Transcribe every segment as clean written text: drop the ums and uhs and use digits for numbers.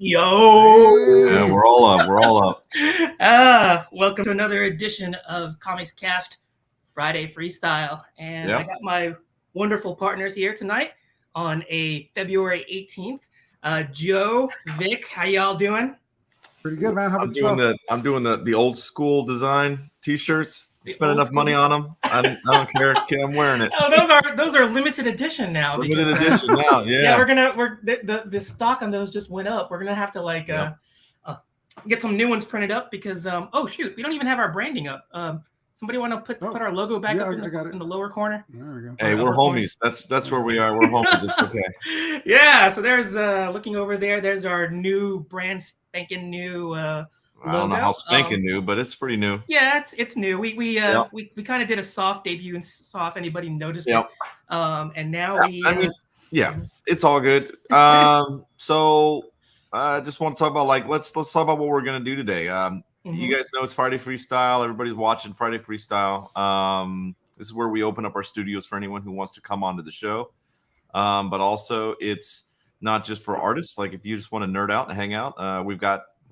Yo! Yeah, we're all up. We're all up. Welcome to another edition of Comics Cast Friday Freestyle. And I got my wonderful partners here tonight on a February 18th. Joe, Vic, how y'all doing? Pretty good, man. How about yourself? I'm doing the old school design T-shirts. Spend enough money on them. I don't care. I'm wearing it. Oh, those are limited edition now. Limited edition now. Yeah. Yeah, the stock on those just went up. We're gonna have to get some new ones printed up because oh shoot, we don't even have our branding up. Somebody want to put our logo back up in the lower corner? There we go. Hey, we're homies. That's where we are. We're homies. It's okay. Yeah. So there's looking over there. There's our new brand spanking new. I don't know how spanking new, but it's pretty new. Yeah, it's new. We kind of did a soft debut and saw if anybody noticed it. And now it's all good. So I just want to talk about let's talk about what we're gonna do today. You guys know it's Friday Freestyle. Everybody's watching Friday Freestyle. This is where we open up our studios for anyone who wants to come onto the show. But also it's not just for artists. Like if you just want to nerd out and hang out,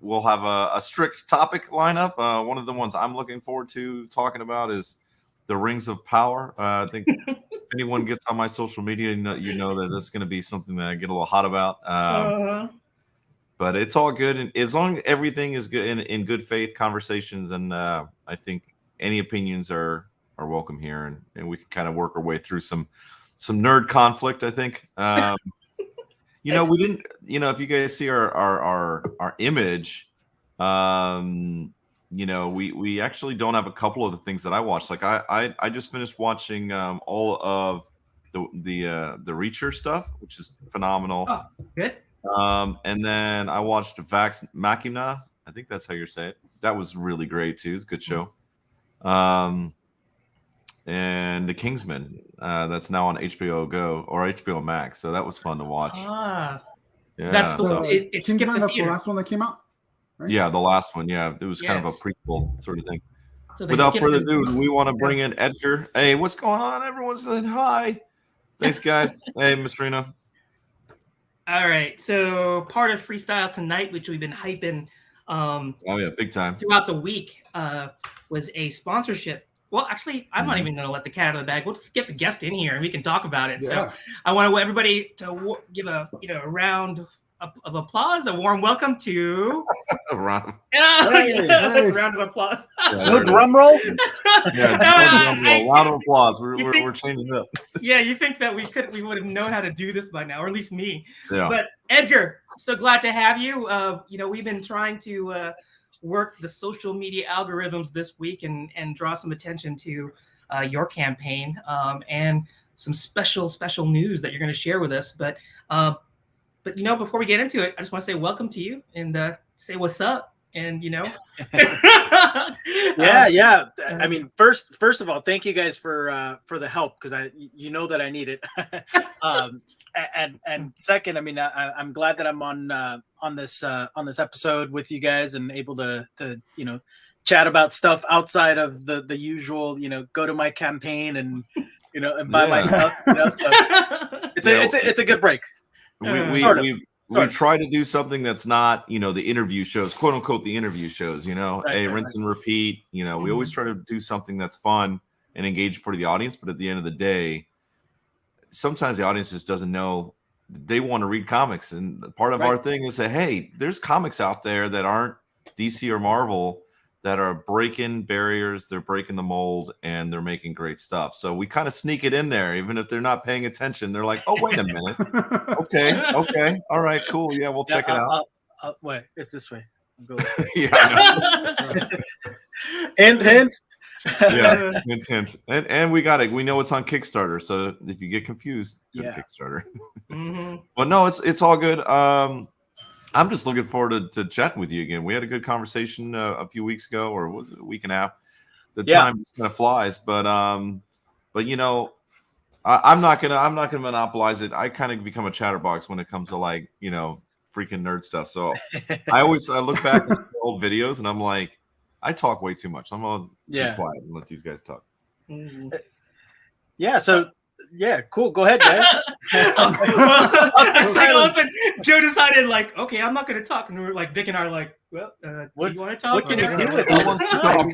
we'll have a strict topic lineup. One of the ones I'm looking forward to talking about is the Rings of Power. I think if anyone gets on my social media, you know that that's going to be something that I get a little hot about. But it's all good, and as long as everything is good in good faith conversations, and I think any opinions are welcome here, and we can kind of work our way through some nerd conflict. I think. We didn't. If you guys see our image, we actually don't have a couple of the things that I watched. Like I just finished watching all of the Reacher stuff, which is phenomenal. Oh, good. And then I watched Vax Machina. I think that's how you say it. That was really great too. It's a good show. And The Kingsman. That's now on HBO Go or HBO Max. So that was fun to watch. Yeah. That's Kingsman. That's the last one that came out. Right? Yeah, the last one. Yeah, it was kind of a prequel sort of thing. So without further ado, we want to bring in Edgar. Hey, what's going on? Everyone's saying hi. Thanks, guys. Hey, Miss Rena. All right, so part of Freestyle tonight, which we've been hyping big time throughout the week, was a sponsorship. Well, actually, I'm not even going to let the cat out of the bag. We'll just get the guest in here and we can talk about it. Yeah. So I want everybody to give a round of applause, a warm welcome to a round. That's a round of applause. No drum roll. Round of applause. We're changing it up. Yeah, you think that we would have known how to do this by now, or at least me. Yeah. But Edgar, so glad to have you. We've been trying to work the social media algorithms this week and draw some attention to your campaign and some special news that you're going to share with us. But before we get into it, I just want to say welcome to you and say what's up. And yeah. I mean, first of all, thank you guys for the help because I that I need it. And second, I mean, I'm glad that I'm on this episode with you guys and able to chat about stuff outside of the usual, go to my campaign and and buy my stuff. So it's a good break. We try to do something that's not, the interview shows, quote unquote, the interview shows, rinse and repeat. We always try to do something that's fun and engage for the audience. But at the end of the day, sometimes the audience just doesn't know they want to read comics. And part of our thing is that, hey, there's comics out there that aren't DC or Marvel that are breaking barriers, they're breaking the mold, and they're making great stuff. So we kind of sneak it in there, even if they're not paying attention. They're like, oh, wait a minute. Okay. All right, cool. Yeah, we'll check it out. Wait, it's this way. Yeah, I know. Hint. Yeah, hint. And we got it. We know it's on Kickstarter. So if you get confused, go to Kickstarter. But no, it's all good. I'm just looking forward to chatting with you again. We had a good conversation a few weeks ago, or was it a week and a half? The time just kind of flies, but I'm not gonna monopolize it. I kind of become a chatterbox when it comes to freaking nerd stuff. So I look back at old videos and I'm like, I talk way too much. I'm gonna be quiet and let these guys talk. Yeah. So Yeah, cool. Go ahead, guys. All of a sudden, Joe decided, like, okay, I'm not going to talk, and we're like, Vic and I are like, well, do you want to talk? What can we do with Who wants to talk?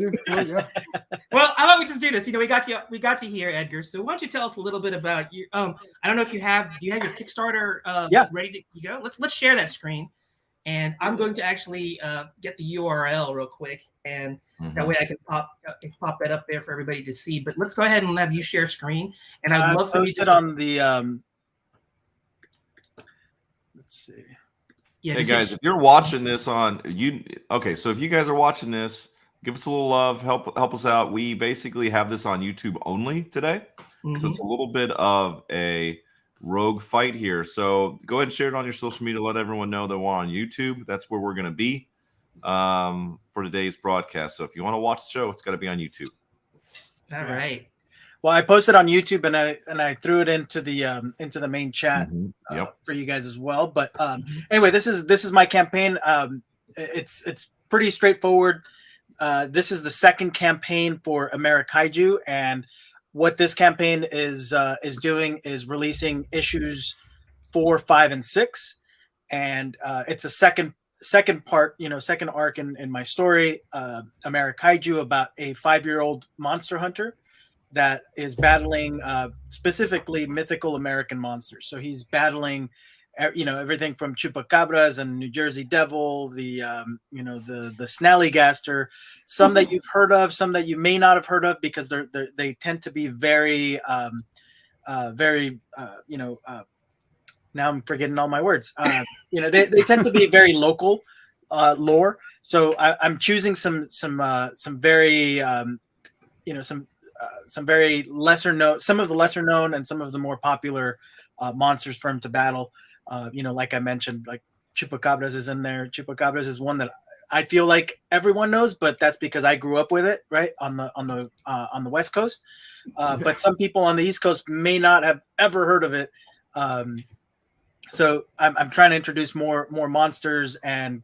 Well, how about we just do this? We got you here, Edgar. So why don't you tell us a little bit about you? I don't know if do you have your Kickstarter ready to go? Let's share that screen, and I'm going to actually get the URL real quick, and that way I can pop that up there for everybody to see. But let's go ahead and have you share screen, and I'd love for you to post it on the. Let's see. Yeah, hey guys, if you're watching this on so if you guys are watching this, give us a little love, help us out. We basically have this on YouTube only today, so it's a little bit of a rogue fight here. So go ahead and share it on your social media. Let everyone know that we're on YouTube. That's where we're going to be for today's broadcast. So if you want to watch the show, it's got to be on YouTube. All right. Well, I posted on YouTube and I threw it into the main chat for you guys as well. But anyway, this is my campaign. It's pretty straightforward. This is the second campaign for Ameri-Kaiju, and what this campaign is doing is releasing issues 4, 5, and 6, and it's a second part, second arc in my story, Ameri-Kaiju, about a 5-year-old monster hunter that is battling specifically mythical American monsters. So he's battling, everything from chupacabras and New Jersey Devil, the snallygaster, some that you've heard of, some that you may not have heard of, because they tend to be very, now I'm forgetting all my words. They tend to be very local lore. So I'm choosing some very, some very lesser known, some of the lesser known and some of the more popular monsters for him to battle. Like I mentioned, like chupacabras is in there. Chupacabras is one that I feel like everyone knows, but that's because I grew up with it, right, on the West Coast. But some people on the East Coast may not have ever heard of it. So I'm trying to introduce more monsters and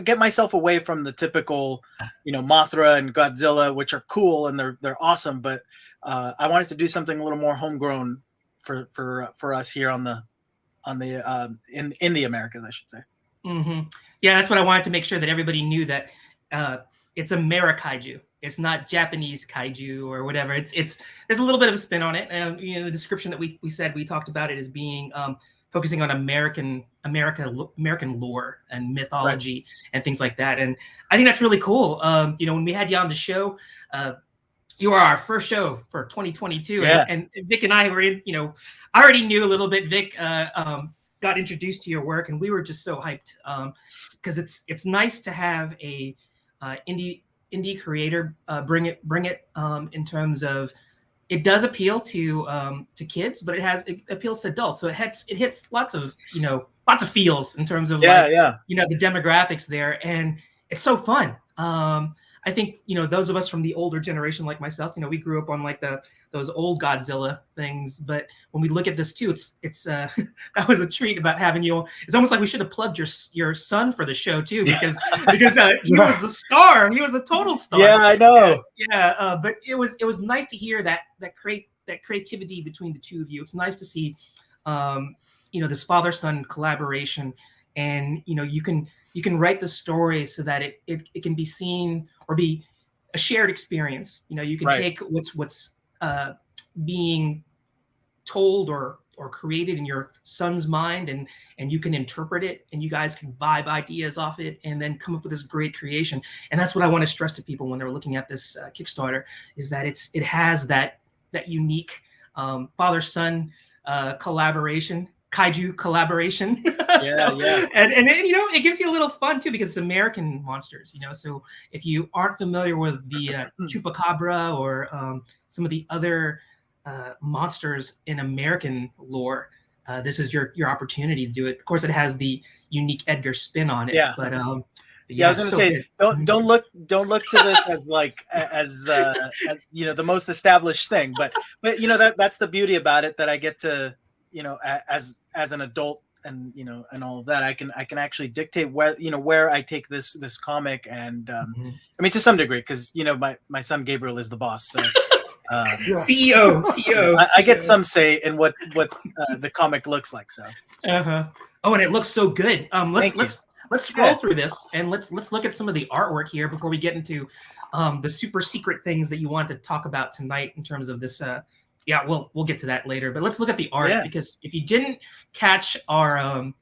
get myself away from the typical, Mothra and Godzilla, which are cool and they're awesome, but I wanted to do something a little more homegrown for us here in the Americas, I should say. Yeah, that's what I wanted to make sure that everybody knew, that it's Ameri-Kaiju. It's not Japanese kaiju or whatever. It's there's a little bit of a spin on it. The description that we talked about it as being focusing on American lore and mythology and things like that. And I think that's really cool. When we had you on the show, you were our first show for 2022. Yeah. And Vic and I were I already knew a little bit. Vic got introduced to your work, and we were just so hyped because it's nice to have a indie creator bring it in terms of, it does appeal to kids, but it appeals to adults. So it hits lots of feels in terms of the demographics there, and it's so fun. I think those of us from the older generation like myself, we grew up on like those old Godzilla things. But when we look at this too, it's that was a treat about having you. It's almost like we should have plugged your son for the show too, because he was the star. He was a total star. Yeah, I know. But it was nice to hear that creativity between the two of you. It's nice to see this father-son collaboration, and you can write the story so that it can be seen or be a shared experience. You can take what's being told or created in your son's mind, and you can interpret it, and you guys can vibe ideas off it and then come up with this great creation. And that's what I want to stress to people when they're looking at this Kickstarter, is that it has that unique father-son collaboration, kaiju collaboration. And it gives you a little fun too, because it's American monsters, so if you aren't familiar with the chupacabra or some of the other monsters in American lore, this is your opportunity to do it. Of course, it has the unique Edgar spin on it. But I was gonna say, don't look to this as like as the most established thing, but that's the beauty about it, that I get to as an adult and and all of that, I can actually dictate where I take this comic, and I mean, to some degree, because my son Gabriel is the boss, so CEO. I get some say in what the comic looks like. So. Oh, and it looks so good. Let's scroll through this and let's look at some of the artwork here before we get into the super secret things that you want to talk about tonight in terms of this. We'll get to that later. But let's look at the art because if you didn't catch our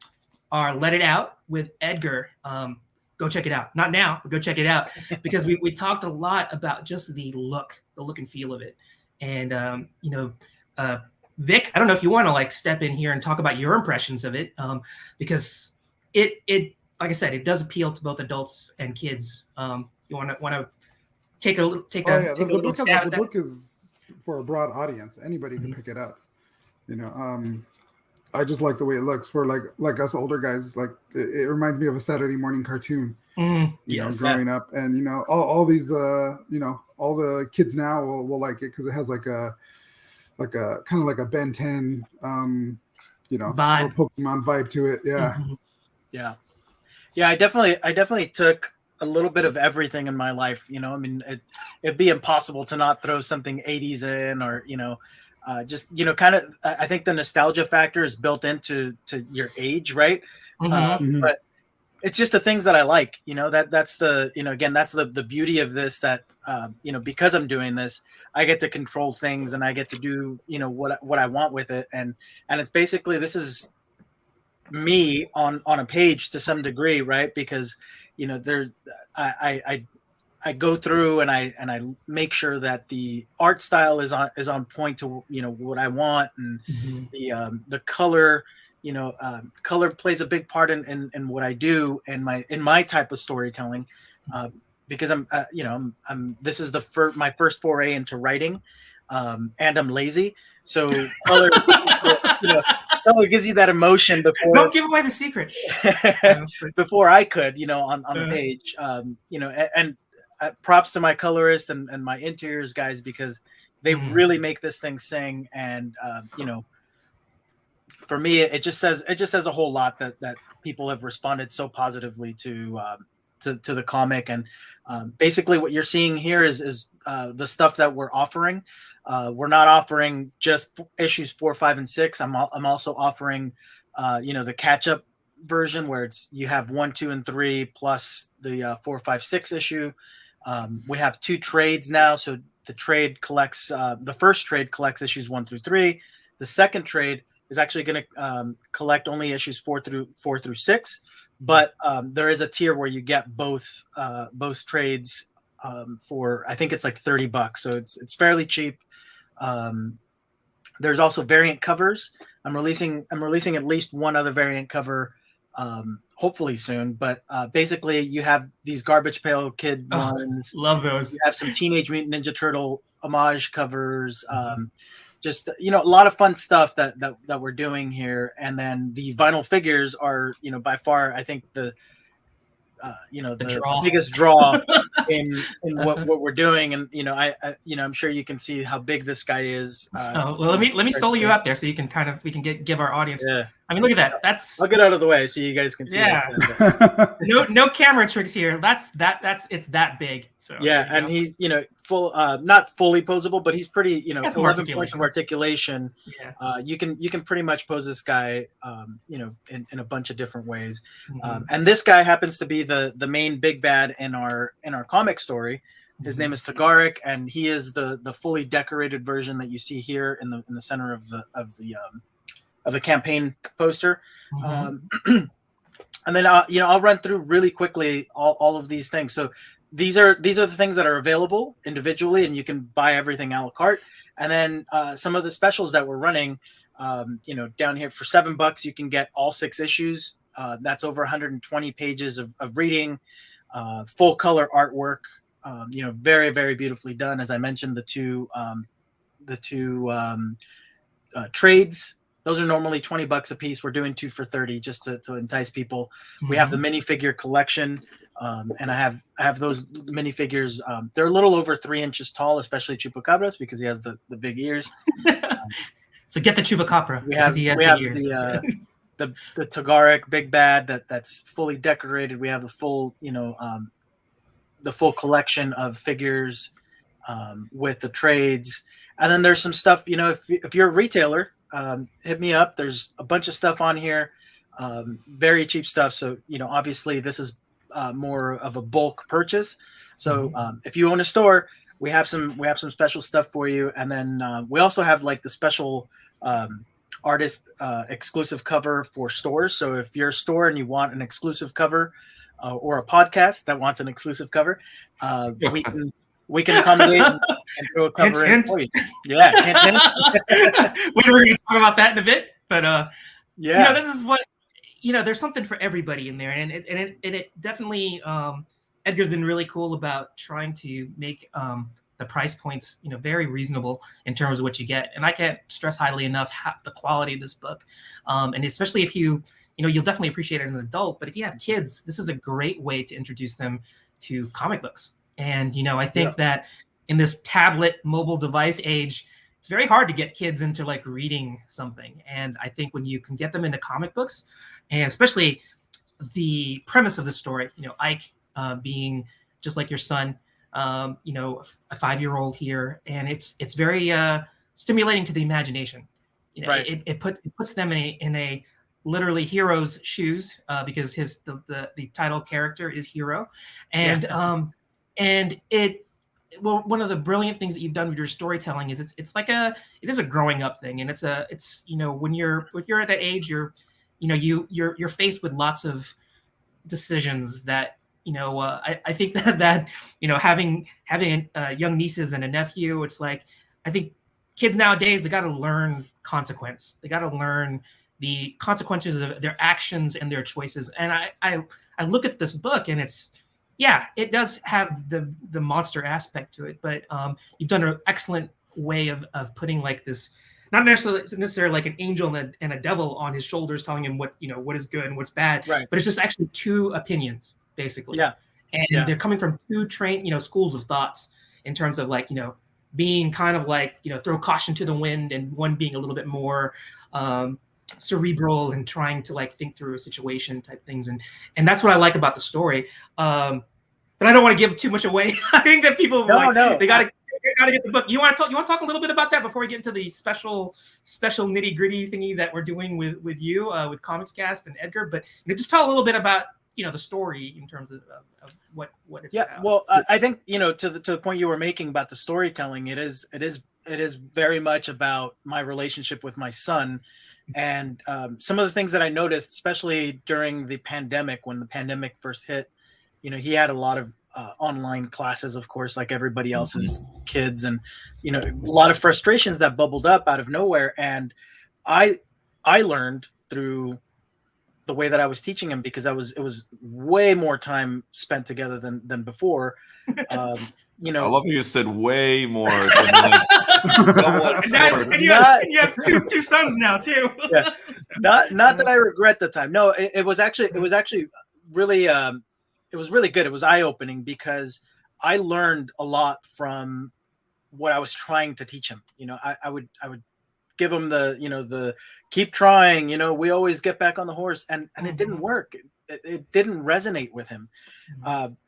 Let It Out with Edgar, go check it out. Not now, but go check it out because we talked a lot about just the look and feel of it. And Vic, I don't know if you want to like step in here and talk about your impressions of it, because it like I said, it does appeal to both adults and kids. You want to take a little stab at that? The book is for a broad audience. Anybody can pick it up. I just like the way it looks for like us older guys. Like it reminds me of a Saturday morning cartoon. Growing up, and all these all the kids now will like it because it has like a kind of like a Ben 10 vibe. Pokemon vibe to it. I definitely took a little bit of everything in my life. I mean, it'd be impossible to not throw something 80s in, or just kind of. I think the nostalgia factor is built into your age, right? But it's just the things that I like. That's the again, that's the beauty of this. That because I'm doing this, I get to control things and I get to do what I want with it, and it's basically, this is me on a page to some degree, right? Because I go through and I make sure that the art style is on point to what I want, and the color color plays a big part in what I do and my type of storytelling, because this is my first foray into writing, and I'm lazy, so color color gives you that emotion before. Don't give away the secret. Before I could, on the page, and props to my colorist and my interiors guys, because they really make this thing sing, and for me, it just says a whole lot that people have responded so positively to the comic. And basically what you're seeing here is the stuff that we're offering. We're not offering just issues 4, 5, and 6. I'm also offering the catch-up version where you have 1, 2, and 3 plus the 4, 5, 6 issue. We have 2 trades now, so the trade collects the first trade collects issues 1 through 3. The second trade is actually going to collect only issues 4 through 6, but there is a tier where you get both trades for, I think it's like $30, so it's fairly cheap. There's also variant covers. I'm releasing at least one other variant cover, hopefully soon. But basically, you have these Garbage Pail Kid ones. Love those. You have some Teenage Mutant Ninja Turtle homage covers. Just a lot of fun stuff that we're doing here. And then the vinyl figures are by far, I think, the biggest draw in what we're doing. And I'm sure you can see how big this guy is. Well, let me solo you out there so you can we can give our audience. Yeah. I mean, look at that. I'll get out of the way so you guys can see. Yeah. No camera tricks here. It's that big. So and he's full, not fully posable, but he's pretty 11 points of articulation. Yeah. You can pretty much pose this guy in a bunch of different ways. And this guy happens to be the main big bad in our comic story. His name is Tagarik, and he is the fully decorated version that you see here in the center of the campaign poster. And then I'll run through really quickly all of these things. So these are the things that are available individually, and you can buy everything a la carte. And then some of the specials that we're running, down here for $7, you can get all 6 issues. That's over 120 pages of reading, full color artwork. Very, very beautifully done. As I mentioned, the two trades. Those are normally $20 a piece. We're doing 2 for $30 just to entice people. We have the minifigure collection, and I have those minifigures. They're a little over 3 inches tall, especially Chupacabra's, because he has the big ears. So get the Chupacabra. We have the Tagarik big bad that's fully decorated. We have the full collection of figures. with the trades. And then there's some stuff, if you're a retailer, hit me up. There's a bunch of stuff on here, very cheap stuff. So, obviously this is more of a bulk purchase. So if you own a store, we have some special stuff for you. And then we also have like the special artist exclusive cover for stores. So if you're a store and you want an exclusive cover or a podcast that wants an exclusive cover, we can accommodate and do a cover in for you. Yeah. We're going to talk about that in a bit, but this is what, there's something for everybody in there. And it definitely, Edgar's been really cool about trying to make the price points, very reasonable in terms of what you get. And I can't stress highly enough the quality of this book. And especially if you'll definitely appreciate it as an adult, but if you have kids, this is a great way to introduce them to comic books. And, I think that in this tablet mobile device age, it's very hard to get kids into like reading something. And I think when you can get them into comic books, and especially the premise of the story, Ike being just like your son, a 5-year-old here, and it's very stimulating to the imagination. Right. It puts them in a literally hero's shoes because the title character is Hero, and one of the brilliant things that you've done with your storytelling is it is a growing up thing, and it's when you're at that age, you're faced with lots of decisions that I think that having young nieces and a nephew, it's like I think kids nowadays, they got to learn consequence. They got to learn the consequences of their actions and their choices. And I look at this book and it does have the monster aspect to it, but you've done an excellent way of putting like this, not necessarily like an angel and a devil on his shoulders telling him what is good and what's bad, right. But it's just actually two opinions basically. Yeah. And they're coming from two trained, schools of thoughts in terms of like, being kind of like, throw caution to the wind, and one being a little bit more cerebral and trying to like think through a situation type things. And that's what I like about the story. But I don't want to give too much away. I think that people they gotta get the book. You want to talk a little bit about that before we get into the special nitty gritty thingy that we're doing with you, with Comics Cast and Edgar, but just tell a little bit about, the story in terms of what it's about. Well, I think, to the point you were making about the storytelling, it is very much about my relationship with my son. And some of the things that I noticed, especially during the pandemic, when the pandemic first hit, he had a lot of online classes, of course, like everybody else's kids, and, a lot of frustrations that bubbled up out of nowhere. And I learned through the way that I was teaching him, because it was way more time spent together than before. I love you said way more than and you have two sons now too. Yeah. Not that I regret the time. No, it was actually really it was really good. It was eye-opening because I learned a lot from what I was trying to teach him. I would give him the keep trying, we always get back on the horse, and it didn't work. It didn't resonate with him.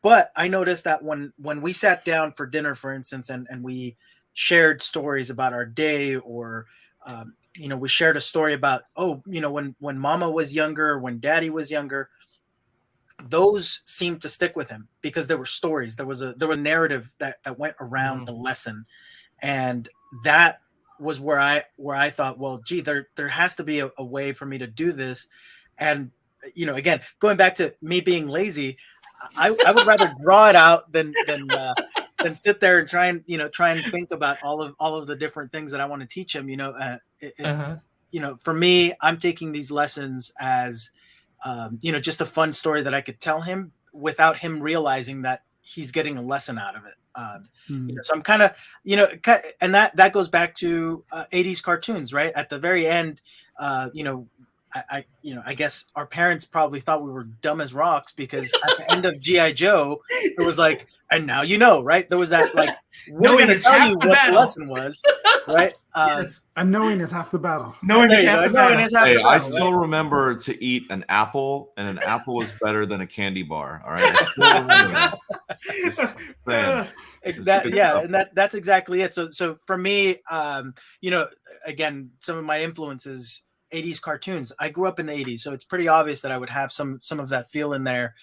But I noticed that when we sat down for dinner, for instance, and we shared stories about our day, or we shared a story about when mama was younger, when daddy was younger, those seemed to stick with him because there were stories. There was a narrative that went around the lesson, and that was where I thought, well, gee, there has to be a way for me to do this. And again, going back to me being lazy, I would rather draw it out than sit there and try and think about all of the different things that I want to teach him. For me, I'm taking these lessons as just a fun story that I could tell him without him realizing that he's getting a lesson out of it. So I'm kind of, and that goes back to 80s cartoons, right? At the very end, I guess our parents probably thought we were dumb as rocks, because at the end of G.I. Joe, it was like, and now right? There was that like, we're going to tell you what the lesson was. right? Yes. And knowing is half the battle. Knowing There is you half go. the Knowing battle. is half the Hey, I battle, still right? remember to eat an apple, and an apple is better than a candy bar. All right, I still remember that. Just saying. It's good Yeah, stuff. and that's exactly it. So for me, you know, again, some of my influences, 80s cartoons. I grew up in the 80s, so it's pretty obvious that I would have some of that feel in there.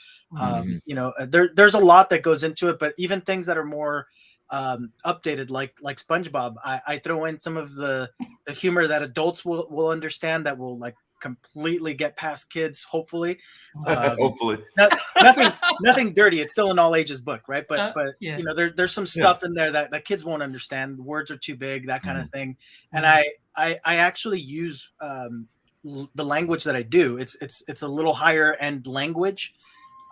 You know, there's a lot that goes into it, but even things that are more updated, like SpongeBob, I throw in some of the humor that adults will understand, that will like completely get past kids, hopefully. Hopefully. Nothing dirty. It's still an all ages book, right? But Yeah. you know, there's some stuff in there that kids won't understand. Words are too big, that kind of thing. And I actually use the language that I do. It's a little higher end language,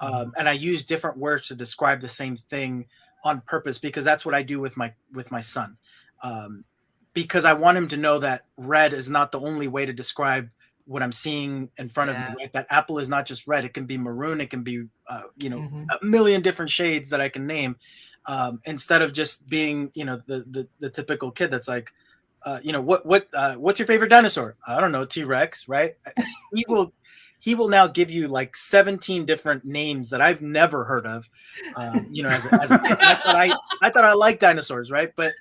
and I use different words to describe the same thing on purpose, because that's what I do with my son. Because I want him to know that red is not the only way to describe what I'm seeing in front of me, right? That apple is not just red. It can be maroon. It can be, you know, a million different shades that I can name, instead of just being, you know, the typical kid that's like, you know, what's your favorite dinosaur? I don't know, T-Rex, right? He will now give you like 17 different names that I've never heard of. You know, as a kid, I thought I liked dinosaurs, right? But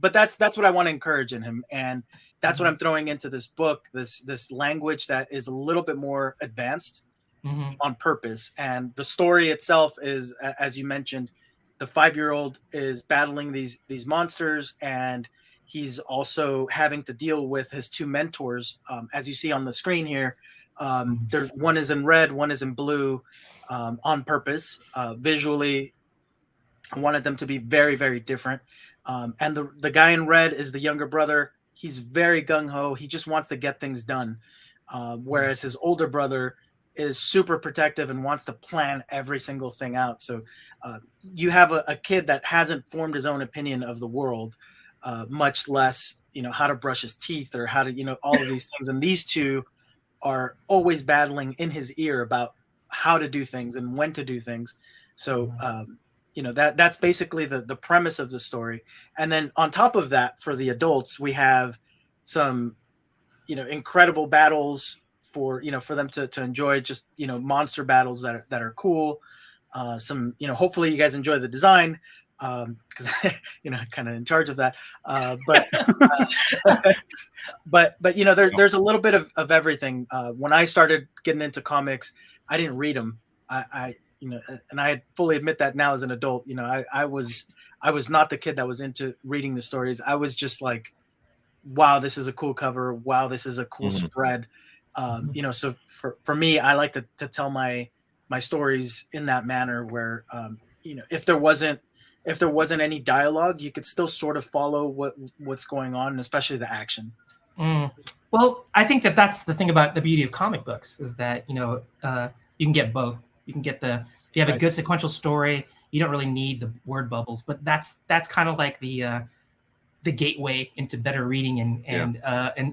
that's what I want to encourage in him, and that's what I'm throwing into this book. This language that is a little bit more advanced on purpose, and the story itself is, as you mentioned, the 5-year-old is battling these monsters, and he's also having to deal with his two mentors, as you see on the screen here. There's one is in red, one is in blue, on purpose. Visually, I wanted them to be very, very different. And the guy in red is the younger brother. He's very gung-ho. He just wants to get things done. Whereas his older brother is super protective and wants to plan every single thing out. So you have a kid that hasn't formed his own opinion of the world, much less, you know, how to brush his teeth or how to, you know, all of these things. And these two are always battling in his ear about how to do things and when to do things. So, you know, that's basically the premise of the story. And then on top of that, for the adults, we have some, you know, incredible battles for, you know, for them to enjoy, just, you know, monster battles that are cool. Some, you know, hopefully you guys enjoy the design, because you know, kind of in charge of that. But you know, there's a little bit of everything. When I started getting into comics, I didn't read them. I you know, and I fully admit that now as an adult. You know, I was not the kid that was into reading the stories. I was just like, wow, this is a cool cover. Wow, this is a cool spread. You know, so for me, I like to tell my stories in that manner where, you know, if there wasn't any dialogue, you could still sort of follow what's going on, and especially the action. Well, I think that's the thing about the beauty of comic books, is that, you know, you can get both. You can get if you have a good sequential story, you don't really need the word bubbles, but that's kind of like the gateway into better reading and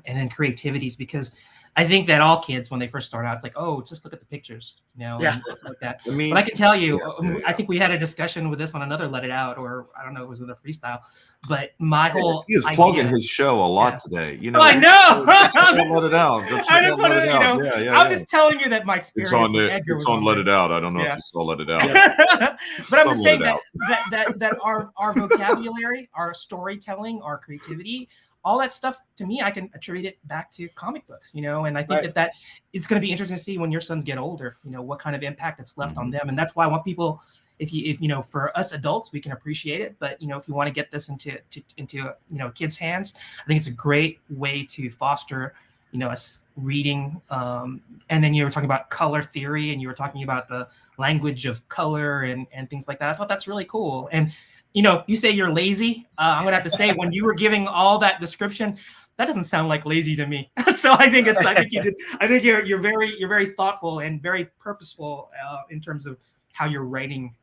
then creativities, because I think that all kids, when they first start out, it's like, oh, just look at the pictures, you know, and stuff like that. I mean, but I can tell you, I think we had a discussion with this on another Let It Out, or I don't know, it was in the Freestyle. But my whole he is plugging his show a lot today. You know, I know. Let It Out. I just want to, you know, I'm just telling you that my experience with Edgar was on Let It Out. I don't know if you saw Let It Out. But I'm just saying that our vocabulary, our storytelling, our creativity, all that stuff, to me, I can attribute it back to comic books, you know, and I think that it's going to be interesting to see when your sons get older, you know, what kind of impact it's left on them. And that's why I want people, if you know, for us adults, we can appreciate it. But, you know, if you want to get this into you know, kids' hands, I think it's a great way to foster, you know, us reading. And then you were talking about color theory, and you were talking about the language of color and things like that. I thought that's really cool. And, you know, you say you're lazy. I'm gonna have to say, when you were giving all that description, that doesn't sound like lazy to me. So I think you did. I think you're very thoughtful and very purposeful in terms of how you're writing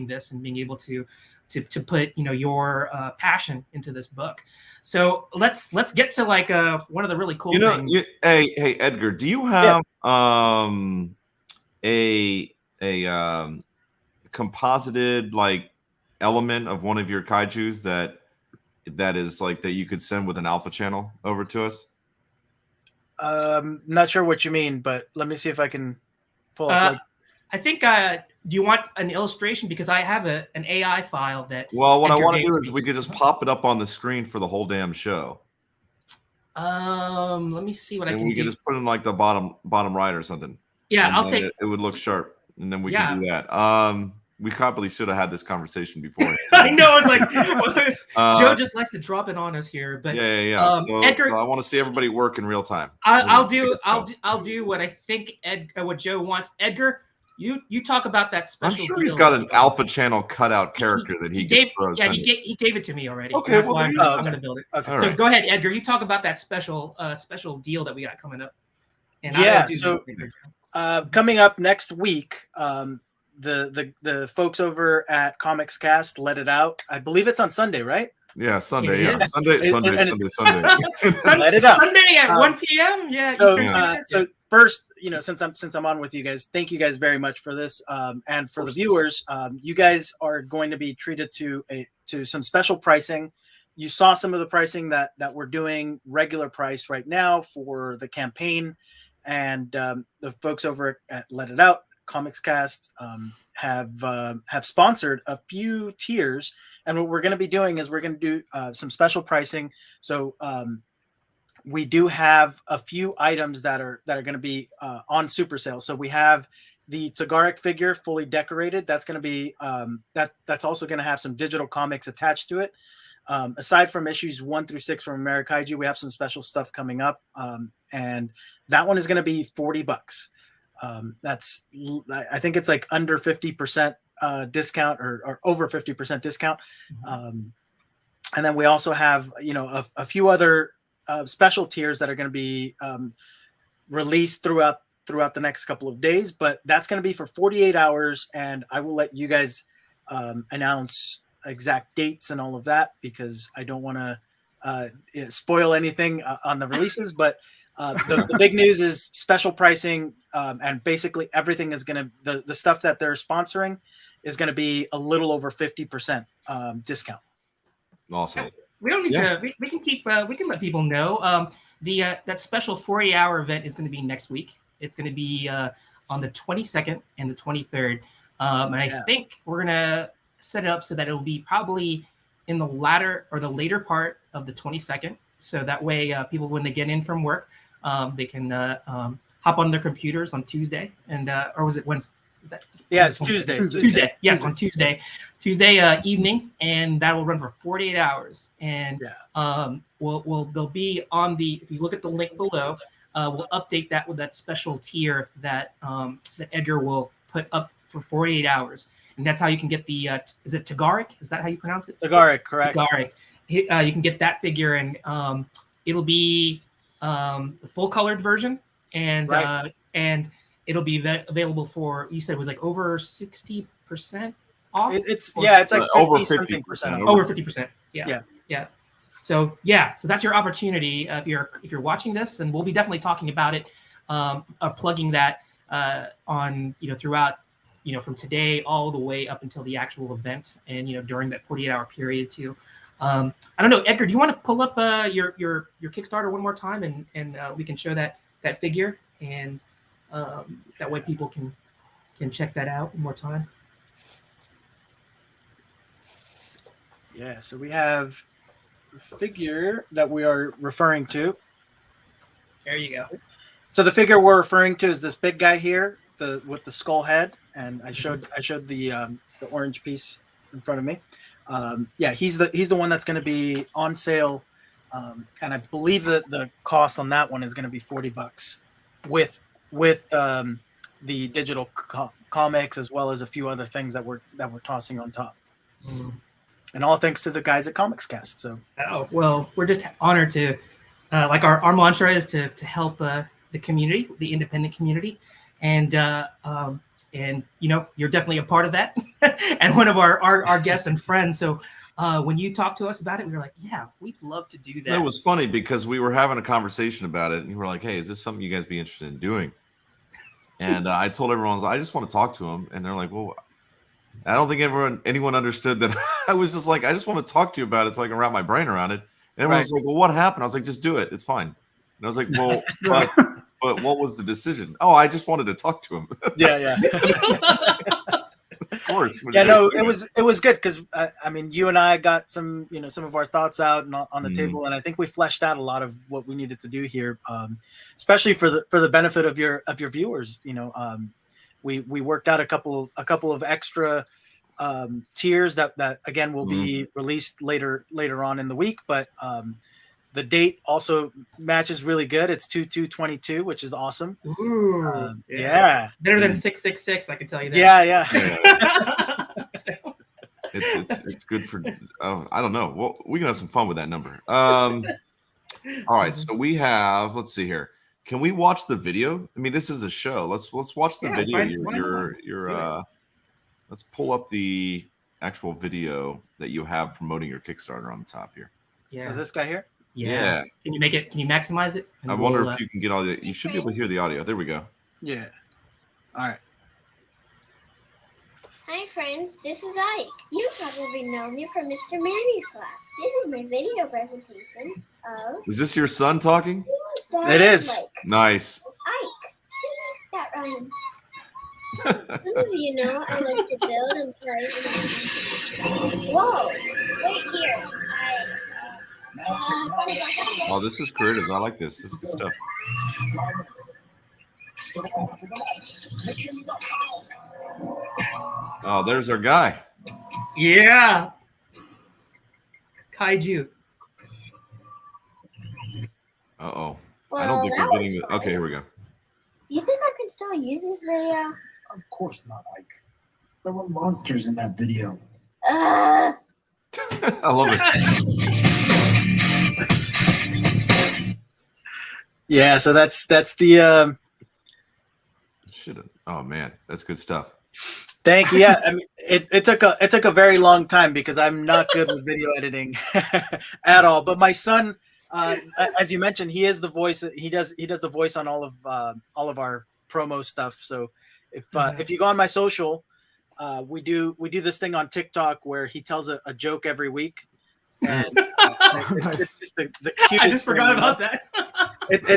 this and being able to put, you know, your passion into this book. So let's get to like one of the really cool things. Hey Edgar, do you have a composited like element of one of your kaijus that that is like that you could send with an alpha channel over to us? Not sure what you mean, but let me see if I can pull up. I think. Do you want an illustration? Because I have an AI file that. Well, what I Edgar want to gave do to is me. we could just pop it up on the screen for the whole damn show. Let me see what I And can we do. could just put it in like the bottom right or something. Yeah, And I'll then take. it would look sharp, and then we Yeah. can do that. We probably should have had this conversation before. I know. It's like Joe just likes to drop it on us here, but yeah. So Edgar, I want to see everybody work in real time. I'll do what I think what Joe wants. Edgar, you talk about that special. I'm sure deal. he's got an alpha channel cutout character that he gave. gets. Yeah, he gave it to me already. Okay, That's well, why there I'm going to build it. Okay. So right. go ahead, Edgar. You talk about that special deal that we got coming up. And Yeah. So coming up next week, the folks over at Comics Cast Let It Out. I believe it's on Sunday, right? Yeah, Sunday. It Yeah, is. Sunday. Let it out. Sunday at 1 p.m. Yeah. So first, since I'm on with you guys, thank you guys very much for this, and for the viewers, you guys are going to be treated to some special pricing. You saw some of the pricing that we're doing regular price right now for the campaign, and the folks over at Let It Out Comics Cast have sponsored a few tiers. And what we're going to be doing is we're going to do some special pricing. So we do have a few items that are going to be on super sale. So we have the Tagaric figure fully decorated. That's going to be that's also going to have some digital comics attached to it. Aside from issues 1 through 6 from Ameri-Kaiju, we have some special stuff coming up, and that one is going to be $40. I think it's like under 50% discount or over 50% discount. And then we also have a few other special tiers that are going to be released throughout the next couple of days, but that's going to be for 48 hours, and I will let you guys announce exact dates and all of that, because I don't want to spoil anything on the releases. But the big news is special pricing, and basically everything is going to the stuff that they're sponsoring is going to be a little over 50% discount. Awesome. We don't need to. We can keep. We can let people know. That special 40-hour event is going to be next week. It's going to be on the 22nd and the 23rd. And I think we're going to set it up so that it'll be probably in the later part of the 22nd. So that way, people, when they get in from work, they can hop on their computers on Tuesday, and or was it Wednesday? It's Tuesday. Tuesday. Yes, on Tuesday evening, and that will run for 48 hours. And they'll be on the. If you look at the link below, we'll update that with that special tier that Edgar will put up for 48 hours, and that's how you can get the. Is it Tagaric? Is that how you pronounce it? Tagaric, correct. Tagaric. You can get that figure, and it'll be the full colored version, and it'll be available for, you said it was like over 60% off? It's like over 50%. Over 50%. Yeah. So that's your opportunity. If you're watching this, and we'll be definitely talking about it, plugging that on, throughout, from today all the way up until the actual event, and, during that 48-hour period too. I don't know, Edgar, do you want to pull up your Kickstarter one more time, and we can show that figure, and that way people can check that out one more time. Yeah, so we have a figure that we are referring to. There you go. So the figure we're referring to is this big guy here, with the skull head, and I showed the orange piece in front of me. He's the one that's going to be on sale, and I believe that the cost on that one is going to be $40 with the digital comics, as well as a few other things that we're tossing on top. And all thanks to the guys at Comics Cast. So well, we're just honored to like our mantra is to help the community, the independent community, and you're definitely a part of that and one of our guests and friends. So when you talked to us about it, we were like, yeah, we'd love to do that. It was funny because we were having a conversation about it, and you were like, hey, is this something you guys be interested in doing? And I told everyone, I just want to talk to him. And they're like, well, I don't think anyone understood that. I was just like, I just want to talk to you about it so I can wrap my brain around it. And everyone was like, well, what happened? I was like, just do it. It's fine. And I was like, well, but what was the decision? Oh, I just wanted to talk to him. Yeah. Of course. Yeah, no, it was good because I mean, you and I got some of our thoughts out and on the table, and I think we fleshed out a lot of what we needed to do here, especially for the benefit of your viewers. We worked out a couple of extra tiers that again will be released later on in the week, but the date also matches really good. It's 2/2/22, which is awesome. Ooh, yeah. Better than 666, I can tell you that. Yeah. It's good for. I don't know. Well, we can have some fun with that number. All right, so we have. Let's see here. Can we watch the video? I mean, this is a show. Let's watch the video. Let's pull up the actual video that you have promoting your Kickstarter on the top here. Yeah. So this guy here. Yeah. Can you maximize it? I wonder if you can get all the. You should be able to hear the audio. There we go. Yeah. All right. Hi friends, this is Ike. You probably know me from Mr. Manny's class. This is my video presentation of... Is this your son talking? It is. Nice. Ike. That rhymes. Some of you know I like to build and play in the... Whoa! Wait here. Oh, this is creative. I like this. This is good stuff. Oh, there's our guy. Yeah. Kaiju. Uh-oh. Well, I don't think we're getting it. Okay, here we go. Do you think I can still use this video? Of course not, Ike. There were monsters in that video. I love it. Yeah, so that's the Oh man, that's good stuff. Thank you. Yeah, I mean, it took a very long time because I'm not good with video editing at all. But my son, as you mentioned, he is the voice. He does the voice on all of our promo stuff. So if you go on my social, we do this thing on TikTok where he tells a joke every week. And it's just the cutest. I just forgot about that.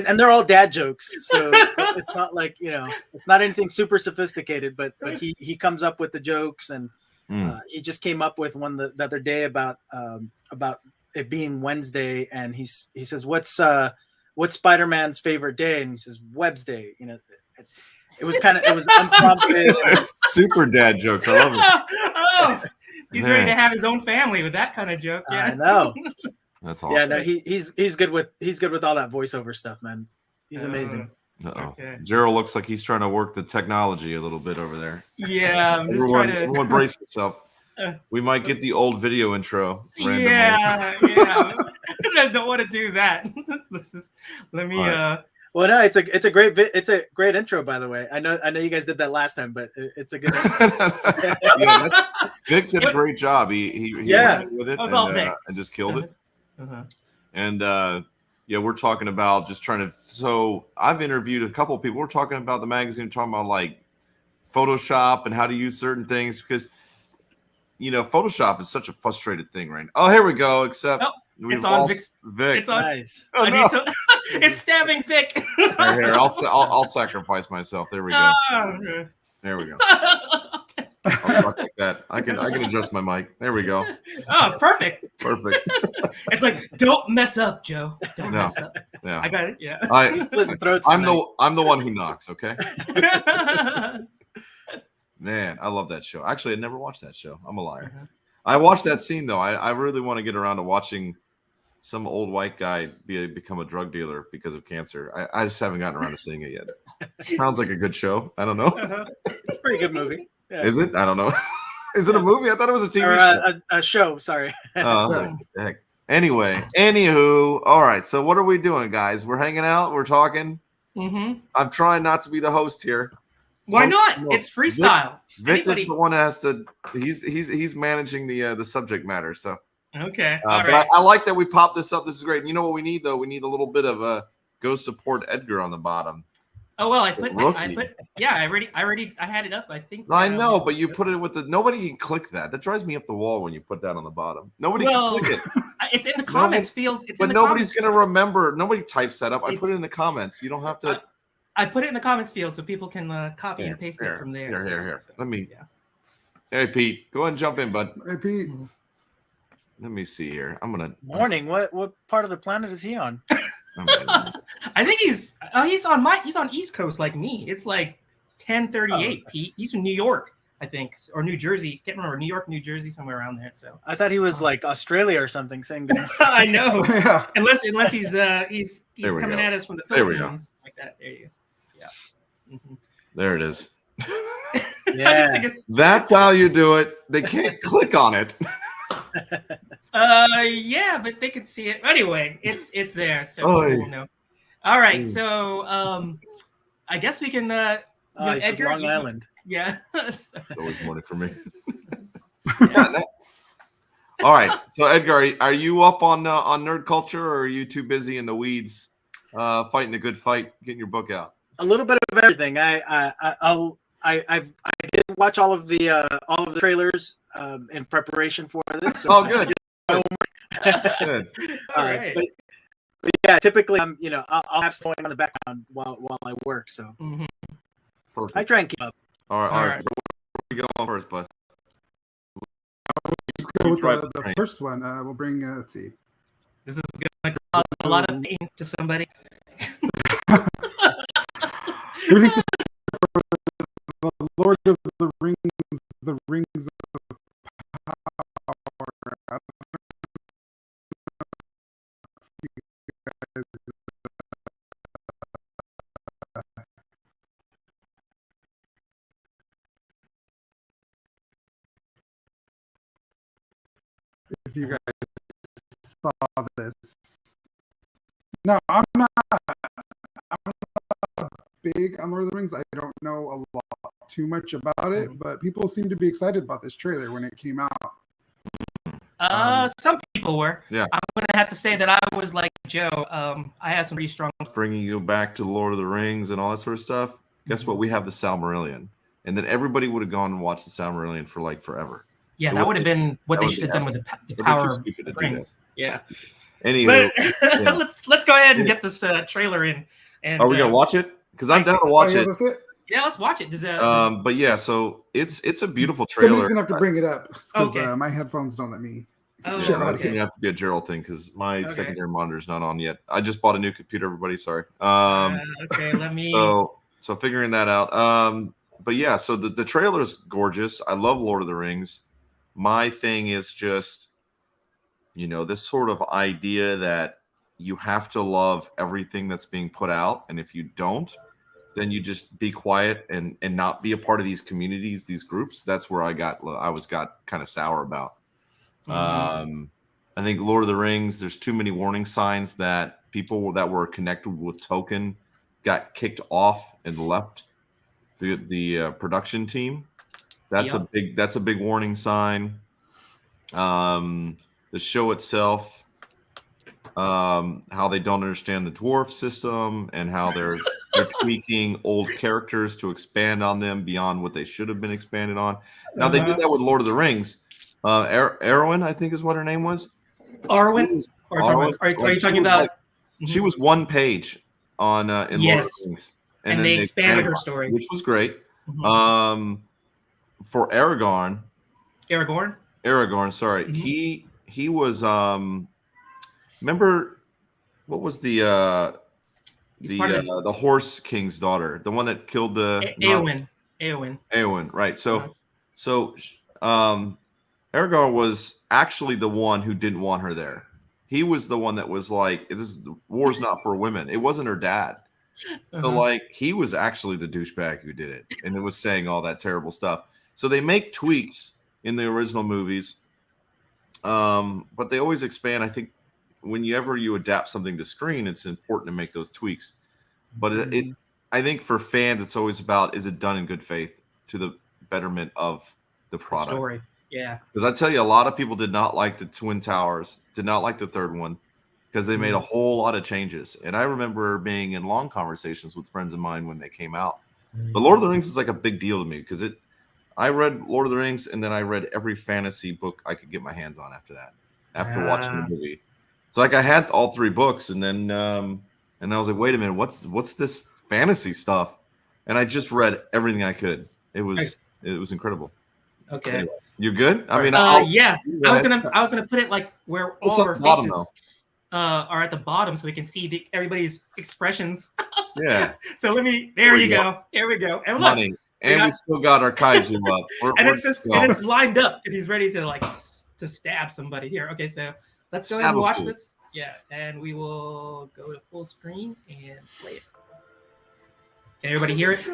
And they're all dad jokes, so it's not like it's not anything super sophisticated. But he comes up with the jokes, and he just came up with one the other day about it being Wednesday, and he says, "What's Spider-Man's favorite day?" And he says, "Webb's Day." It was unprompted. Super dad jokes. I love it. Oh, he's ready to have his own family with that kind of joke. Yeah, I know. That's awesome. Yeah, no, he's good with all that voiceover stuff, man. He's amazing. Okay. Gerald looks like he's trying to work the technology a little bit over there. Yeah, I'm just trying to. Everyone brace yourself. We might get the old video intro. Randomly. Yeah. I don't want to do that. Let me. Well, no, it's a great intro, by the way. I know you guys did that last time, but it's a good. Vic did a great job. He went with it and just killed it. And we're talking about just trying to. So I've interviewed a couple of people. We're talking about the magazine, talking about like Photoshop and how to use certain things because Photoshop is such a frustrated thing, right? Oh, here we go. Except we've lost Vic. It's on. Nice. Oh, no. It's stabbing Vic. Here, I'll sacrifice myself. There we go. There we go. I'll talk like that. I can adjust my mic. There we go. Oh, perfect. Perfect. It's like, don't mess up, Joe. Don't mess up. Yeah. I got it. Yeah. I'm the one who knocks, okay? Man, I love that show. Actually, I never watched that show. I'm a liar. I watched that scene though. I really want to get around to watching some old white guy become a drug dealer because of cancer. I just haven't gotten around to seeing it yet. Sounds like a good show. I don't know. It's a pretty good movie. Yeah. Is it? I don't know. Is it a movie? I thought it was a TV show. A show. Sorry. Oh, heck. Anyway, anywho, all right. So what are we doing, guys? We're hanging out. We're talking. I'm trying not to be the host here. Why not? It's freestyle. Vic is the one that has to. He's managing the subject matter. So okay. But right. I like that we popped this up. This is great. You know what we need though? We need a little bit of a go support Edgar on the bottom. Oh well, I put Rookie. yeah, I had it up. I think I know, but you put it with the nobody can click that. That drives me up the wall when you put that on the bottom. Nobody can click it. It's in the comments field. It's but in the nobody's comments gonna remember. Nobody types that up. I put it It's- in the comments. You don't have to. I put it in the comments field so people can copy and paste it from there. Here. Let me. Yeah. Hey Pete, go ahead and jump in, bud. Hey, Pete. Let me see here. I'm gonna. Morning. What part of the planet is he on? I think he's on East Coast like me. It's like 10:38. Pete. He's from New York, I think, or New Jersey. Can't remember. New York, New Jersey, somewhere around there. So I thought he was like Australia or something saying good. I know. Yeah. Unless he's coming go. at us from the There we go. Philippines like that. There you go. Yeah. There it is. Yeah. That's how you do it. They can't click on it. Yeah, but they can see it anyway. It's there, so people will know. All right, so I guess we can. He says Long Island. Yeah, It's always morning for me. All right, so Edgar, are you up on nerd culture, or are you too busy in the weeds, fighting a good fight, getting your book out? A little bit of everything. I did watch all of the trailers in preparation for this. So Oh, good. Good. all right. But yeah, typically I'll have something on the background while I work. So Perfect. I try and keep up. All All right. right. Where we go first, bud? Let's go with drive the the train. first one. We'll bring, let's see. This is going to cause a lot of pain to somebody. Released the Lord of the Rings, the Rings of Power. I don't know if you guys, if you guys saw this. No, I'm not big on Lord of the Rings. I don't know a lot too much about it, but people seem to be excited about this trailer when it came out. Some people were. Yeah. I'm going to have to say that I was like Joe. I had some pretty strong. Bringing you back to Lord of the Rings and all that sort of stuff. Guess what? We have the Silmarillion, and then everybody would have gone and watched the Silmarillion for like forever. Yeah, that would have been what that they would should have be done with the They're too power of stupid to do rings. that. Yeah. Anywho, But yeah. let's go ahead and get this trailer in. And Are we gonna watch it? Because I'm down to Oh, watch yeah, it. that's it. Yeah, let's watch it. Does But yeah, so it's a beautiful Somebody's trailer. gonna have to bring it up because Okay. My headphones don't let me. Oh, Yeah, Sure, that's okay. gonna have to be a Gerald thing because my Okay. secondary monitor is not on yet. I just bought a new computer. Everybody, sorry. Okay, let me. So figuring that out. But yeah, so the trailer is gorgeous. I love Lord of the Rings. My thing is just, this sort of idea that you have to love everything that's being put out, and if you don't, then you just be quiet and not be a part of these communities, these groups. That's where I got kind of sour about. I think Lord of the Rings, there's too many warning signs that people that were connected with Tolkien got kicked off and left the production team. That's a big warning sign. The show itself, how they don't understand the dwarf system and how they're tweaking old characters to expand on them beyond what they should have been expanded on. Now they did that with Lord of the Rings. Arwen, I think is what her name was. Arwen? Are you talking about? She was one page on in Lord of the Rings, and they expanded her story, which was great. For Aragorn, sorry, he was remember what was the Horse King's daughter, the one that killed the Eowyn, right? So Aragorn was actually the one who didn't want her there. He was the one that was like, the war's not for women. It wasn't her dad. So like he was actually the douchebag who did it, and it was saying all that terrible stuff. So they make tweaks in the original movies, but they always expand. I think whenever you adapt something to screen, it's important to make those tweaks. But I think for fans, it's always about, is it done in good faith to the betterment of the product? Story. Yeah. Because I tell you, a lot of people did not like the Twin Towers, did not like the third one. because they made a whole lot of changes. And I remember being in long conversations with friends of mine when they came out. But Lord of the Rings is like a big deal to me because I read Lord of the Rings and then I read every fantasy book I could get my hands on after that, after watching the movie. So like I had all 3 books and then and I was like, wait a minute, what's this fantasy stuff? And I just read everything I could. It was incredible. Okay. Anyway, you good? I mean, yeah. I was gonna put it like where What's all up our the bottom, faces are at the bottom, so we can see everybody's expressions. Yeah. So there you go. Here we go. And look, Money. And we still got our kaiju up. It's lined up because he's ready to to stab somebody here. Okay, so let's go ahead and watch this. Yeah, and we will go to full screen and play it. Can everybody hear it?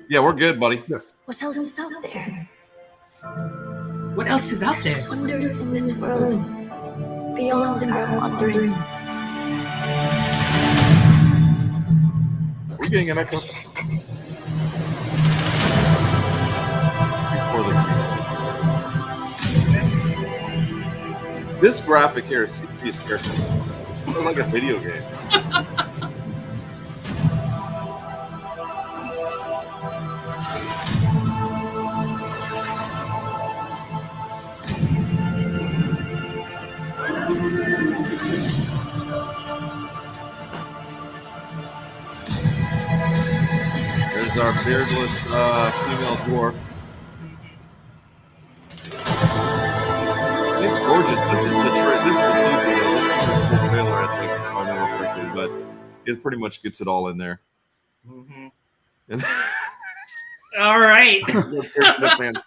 Yeah, we're good, buddy. Yes. What else is out there? What else is out there? Wonders in this world, beyond our wandering. We're getting an echo. This graphic here is serious character. It's like a video game. There's our beardless female dwarf. It's gorgeous. This is the teaser. This is the full trailer, I think, if I remember correctly, but it pretty much gets it all in there. Mm-hmm. All right. Let's hear from the fans.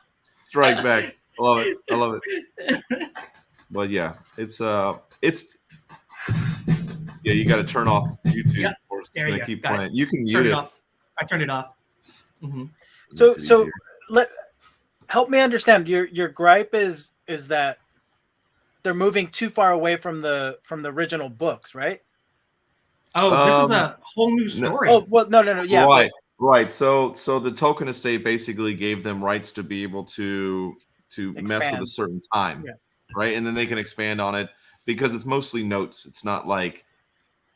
Strike back. I love it. But yeah, it's yeah. You got to turn off YouTube. Yep. There you go. Keep playing. You can mute it. I turned it off. Mm-hmm. So help me understand. Your gripe is that they're moving too far away from the original books, right? Oh, this is a whole new story. Oh well, no, yeah, right. So the Token Estate basically gave them rights to be able to mess with a certain time, right? And then they can expand on it because it's mostly notes. It's not like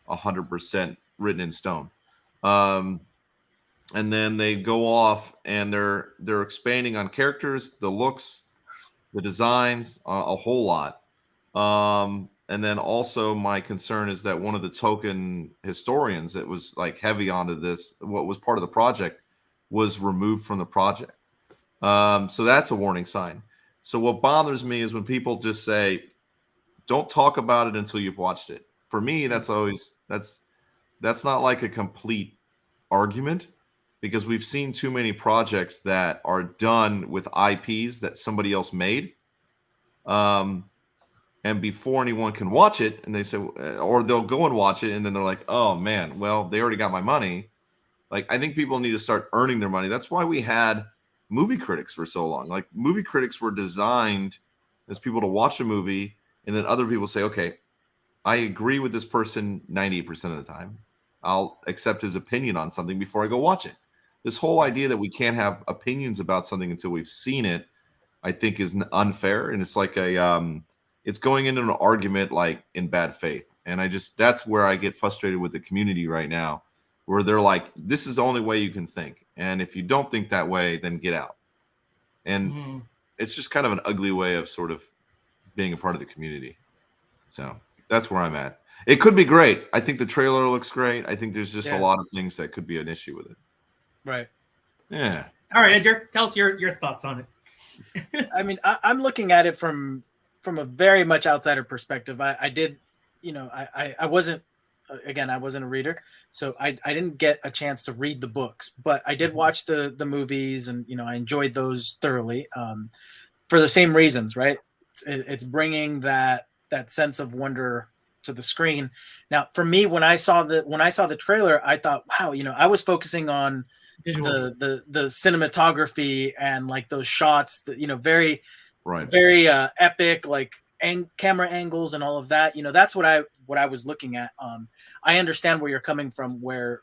100% written in stone. And then they go off and they're expanding on characters, the looks, the designs, a whole lot. And then also my concern is that one of the Token historians that was like heavy onto this, what was part of the project, was removed from the project. So that's a warning sign. So what bothers me is when people just say, don't talk about it until you've watched it. For me, that's not like a complete argument, because we've seen too many projects that are done with IPs that somebody else made. And before anyone can watch it, and they say, or they'll go and watch it, and then they're like, oh man, well, they already got my money. Like, I think people need to start earning their money. That's why we had movie critics for so long. Like, movie critics were designed as people to watch a movie, and then other people say, okay, I agree with this person 98% of the time. I'll accept his opinion on something before I go watch it. This whole idea that we can't have opinions about something until we've seen it, I think is unfair. And it's like it's going into an argument like in bad faith. And that's where I get frustrated with the community right now, where they're like, this is the only way you can think. And if you don't think that way, then get out. And it's just kind of an ugly way of sort of being a part of the community. So that's where I'm at. It could be great. I think the trailer looks great. I think there's just a lot of things that could be an issue with it. Right. Yeah. All right, Edgar, tell us your thoughts on it. I mean, I'm looking at it from a very much outsider perspective. I did, I wasn't, again, I wasn't a reader, so I didn't get a chance to read the books, but I did watch the movies, and I enjoyed those thoroughly, for the same reasons, right? It's bringing that sense of wonder to the screen. Now, for me, when I saw the trailer, I thought, wow, I was focusing on the cinematography and like those shots that very very epic, like camera angles and all of that. That's what I was looking at. I understand where you're coming from, where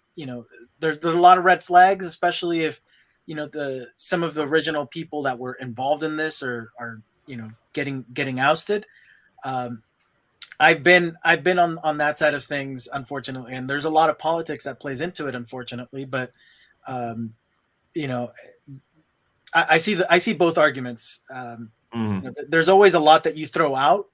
there's a lot of red flags, especially if some of the original people that were involved in this are getting ousted. I've been on that side of things, unfortunately, and there's a lot of politics that plays into it, unfortunately. But you know, I see both arguments. You know, there's always a lot that you throw out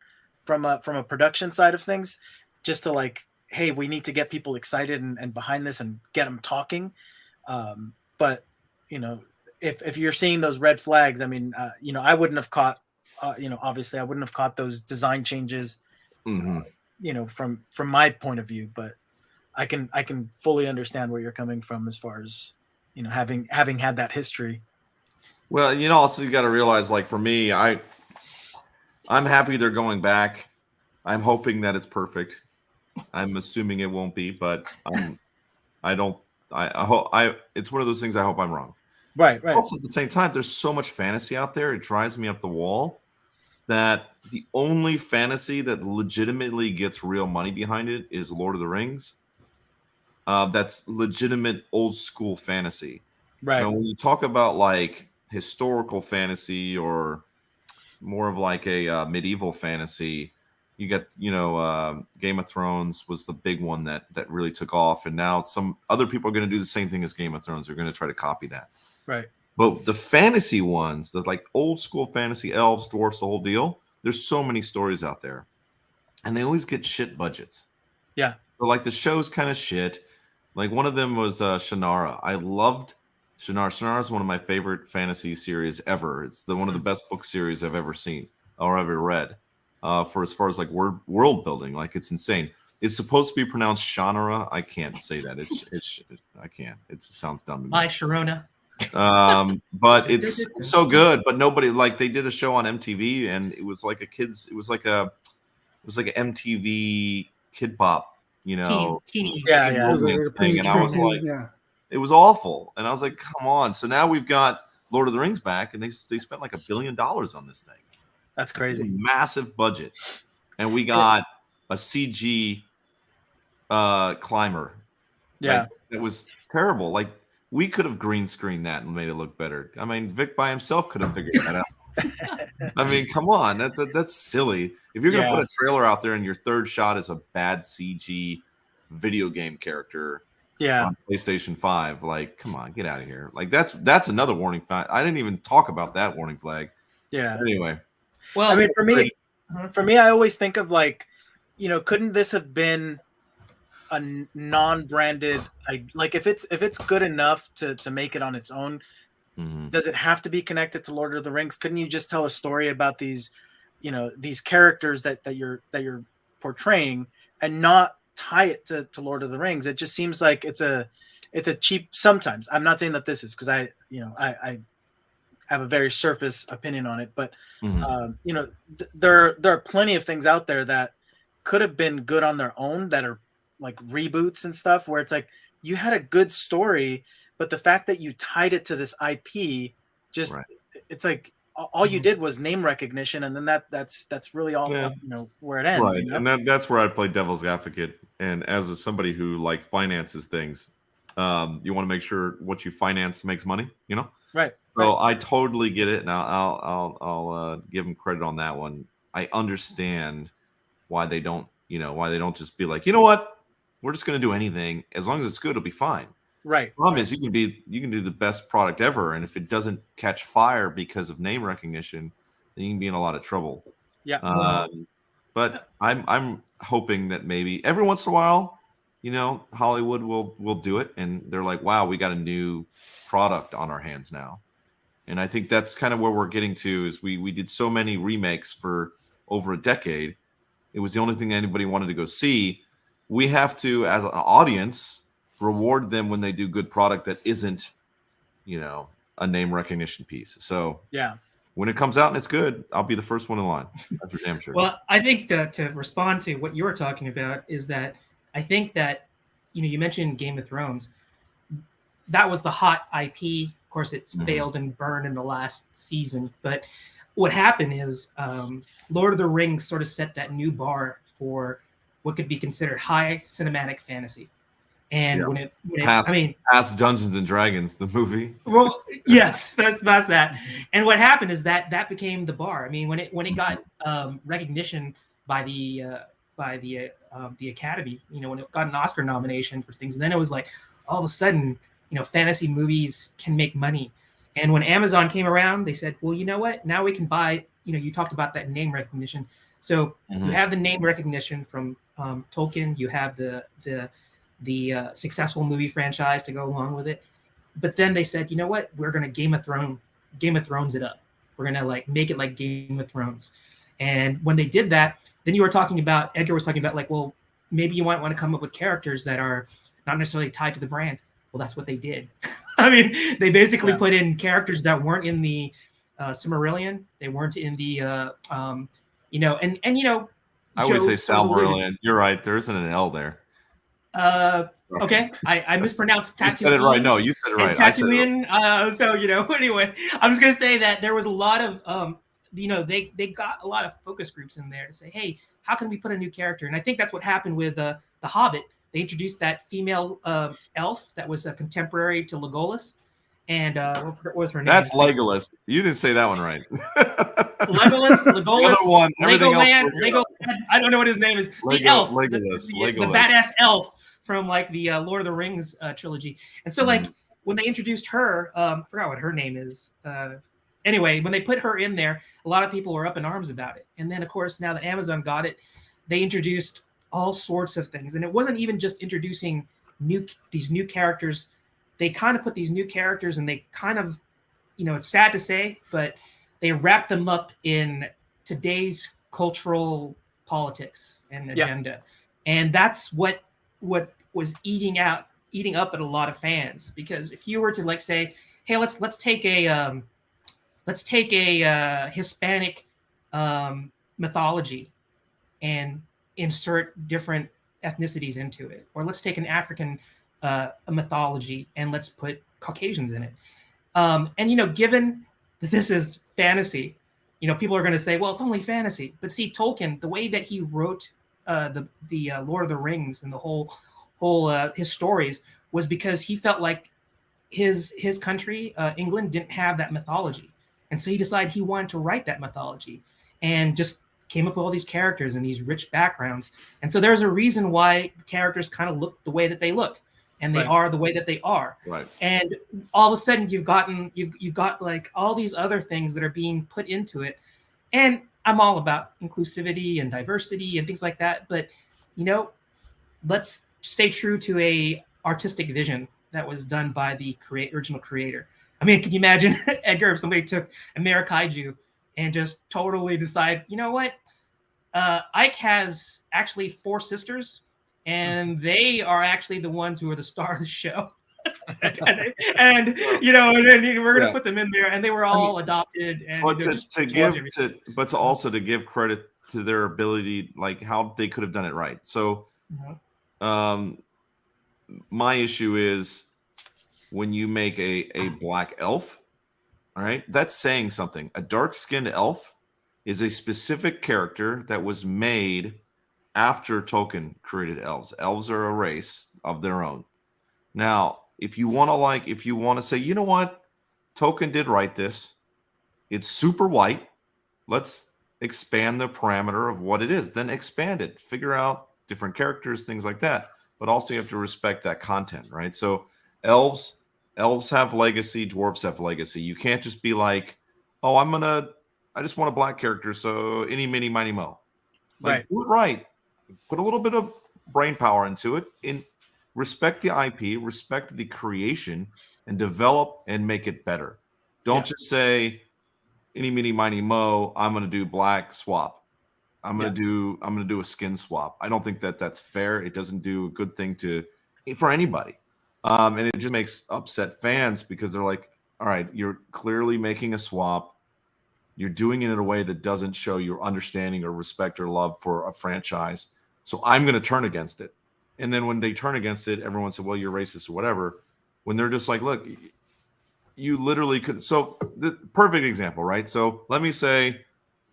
from a production side of things, just to like, hey, we need to get people excited and behind this and get them talking. But you know, if you're seeing those red flags, I mean, you know, I wouldn't have caught, you know, obviously I wouldn't have caught those design changes, you know, from my point of view. But I can fully understand where you're coming from as far as, you know, having had that history. Well, you know, also you got to realize, like for me, I'm happy they're going back. I'm hoping that it's perfect. I'm assuming it won't be, but I hope it's one of those things. I hope I'm wrong. Right. Also, at the same time, there's so much fantasy out there. It drives me up the wall that the only fantasy that legitimately gets real money behind it is Lord of the Rings. That's legitimate old school fantasy. Right. Now, when you talk about like historical fantasy or more of like a medieval fantasy, you get, you know, Game of Thrones was the big one that really took off, and now some other people are going to do the same thing as Game of Thrones. They're going to try to copy that. Right. But the fantasy ones, the like old school fantasy, elves, dwarfs, the whole deal, there's so many stories out there, and they always get shit budgets. Yeah. So like the show's kind of shit. Like one of them was Shannara. I loved Shannara. Shannara is one of my favorite fantasy series ever. It's one of the best book series I've ever seen or ever read. For as far as like world building, like it's insane. It's supposed to be pronounced Shannara. I can't say that. I can't. It sounds dumb to me. Bye, Sharona. But it's so good. But nobody, like, they did a show on MTV, and it was like it was like an MTV Kid Pop, you know, Teeny. Yeah. romance thing, and I was like, it was awful, and I was like, come on. So now we've got Lord of the Rings back, and they spent like $1 billion on this thing. That's crazy. Massive budget, and we got a CG climber. Yeah, like, it was terrible. Like, we could have green screened that and made it look better. I mean, Vic by himself could have figured that out. I mean, come on, that's silly. If you're gonna put a trailer out there and your third shot is a bad CG video game character, on PlayStation 5, like, come on, get out of here. Like, that's another warning flag. I didn't even talk about that warning flag. Yeah. Anyway, well, I mean, for me, I always think of like, you know, couldn't this have been a non-branded, like if it's good enough to make it on its own, does it have to be connected to Lord of the Rings? Couldn't you just tell a story about these, you know, these characters that you're portraying and not tie it to Lord of the Rings? It just seems like it's a cheap, sometimes. I'm not saying that this is, because I have a very surface opinion on it, but you know, there are plenty of things out there that could have been good on their own that are like reboots and stuff, where it's like you had a good story, but the fact that you tied it to this IP, just it's like all you did was name recognition, and then that's really all, you know, where it ends. Right, you know? and that's where I play devil's advocate. And as somebody who like finances things, you want to make sure what you finance makes money, you know. Right. So I totally get it, and I'll give them credit on that one. I understand why they don't just be like, you know what, we're just going to do anything as long as it's good, it'll be fine. Right. The problem is you can do the best product ever, and if it doesn't catch fire because of name recognition, then you can be in a lot of trouble. Yeah. But I'm hoping that maybe every once in a while, you know, Hollywood will do it, and they're like, wow, we got a new product on our hands now. And I think that's kind of where we're getting to, is we did so many remakes for over a decade. It was the only thing anybody wanted to go see. We have to, as an audience, reward them when they do good product that isn't, you know, a name recognition piece. So when it comes out and it's good, I'll be the first one in line. That's for damn sure. Well, I think to respond to what you were talking about is that I think that, you know, you mentioned Game of Thrones. That was the hot IP. Of course, it failed and burned in the last season. But what happened is Lord of the Rings sort of set that new bar for what could be considered high cinematic fantasy. And when it past Dungeons and Dragons, the movie. Well, yes, that's that. And what happened is that became the bar. I mean, when it got recognition by the the Academy. You know, when it got an Oscar nomination for things, and then it was like all of a sudden, you know, fantasy movies can make money. And when Amazon came around, they said, well, you know what? Now we can buy. You know, you talked about that name recognition. So you have the name recognition from Tolkien. You have the successful movie franchise to go along with it. But then they said, you know what? We're going to Game of Thrones it up. We're going to like make it like Game of Thrones. And when they did that, then you were talking about, Edgar was talking about like, well, maybe you might want to come up with characters that are not necessarily tied to the brand. Well, that's what they did. I mean, they basically put in characters that weren't in the Silmarillion. They weren't in the, you know, and you know, I always say Silmarillion. You're right. There isn't an L there. Okay, I mispronounced Tatooine. You said it right. No, you said it right. Tatooine. So you know, anyway, I'm just gonna say that there was a lot of, you know, they got a lot of focus groups in there to say, hey, how can we put a new character? And I think that's what happened with the Hobbit. They introduced that female elf that was a contemporary to Legolas, and what was her name? That's Legolas. You didn't say that one right. Legolas, one, Legoland. I don't know what his name is. The elf, Legolas, the badass elf from like the Lord of the Rings trilogy. And so like when they introduced her, I forgot what her name is. Anyway, when they put her in there, a lot of people were up in arms about it. And then of course, now that Amazon got it, they introduced all sorts of things. And it wasn't even just introducing these new characters. They kind of put these new characters and they kind of, you know, it's sad to say, but they wrapped them up in today's cultural politics and agenda. And that's what was eating up at a lot of fans. Because if you were to like say, hey, let's take a Hispanic mythology and insert different ethnicities into it, or let's take an African mythology and let's put Caucasians in it. And you know, given that this is fantasy, you know, people are going to say, well, it's only fantasy. But see, Tolkien, the way that he wrote the Lord of the Rings and the whole his stories was because he felt like his country, England, didn't have that mythology, and so he decided he wanted to write that mythology, and just came up with all these characters and these rich backgrounds. And so there's a reason why characters kind of look the way that they look, and they are the way that they are. Right. And all of a sudden you've got like all these other things that are being put into it. And I'm all about inclusivity and diversity and things like that. But, you know, let's stay true to a artistic vision that was done by the original creator. I mean, can you imagine, Edgar, if somebody took Ameri-Kaiju and just totally decide, you know what? Ike has actually 4 sisters, and they are actually the ones who are the star of the show. and you know, and then we're going to put them in there, and they were all adopted. And but to also give credit to their ability, like how they could have done it right. So, my issue is when you make a black elf, all right, that's saying something. A dark-skinned elf is a specific character that was made after Tolkien created elves. Elves are a race of their own. Now, if you want to say, you know what, Tolkien did write this. It's super white. Let's expand the parameter of what it is. Then expand it. Figure out different characters, things like that. But also you have to respect that content, right? So elves have legacy. Dwarves have legacy. You can't just be like, oh, I just want a black character, so any, mini, miny, mo. Like, do it right. Put a little bit of brain power into it. Respect the IP, respect the creation, and develop and make it better. Don't just say, any, mini, miny, mo, I'm going to do black swap. I'm going to do a skin swap. I don't think that's fair. It doesn't do a good thing for anybody. And it just makes upset fans because they're like, all right, you're clearly making a swap. You're doing it in a way that doesn't show your understanding or respect or love for a franchise. So I'm going to turn against it. And then when they turn against it, everyone said, well, you're racist or whatever. When they're just like, look, you literally could. So the perfect example, right? So let me say,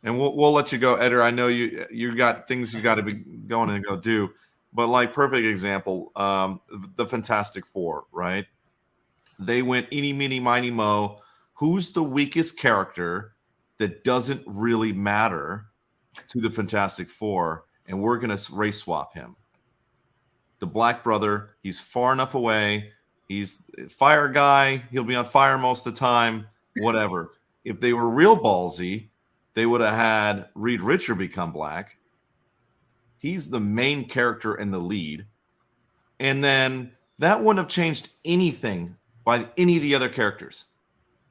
and we'll let you go, Edgar. I know you got things you got to be going and go do. But like perfect example, the Fantastic Four, right? They went eeny, meeny, miny, mo. Who's the weakest character that doesn't really matter to the Fantastic Four? and we're going to race swap him. The black brother, he's far enough away. He's a fire guy. He'll be on fire most of the time, whatever. If they were real ballsy, they would have had Reed Richard become black. He's the main character and the lead. And then that wouldn't have changed anything by any of the other characters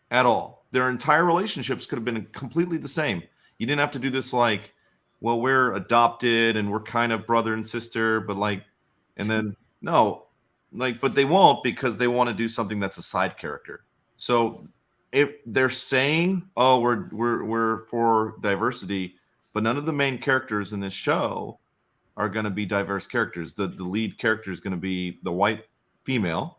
at all. Their entire relationships could have been completely the same. You didn't have to do this like, well, we're adopted and we're kind of brother and sister, but like, and then no, like, but they won't because they want to do something that's a side character. So if they're saying, oh, we're for diversity, but none of the main characters in this show are going to be diverse characters. The lead character is going to be the white female.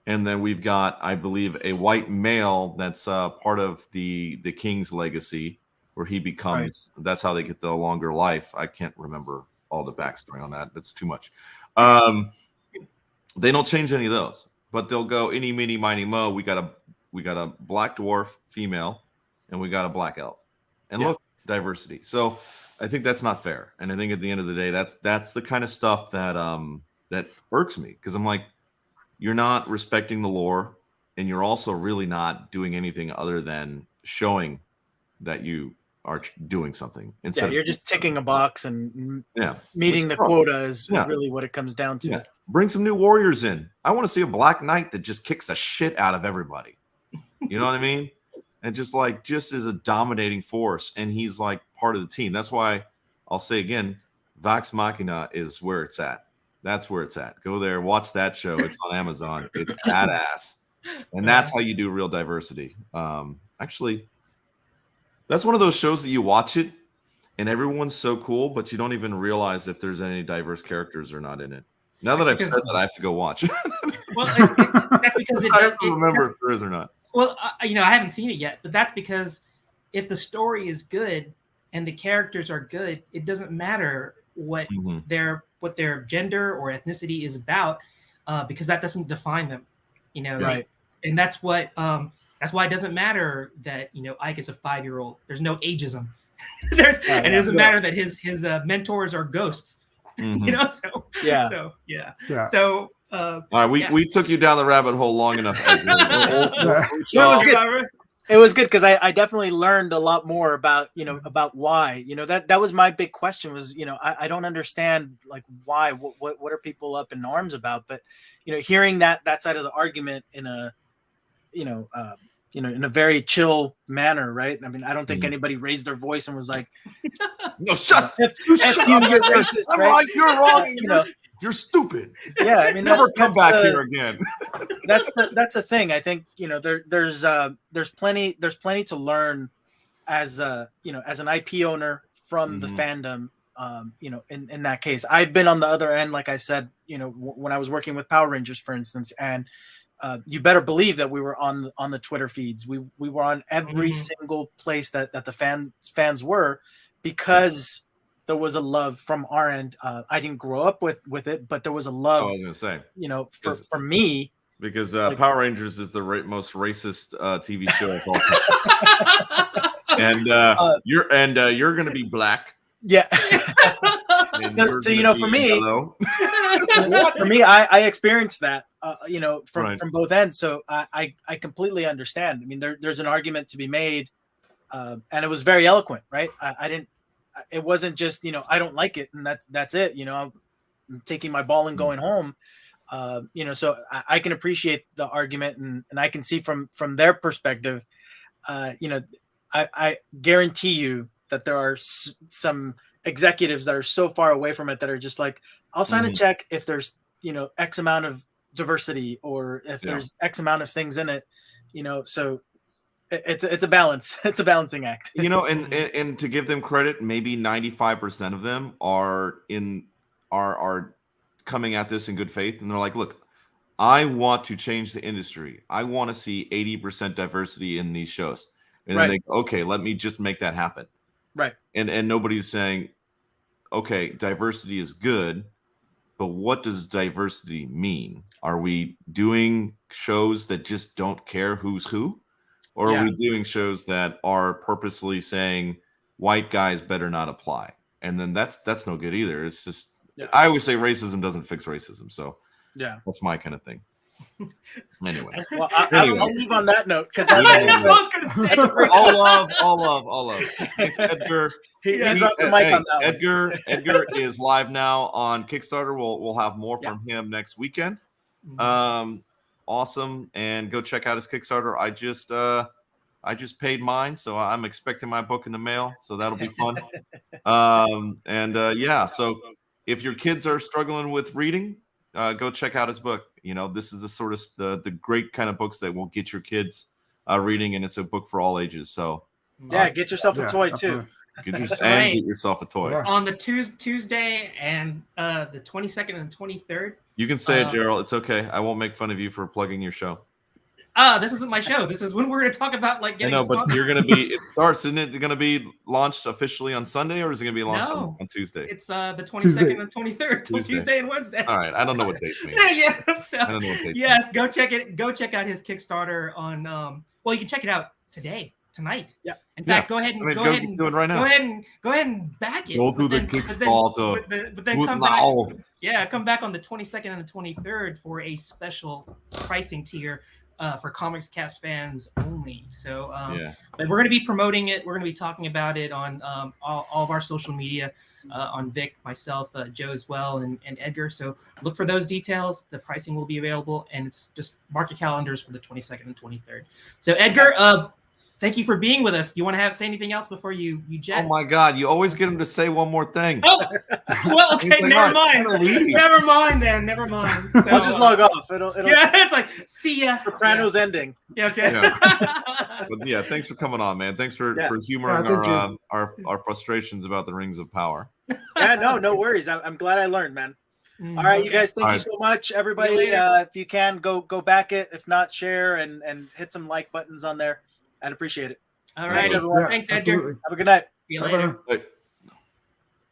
And then we've got, I believe, a white male that's part of the king's legacy, where he becomes, that's how they get the longer life. I can't remember all the backstory on that. That's too much. They don't change any of those, but they'll go any, meeny, miny, mo. We got a black dwarf female, and we got a black elf. And look, diversity. So I think that's not fair. And I think at the end of the day, that's the kind of stuff that that irks me, because I'm like, you're not respecting the lore, and you're also really not doing anything other than showing that you are doing something. Yeah, you're just ticking a box and meeting the quota is really what it comes down to. Yeah. Bring some new warriors in. I want to see a black knight that just kicks the shit out of everybody. You know what I mean? And just is a dominating force, and he's like part of the team. That's why I'll say again, Vox Machina is where it's at. That's where it's at. Go there, watch that show. It's on Amazon. It's badass. And that's how you do real diversity. Actually, that's one of those shows that you watch it and everyone's so cool, but you don't even realize if there's any diverse characters or not in it. Now that I've said that, I have to go watch it. Well, that's because I have to remember if there is or not. Well, I haven't seen it yet, but that's because if the story is good and the characters are good, it doesn't matter what their gender or ethnicity is about, because that doesn't define them, right? And that's what that's why it doesn't matter that Ike is a 5-year-old. There's no ageism. And it doesn't matter that his mentors are ghosts. So all right, we took you down the rabbit hole long enough. It was good because I definitely learned a lot more about about why that was my big question was I don't understand like why what are people up in arms about, but hearing that side of the argument in a in a very chill manner, right? I mean, I don't think anybody raised their voice and was like, "No, shut up! You're racist, I'm right? right, you're wrong. You're stupid. Yeah, I mean, never come back here again." That's the thing. I think there's plenty to learn as as an IP owner from the fandom. In that case, I've been on the other end, like I said, when I was working with Power Rangers, for instance, and you better believe that we were on the Twitter feeds. We were on every single place that the fans were, because there was a love from our end. I didn't grow up with it, but there was a love. I was gonna say, for me, because Power Rangers is the most racist TV show of all time, and you're gonna be black. Yeah. So for me, I experienced that, from both ends. So I completely understand. I mean, there's an argument to be made, and it was very eloquent, right? It wasn't just, I don't like it and that's it. I'm taking my ball and going home. So I can appreciate the argument and I can see from their perspective, I guarantee you that there are some executives that are so far away from it that are just like, I'll sign a check if there's, X amount of diversity or if there's X amount of things in it, so it's a balance. It's a balancing act. And to give them credit, maybe 95% of them are coming at this in good faith. And they're like, look, I want to change the industry. I want to see 80% diversity in these shows. And then they go, okay, let me just make that happen. Right. And nobody's saying, okay, diversity is good, but what does diversity mean? Are we doing shows that just don't care who's who? Or are we doing shows that are purposely saying white guys better not apply? and then that's no good either. It's just Yeah. I always say racism doesn't fix racism, so Yeah. that's my kind of thing. Anyway, Well, Anyway. I'll leave on that note because I was gonna say. all love. Thanks, Edgar. he dropped the mic on that one. Edgar is live now on Kickstarter. We'll have more from him next weekend. Awesome, and go check out his Kickstarter. I just paid mine, so I'm expecting my book in the mail, so that'll be fun. So if your kids are struggling with reading, go check out his book. You know, this is the sort of the great kind of books that will get your kids reading, and it's a book for all ages. So get yourself a toy too. Get yourself a toy. Yeah. On the Tuesday and the 22nd and 23rd. You can say it, Gerald. It's okay. I won't make fun of you for plugging your show. This isn't my show. This is when we're going to talk about like getting. I know, but you're going to be. It starts, isn't it? Going to be launched officially on Sunday, or is it going to be launched on Tuesday? It's the 22nd and 23rd, Tuesday and Wednesday. All right, I don't know what dates mean. Yeah. So, I don't know what dates yes, go check it. Go check out his Kickstarter on. Well, you can check it out tonight. Yeah. In fact, go ahead and do it right now. Go ahead and back it. Go do the Kickstarter. But then come back. Yeah, come back on the 22nd and the 23rd for a special pricing tier. For Comics Cast fans only. So but we're going to be promoting it. We're going to be talking about it on all of our social media, on Vic, myself, Joe as well, and Edgar. So look for those details. The pricing will be available, and it's just mark your calendars for the 22nd and 23rd. So Edgar, thank you for being with us. You want to say anything else before you jet? Oh my God! You always get him to say one more thing. Oh, well, okay, like, never mind. Never mind then. Never mind. So, I'll just log off. It'll it's like see ya. Sopranos ending. Yeah. Okay. But thanks for coming on, man. Thanks for humoring our frustrations about the Rings of Power. Yeah, no worries. I'm glad I learned, man. All right, you guys, thank you so much, everybody. If you can go back it, if not, share and hit some like buttons on there. I'd appreciate it. All right, thanks, everyone. Thanks, Edgar. Absolutely. Have a good night. See you later. Bye.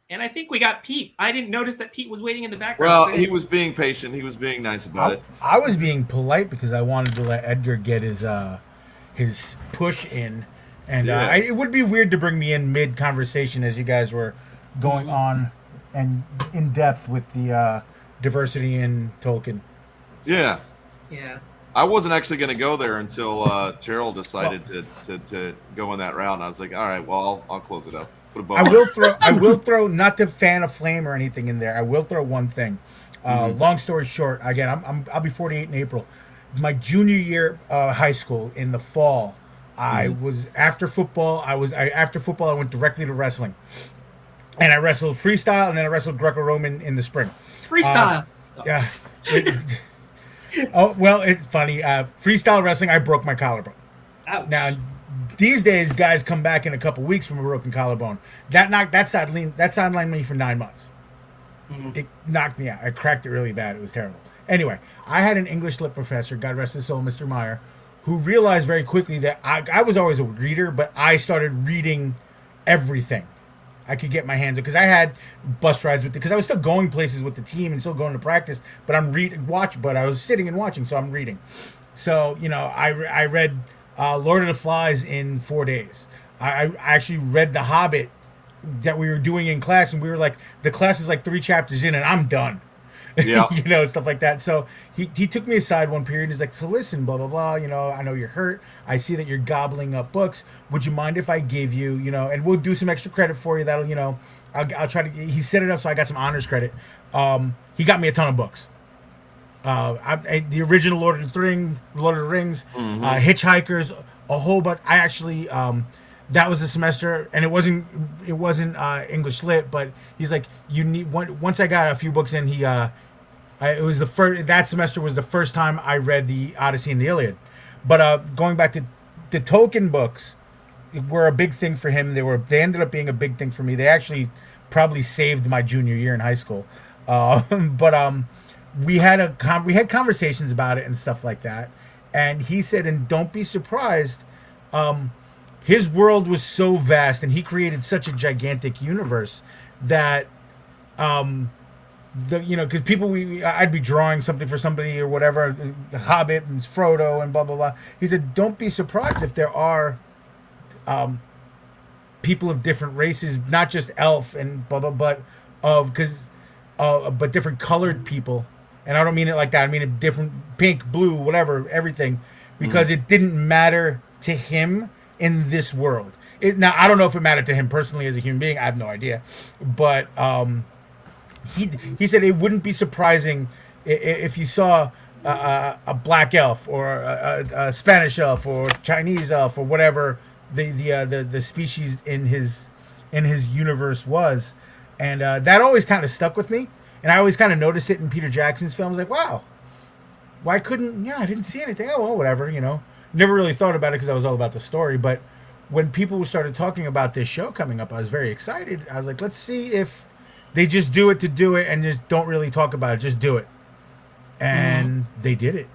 And I think we got Pete. I didn't notice that Pete was waiting in the background. Well, he was being patient. He was being nice about it. I was being polite because I wanted to let Edgar get his push in, and it would be weird to bring me in mid conversation as you guys were going on and in depth with the diversity in Tolkien. Yeah. Yeah. I wasn't actually going to go there until Gerald decided to go in that route. And I was like, all right, well, I'll close it up. I will throw, not to fan a flame or anything in there. I will throw one thing. Long story short, again, I'll be 48 in April. My junior year high school in the fall, I was after football. I went directly to wrestling, and I wrestled freestyle, and then I wrestled Greco-Roman in the spring. Freestyle. It's funny. Freestyle wrestling, I broke my collarbone. Ouch. Now, these days, guys come back in a couple weeks from a broken collarbone. That sidelined me for 9 months. It knocked me out. I cracked it really bad. It was terrible. Anyway, I had an English lit professor, God rest his soul, Mr. Meyer, who realized very quickly that I was always a reader, but I started reading everything I could get my hands on, because I had bus rides because I was still going places with the team and still going to practice, but but I was sitting and watching, so I'm reading. So, I read Lord of the Flies in 4 days. I actually read The Hobbit that we were doing in class, and we were like, the class is like 3 chapters in and I'm done. Yeah. Stuff like that. So he took me aside one period. He's like, so listen, blah, blah, blah. I know you're hurt. I see that you're gobbling up books. Would you mind if I give you, and we'll do some extra credit for you. That'll, I'll try to, he set it up so I got some honors credit. He got me a ton of books. The original Lord of the Rings, Hitchhikers, a whole bunch. I actually, that was a semester, and it wasn't English lit, but he's like, you need once I got a few books in, that semester was the first time I read the Odyssey and the Iliad. But going back to the Tolkien books, were a big thing for him. They ended up being a big thing for me. They actually probably saved my junior year in high school. We had conversations about it and stuff like that. And he said, and don't be surprised, his world was so vast and he created such a gigantic universe that because people, I'd be drawing something for somebody or whatever, Hobbit and Frodo and blah blah blah. He said, don't be surprised if there are people of different races, not just elf and blah blah, but but different colored people. And I don't mean it like that. I mean it different, pink, blue, whatever, everything, because it didn't matter to him in this world. Now I don't know if it mattered to him personally as a human being. I have no idea, but he said it wouldn't be surprising if you saw a black elf or a Spanish elf or Chinese elf or whatever the species in his universe was, and that always kind of stuck with me, and I always kind of noticed it in Peter Jackson's films. Like, wow, why couldn't? Yeah, I didn't see anything. Oh well, whatever, you know. Never really thought about it because I was all about the story, but when people started talking about this show coming up, I was very excited. I was like, let's see if they just do it to do it and just don't really talk about it. Just do it. And they did it.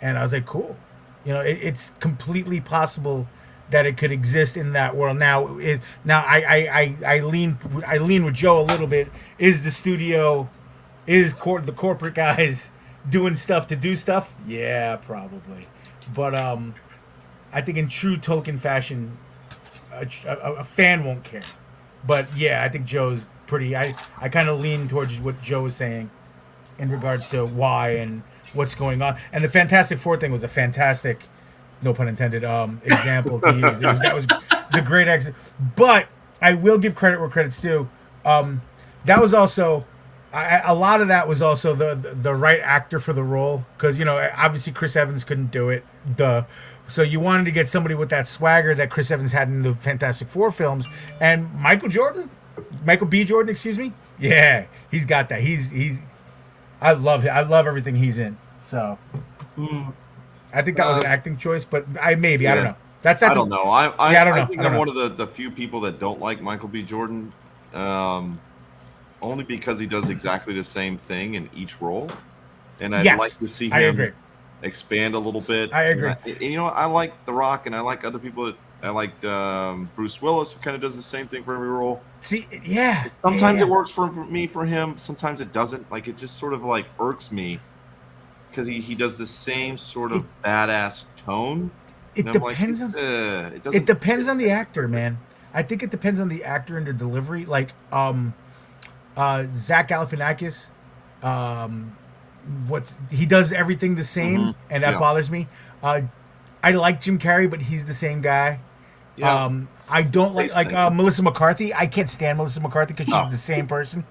And I was like, cool. You know, it's completely possible that it could exist in that world. Now, I lean with Joe a little bit. Is the studio, the corporate guys doing stuff to do stuff? Yeah, probably. But I think in true Tolkien fashion, a fan won't care. But yeah, I think Joe's pretty. I kind of lean towards what Joe was saying in regards to why and what's going on. And the Fantastic Four thing was a fantastic, no pun intended, example to use. It was a great exit. But I will give credit where credit's due. That was also. A lot of that was also the right actor for the role, because, you know, obviously Chris Evans couldn't do it. So you wanted to get somebody with that swagger that Chris Evans had in the Fantastic Four films, and Michael B. Jordan, excuse me. Yeah, he's got that. I love him. I love everything he's in. So I think that was an acting choice, but I don't know. I don't know. I think I'm one of the few people that don't like Michael B. Jordan. Only because he does exactly the same thing in each role, and I'd like to see him expand a little bit. I agree. And you know, I like The Rock, and I like other people. I like Bruce Willis, who kind of does the same thing for every role. See, yeah. Sometimes it works for him. Sometimes it doesn't. Like, it just sort of like irks me because he does the same sort of badass tone. It depends on. It depends on the actor, man. I think it depends on the actor and their delivery. Like, Zach Galifianakis, he does everything the same, and that bothers me. I like Jim Carrey, but he's the same guy. Yeah. I don't like Melissa McCarthy. I can't stand Melissa McCarthy because she's the same person.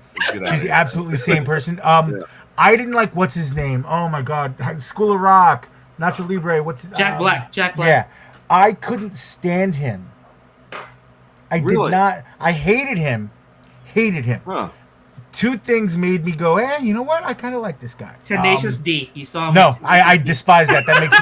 She's the absolutely same person. I didn't like what's his name. Oh my God, School of Rock, Nacho Libre. Jack Black? Yeah, I couldn't stand him. I did not. I hated him. Huh. Two things made me go, you know what? I kind of like this guy. Tenacious D. You saw him. No, I despise that. That makes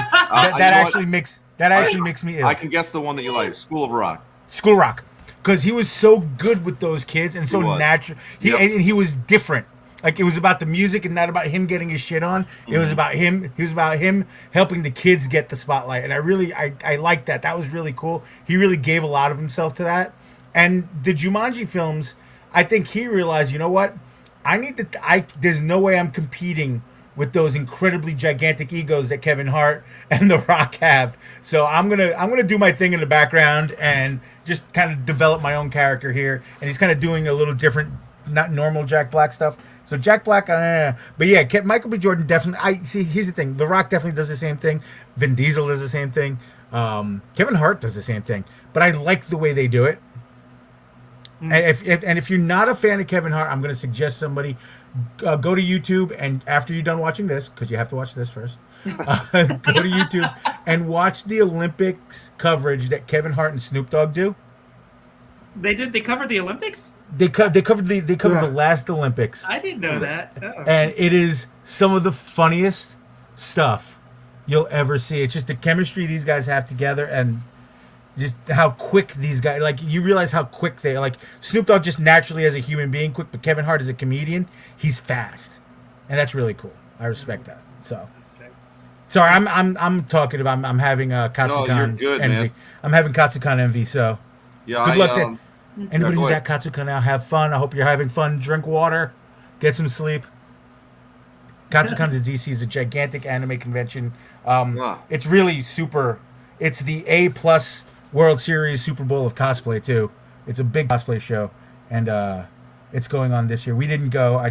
that actually makes me ill. I can guess the one that you like, School of Rock. School of Rock, because he was so good with those kids and so natural. And he was different. Like, it was about the music and not about him getting his shit on. It was about him. He was about him helping the kids get the spotlight, and I liked that. That was really cool. He really gave a lot of himself to that. And the Jumanji films, I think he realized, you know what? There's no way I'm competing with those incredibly gigantic egos that Kevin Hart and The Rock have. So I'm gonna do my thing in the background and just kind of develop my own character here. And he's kind of doing a little different, not normal Jack Black stuff. So Jack Black, but yeah, Michael B. Jordan definitely. Here's the thing: The Rock definitely does the same thing. Vin Diesel does the same thing. Kevin Hart does the same thing. But I like the way they do it. And if you're not a fan of Kevin Hart, I'm going to suggest somebody go to YouTube, and after you're done watching this, because you have to watch this first, go to YouTube and watch the Olympics coverage that Kevin Hart and Snoop Dogg do. They covered the Olympics? They covered the last Olympics. I didn't know that. Oh. And it is some of the funniest stuff you'll ever see. It's just the chemistry these guys have together, and just how quick these guys, like, you realize how quick they are. Like, Snoop Dogg just naturally as a human being quick, but Kevin Hart as a comedian, he's fast, and that's really cool. I respect that. So, sorry, I'm talking about. I'm having Katsucon envy. Man. I'm having Katsucon envy. So, yeah, good luck to anybody who's at Katsucon now. Have fun. I hope you're having fun. Drink water. Get some sleep. Katsucon's in DC is a gigantic anime convention. It's really super. It's the A+ World Series Super Bowl of cosplay too. It's a big cosplay show, and it's going on this year. We didn't go.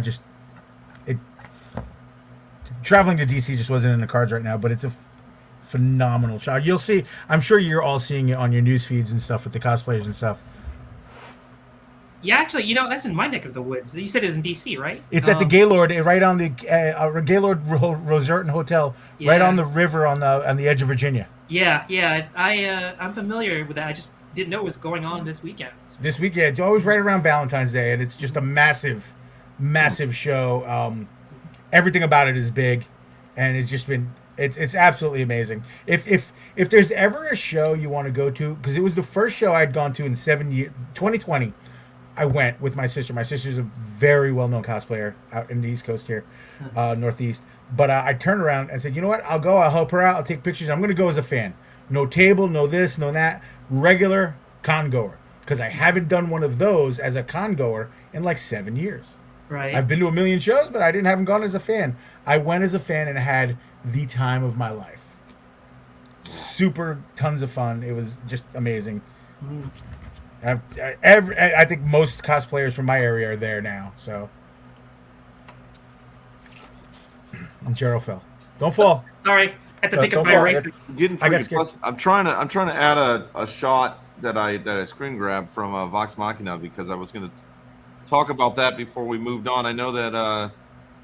Traveling to DC just wasn't in the cards right now, but it's a phenomenal show. You'll see. I'm sure you're all seeing it on your news feeds and stuff with the cosplayers and stuff. Yeah, actually, that's in my neck of the woods. You said it was in DC, right? It's at the Gaylord, right on the Gaylord Resort and Hotel, right on the river on the edge of Virginia. Yeah. I'm familiar with that. I just didn't know it was going on this weekend. This weekend, it's always right around Valentine's Day, and it's just a massive show. Everything about it is big, and it's just been it's absolutely amazing. If there's ever a show you want to go to, because it was the first show I'd gone to in 7 years, 2020. I went with my sister. My sister's a very well-known cosplayer out in the East Coast here, Northeast. But I turned around and said, you know what? I'll go. I'll help her out. I'll take pictures. I'm going to go as a fan. No table, no this, no that. Regular con goer. Because I haven't done one of those as a con goer in like 7 years. Right. I've been to a million shows, but I haven't gone as a fan. I went as a fan and had the time of my life. Super tons of fun. It was just amazing. Mm. I think most cosplayers from my area are there now. So, and Gerald fell. Don't fall. Sorry, I had to pick up my eraser. I got scared. I'm trying to add a shot that I screen grabbed from Vox Machina, because I was going to talk about that before we moved on. I know that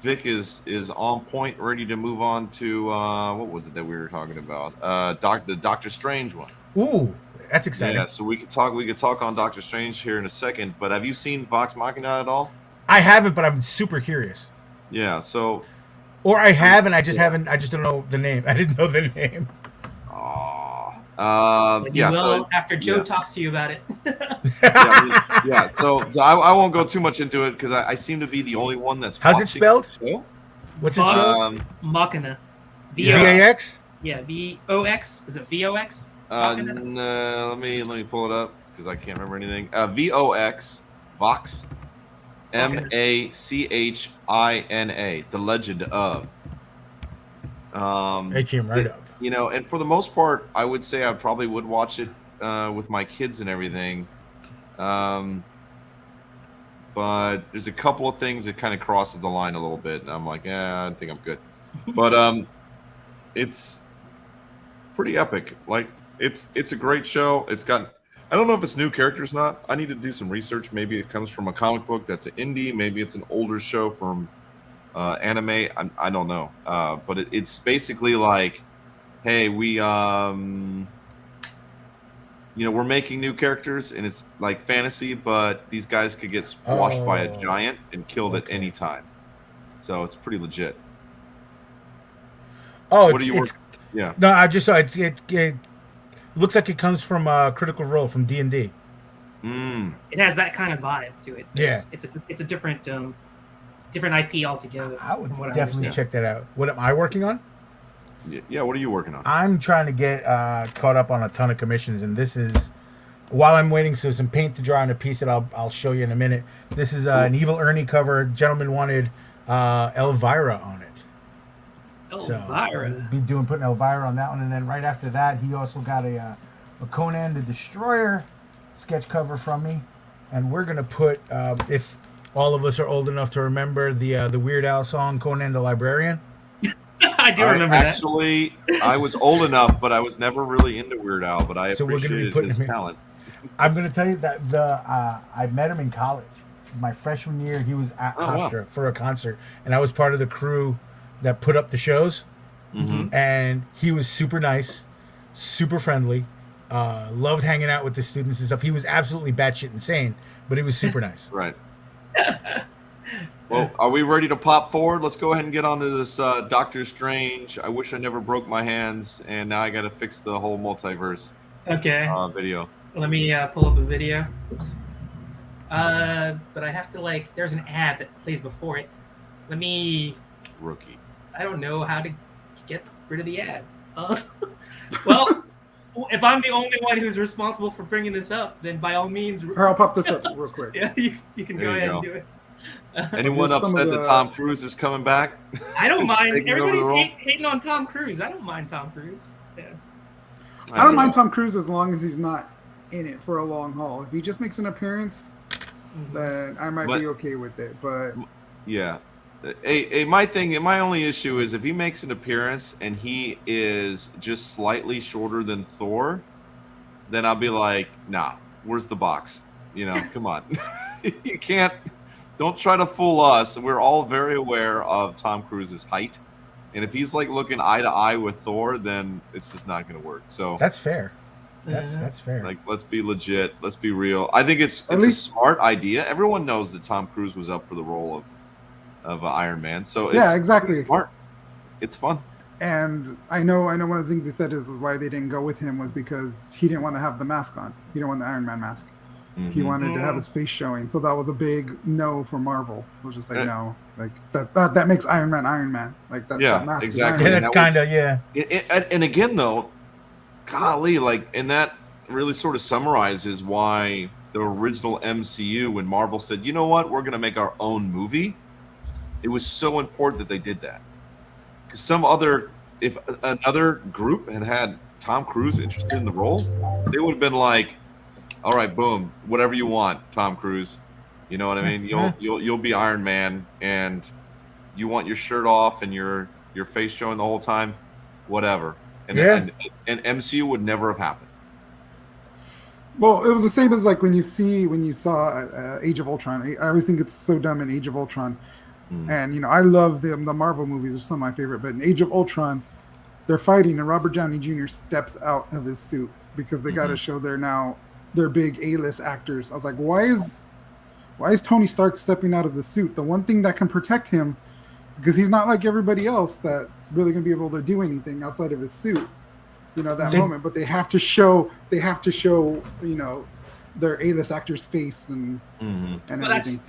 Vic is on point, ready to move on to what was it that we were talking about? The Doctor Strange one. Ooh. That's exciting. Yeah, so we could talk on Doctor Strange here in a second. But have you seen Vox Machina at all? I haven't, but I'm super curious. Yeah, so. Or I have, and I just haven't. I just don't know the name. I didn't know the name. Yeah. So after Joe talks to you about it. Yeah. So I won't go too much into it, because I seem to be the only one that's. How's it spelled? What's it spelled? Machina. V-A-X? Yeah, V-O-X. Is it V-O-X? No, let me pull it up, because I can't remember anything. V-O-X, Vox, M-A-C-H-I-N-A, The Legend of. It came right up. And for the most part, I would say I probably would watch it with my kids and everything. But there's a couple of things that kind of crosses the line a little bit, and I'm like, I think I'm good. But it's pretty epic. Like, it's a great show. It's got, I don't know if it's new characters or not. I need to do some research. Maybe it comes from a comic book that's an indie. Maybe it's an older show from anime. I don't know. But it's basically like, hey, we're making new characters, and it's like fantasy, but these guys could get squashed by a giant and killed at any time. So it's pretty legit. Oh, what are you? Yeah. No, I just saw it. It looks like it comes from Critical Role from D&D. It has that kind of vibe to it. Yeah. It's a different IP altogether. I would definitely check that out. What am I working on? Yeah, what are you working on? I'm trying to get caught up on a ton of commissions, and this is, while I'm waiting for some paint to dry on a piece that I'll show you in a minute. This is an Evil Ernie cover. Gentleman wanted Elvira on it. Elvira. So we'll be putting Elvira on that one, and then right after that, he also got a Conan the Destroyer sketch cover from me, and we're gonna put if all of us are old enough to remember the Weird Al song Conan the Librarian. I do remember that. Actually, I was old enough, but I was never really into Weird Al, but I appreciated his talent. I'm going to tell you that I met him in college. My freshman year, he was at Hofstra for a concert, and I was part of the crew that put up the shows. Mm-hmm. And he was super nice, super friendly, loved hanging out with the students and stuff. He was absolutely batshit insane, but he was super nice. Right. Well, are we ready to pop forward? Let's go ahead and get on to this Doctor Strange. I wish I never broke my hands, and now I got to fix the whole multiverse video. Let me pull up a video. Oops. But I have to, there's an ad that plays before it. Let me... Rookie. I don't know how to get rid of the ad. Well, if I'm the only one who's responsible for bringing this up, then by all means... I'll pop this up real quick. Yeah, you can go ahead and do it. Anyone upset that Tom Cruise is coming back? I don't mind. Everybody's hating on Tom Cruise. I don't mind Tom Cruise. Yeah. I don't mind Tom Cruise as long as he's not in it for a long haul. If he just makes an appearance, then I might be okay with it. But yeah, my only issue is if he makes an appearance and he is just slightly shorter than Thor, then I'll be like, nah, where's the box? You know, come on. You can't. Don't try to fool us. We're all very aware of Tom Cruise's height, and if he's like looking eye to eye with Thor, then it's just not going to work. So that's fair. That's fair. Like, let's be legit. Let's be real. I think it's a smart idea. Everyone knows that Tom Cruise was up for the role of Iron Man. So exactly. It's smart. It's fun. And I know one of the things they said is why they didn't go with him was because he didn't want to have the mask on. He didn't want the Iron Man mask. He wanted to have his face showing. So that was a big no for Marvel. It was just like, no, like that makes Iron Man. Like that mask. Exactly. That's kind of, and again, though, golly, like, and that really sort of summarizes why the original MCU, when Marvel said, you know what, we're going to make our own movie, it was so important that they did that. Because if another group had Tom Cruise interested in the role, they would have been like, all right, boom, whatever you want, Tom Cruise. You know what I mean? You'll be Iron Man, and you want your shirt off and your face showing the whole time, whatever. And MCU would never have happened. Well, it was the same as like when you saw Age of Ultron. I always think it's so dumb in Age of Ultron. And, you know, I love the Marvel movies. They're some of my favorite. But in Age of Ultron, they're fighting, and Robert Downey Jr. steps out of his suit because they got to show they're big A-list actors. I was like, why is Tony Stark stepping out of the suit? The one thing that can protect him, because he's not like everybody else that's really going to be able to do anything outside of his suit, you know, moment. But they have to show, you know, their A-list actor's face and everything.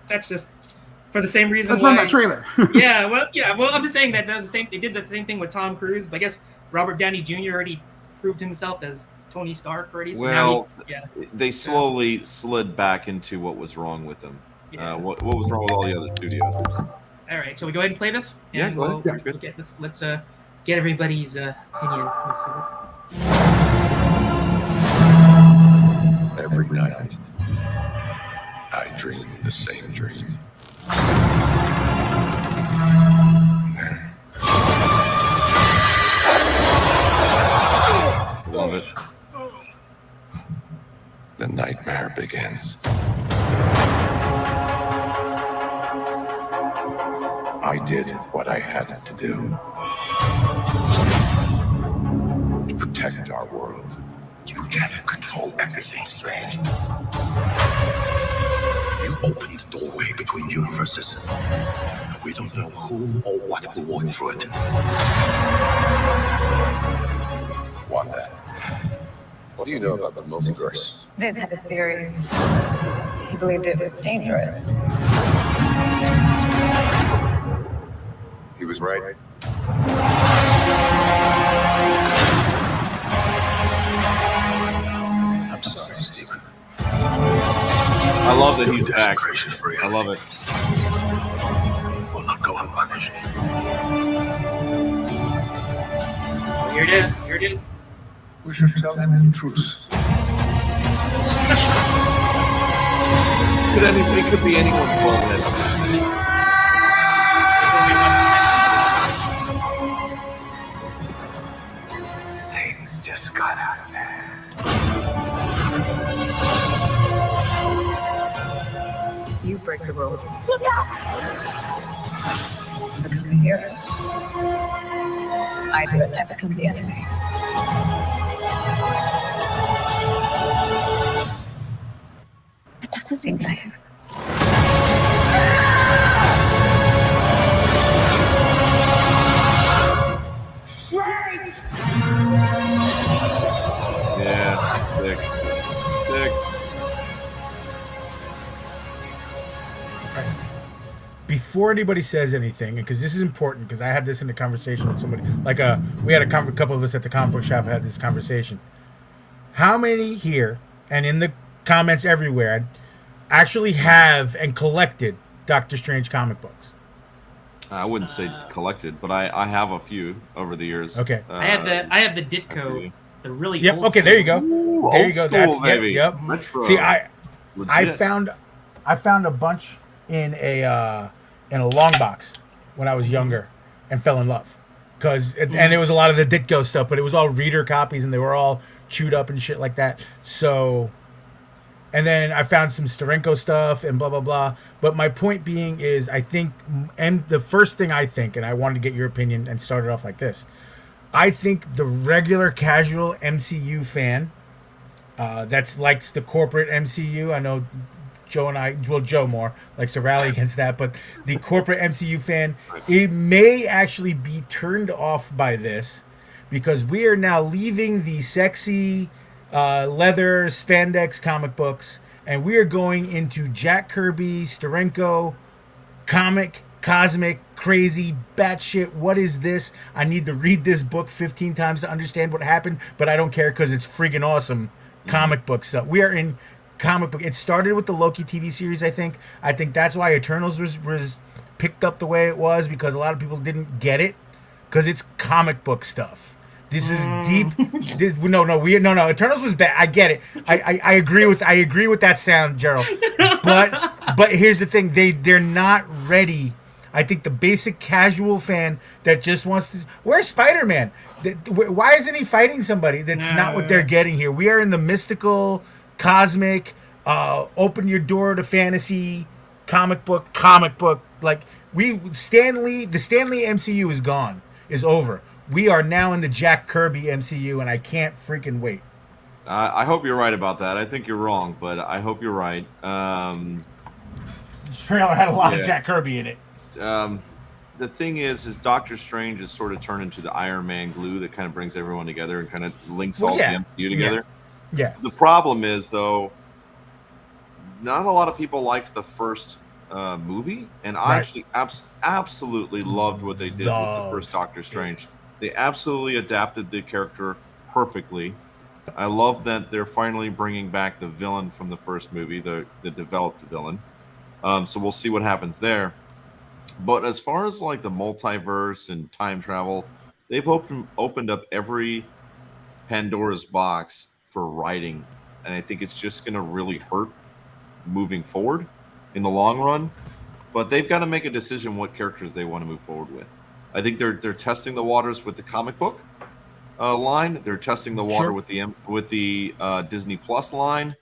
That's just for the same reason. Let's run that trailer. Well, I'm just saying that was the same. They did the same thing with Tom Cruise, but I guess Robert Downey Jr. already proved himself as Tony Stark already. So they slowly slid back into what was wrong with them. What was wrong with all the other studios? All right, shall we go ahead and play this? And go ahead. Let's get everybody's opinion. Every night, I dream the same dream. Love it. The nightmare begins. I did what I had to do to protect our world. You can't control everything, Strange. You opened the doorway between universes. We don't know who or what will walk through it. Wanda, what do you know about the multiverse? Viz had his theories. He believed it was dangerous. He was right. I'm sorry, Stephen. I love that he's back. I love it. Will not go unpunished. Here it is. We should tell him the truth. It could be anyone's fault. Things just got out of hand. You break the rules. Become a hero. I do it, I become the enemy. It doesn't seem fair. Yeah, sick. Before anybody says anything, because this is important, because I had this in a conversation with somebody, we had a couple of us at the comic book shop had this conversation. How many here and in the comments everywhere actually have and collected Doctor Strange comic books? I wouldn't say collected, but I have a few over the years. Okay. I have the Ditko, the really old Okay, there you go. Ooh, There old you go. school, baby. Yep. Retro. See, I Legit. found a bunch in a long box when I was younger and fell in love. And it was a lot of the Ditko stuff, but it was all reader copies and they were all chewed up and shit like that. So, and then I found some Sterenko stuff and blah, blah, blah. But my point being is I think, and the first thing I think, and I wanted to get your opinion and start it off like this. I think the regular casual MCU fan that's likes the corporate MCU, I know Joe more likes to rally against that, but the corporate MCU fan, it may actually be turned off by this because we are now leaving the sexy leather spandex comic books and we are going into Jack Kirby, Sterenko, comic, cosmic, crazy, batshit. What is this? I need to read this book 15 times to understand what happened, but I don't care because it's friggin' awesome comic book stuff. We are in comic book. It started with the Loki TV series, I think. I think that's why Eternals was picked up the way it was because a lot of people didn't get it because it's comic book stuff. This is deep. No. Eternals was bad. I get it. I agree with that sound, Gerald. But here's the thing. They're not ready. I think the basic casual fan that just wants to. Where's Spider-Man? Why isn't he fighting somebody? That's not what they're getting here. We are in the mystical, cosmic, open your door to fantasy, comic book. Like the Stan Lee MCU is gone, is over. We are now in the Jack Kirby MCU, and I can't freaking wait. I hope you're right about that. I think you're wrong, but I hope you're right. This trailer had a lot of Jack Kirby in it. The thing is Doctor Strange is sort of turned into the Iron Man glue that kind of brings everyone together and kind of links all the MCU together. Yeah. The problem is, though, not a lot of people liked the first movie, and I actually absolutely loved what they did with the first Doctor Strange. They absolutely adapted the character perfectly. I love that they're finally bringing back the villain from the first movie, the developed villain. So we'll see what happens there. But as far as like the multiverse and time travel, they've opened up every Pandora's box for writing, and I think it's just going to really hurt moving forward in the long run. But they've got to make a decision what characters they want to move forward with. I think they're testing the waters with the comic book line. They're testing the water with the Disney Plus line,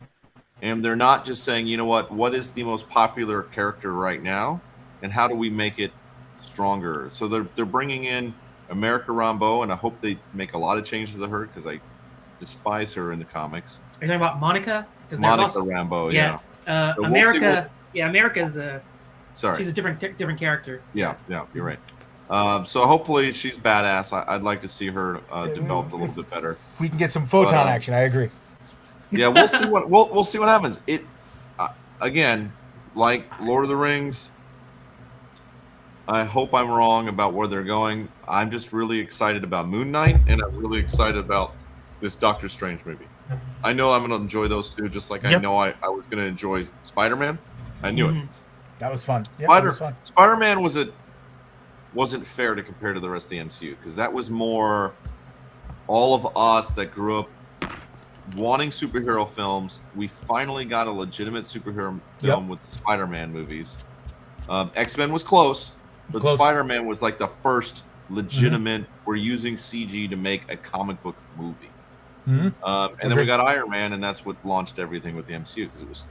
and they're not just saying, you know what is the most popular character right now, and how do we make it stronger? So they're bringing in America Rambeau, and I hope they make a lot of changes to her because I despise her in the comics. Are you talking about Monica? Monica Rambeau, yeah. So America, America's sorry, she's a different character. Yeah, you're right. So hopefully she's badass. I'd like to see her developed a little bit better. If we can get some photon action, I agree. Yeah, we'll see we'll see what happens. It again, like Lord of the Rings. I hope I'm wrong about where they're going. I'm just really excited about Moon Knight, and I'm really excited about this Doctor Strange movie. I know I'm going to enjoy those two, just like I know I was going to enjoy Spider-Man. I knew it. That was fun. Spider-Man wasn't fair to compare to the rest of the MCU, because that was more all of us that grew up wanting superhero films. We finally got a legitimate superhero film with the Spider-Man movies. X-Men was close. But Spider-Man was like the first legitimate, we're using CG to make a comic book movie. And then we got Iron Man, and that's what launched everything with the MCU because it was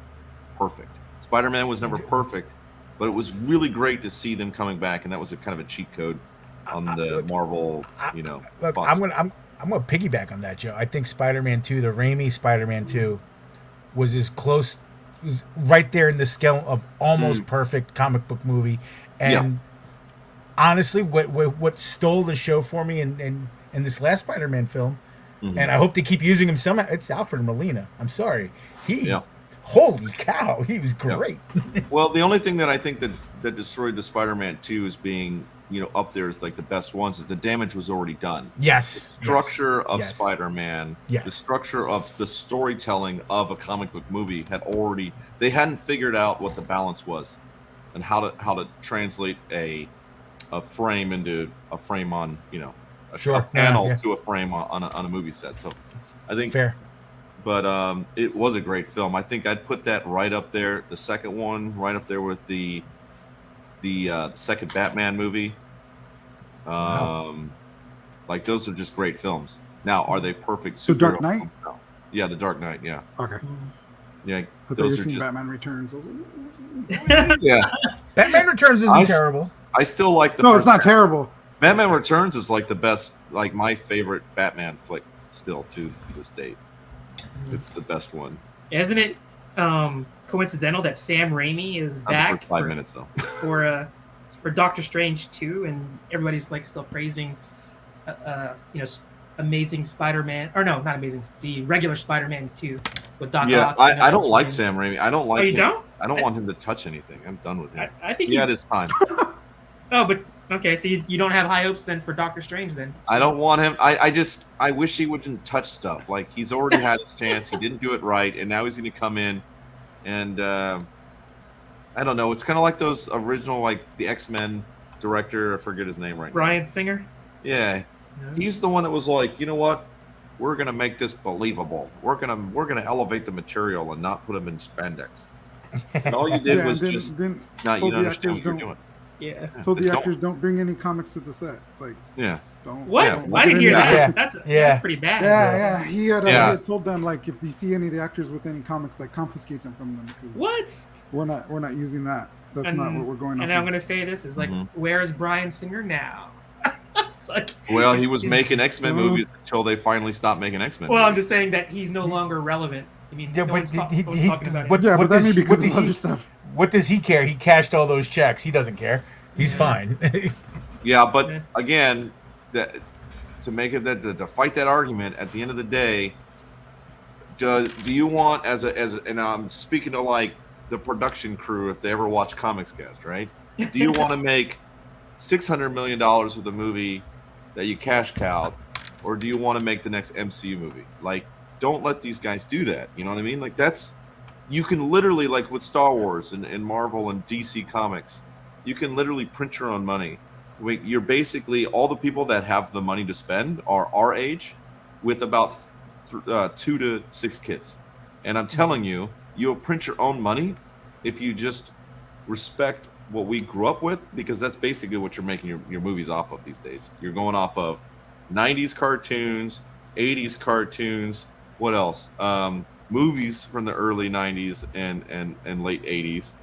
perfect. Spider-Man was never perfect, but it was really great to see them coming back, and that was a kind of a cheat code on the Marvel, Look, I'm gonna piggyback on that, Joe. I think Spider-Man 2, the Raimi Spider-Man 2, was as close, was right there in the scale of almost perfect comic book movie, and honestly, what stole the show for me in this last Spider-Man film, and I hope they keep using him somehow. It's Alfred Molina. I'm sorry, holy cow, he was great. Well, the only thing that I think that destroyed the Spider-Man 2 as being up there as like the best ones is the damage was already done. Yes, the structure of Spider-Man, the structure of the storytelling of a comic book movie they hadn't figured out what the balance was, and how to translate a frame into a frame on a panel to a frame on a movie set. So I think but it was a great film. I think I'd put that right up there. The second one, right up there with the second Batman movie. Like those are just great films. Now, are they perfect? The Dark Knight. Films? No. Yeah, The Dark Knight. Yeah. Okay. Yeah, But those you're are seeing just Batman Returns. yeah. Batman Returns isn't terrible. I still like the. No, it's not terrible. Batman Returns is like the best, like my favorite Batman flick still to this date. It's the best one. Isn't it coincidental that Sam Raimi is back the first 5 minutes though for Doctor Strange 2, and everybody's like still praising Amazing Spider-Man, or no, not Amazing, the regular Spider-Man 2 with Doc Ock. I don't like Sam Raimi. I don't like you him. don't? I don't want him to touch anything. I'm done with him. I think he had his time. Oh, but okay, so you don't have high hopes then for Doctor Strange then? I don't want him. I wish he wouldn't touch stuff. Like he's already had his chance. He didn't do it right, and now he's going to come in, and I don't know. It's kind of like those original, like the X-Men director. I forget his name right Bryan Singer. Yeah, he's the one that was like, you know what? We're going to make this believable. We're gonna elevate the material and not put him in spandex. And all you did was just not you understand what you're doing. Yeah. So the actors don't bring any comics to the set. Like, don't. What? Yeah, I didn't hear that. That's pretty bad. Yeah. He had told them, like, if you see any of the actors with any comics, like, confiscate them from them. Because what? We're not using that. That's not what we're going on. And I'm going to say this is like, where is Bryan Singer now? Like, well, he was making X-Men movies until they finally stopped making X-Men. Well, movies. I'm just saying that he's no longer relevant. I mean, Yeah, no but one's talking about Yeah, but that may be because of he- other stuff. What does he care? He cashed all those checks. He doesn't care. He's fine. Yeah, but again, to make it to fight that argument, at the end of the day, do you want as and I'm speaking to like the production crew if they ever watch Comics Cast, right? Do you want to make $600 million with a movie that you cash cowed, or do you want to make the next MCU movie? Like, don't let these guys do that. You know what I mean? Like you can literally, like with Star Wars and Marvel and DC Comics, you can literally print your own money. You're basically, all the people that have the money to spend are our age with about 2 to 6 kids. And I'm telling you, you'll print your own money if you just respect what we grew up with, because that's basically what you're making your movies off of these days. You're going off of 90s cartoons, 80s cartoons, what else? Movies from the early 90s and late 80s.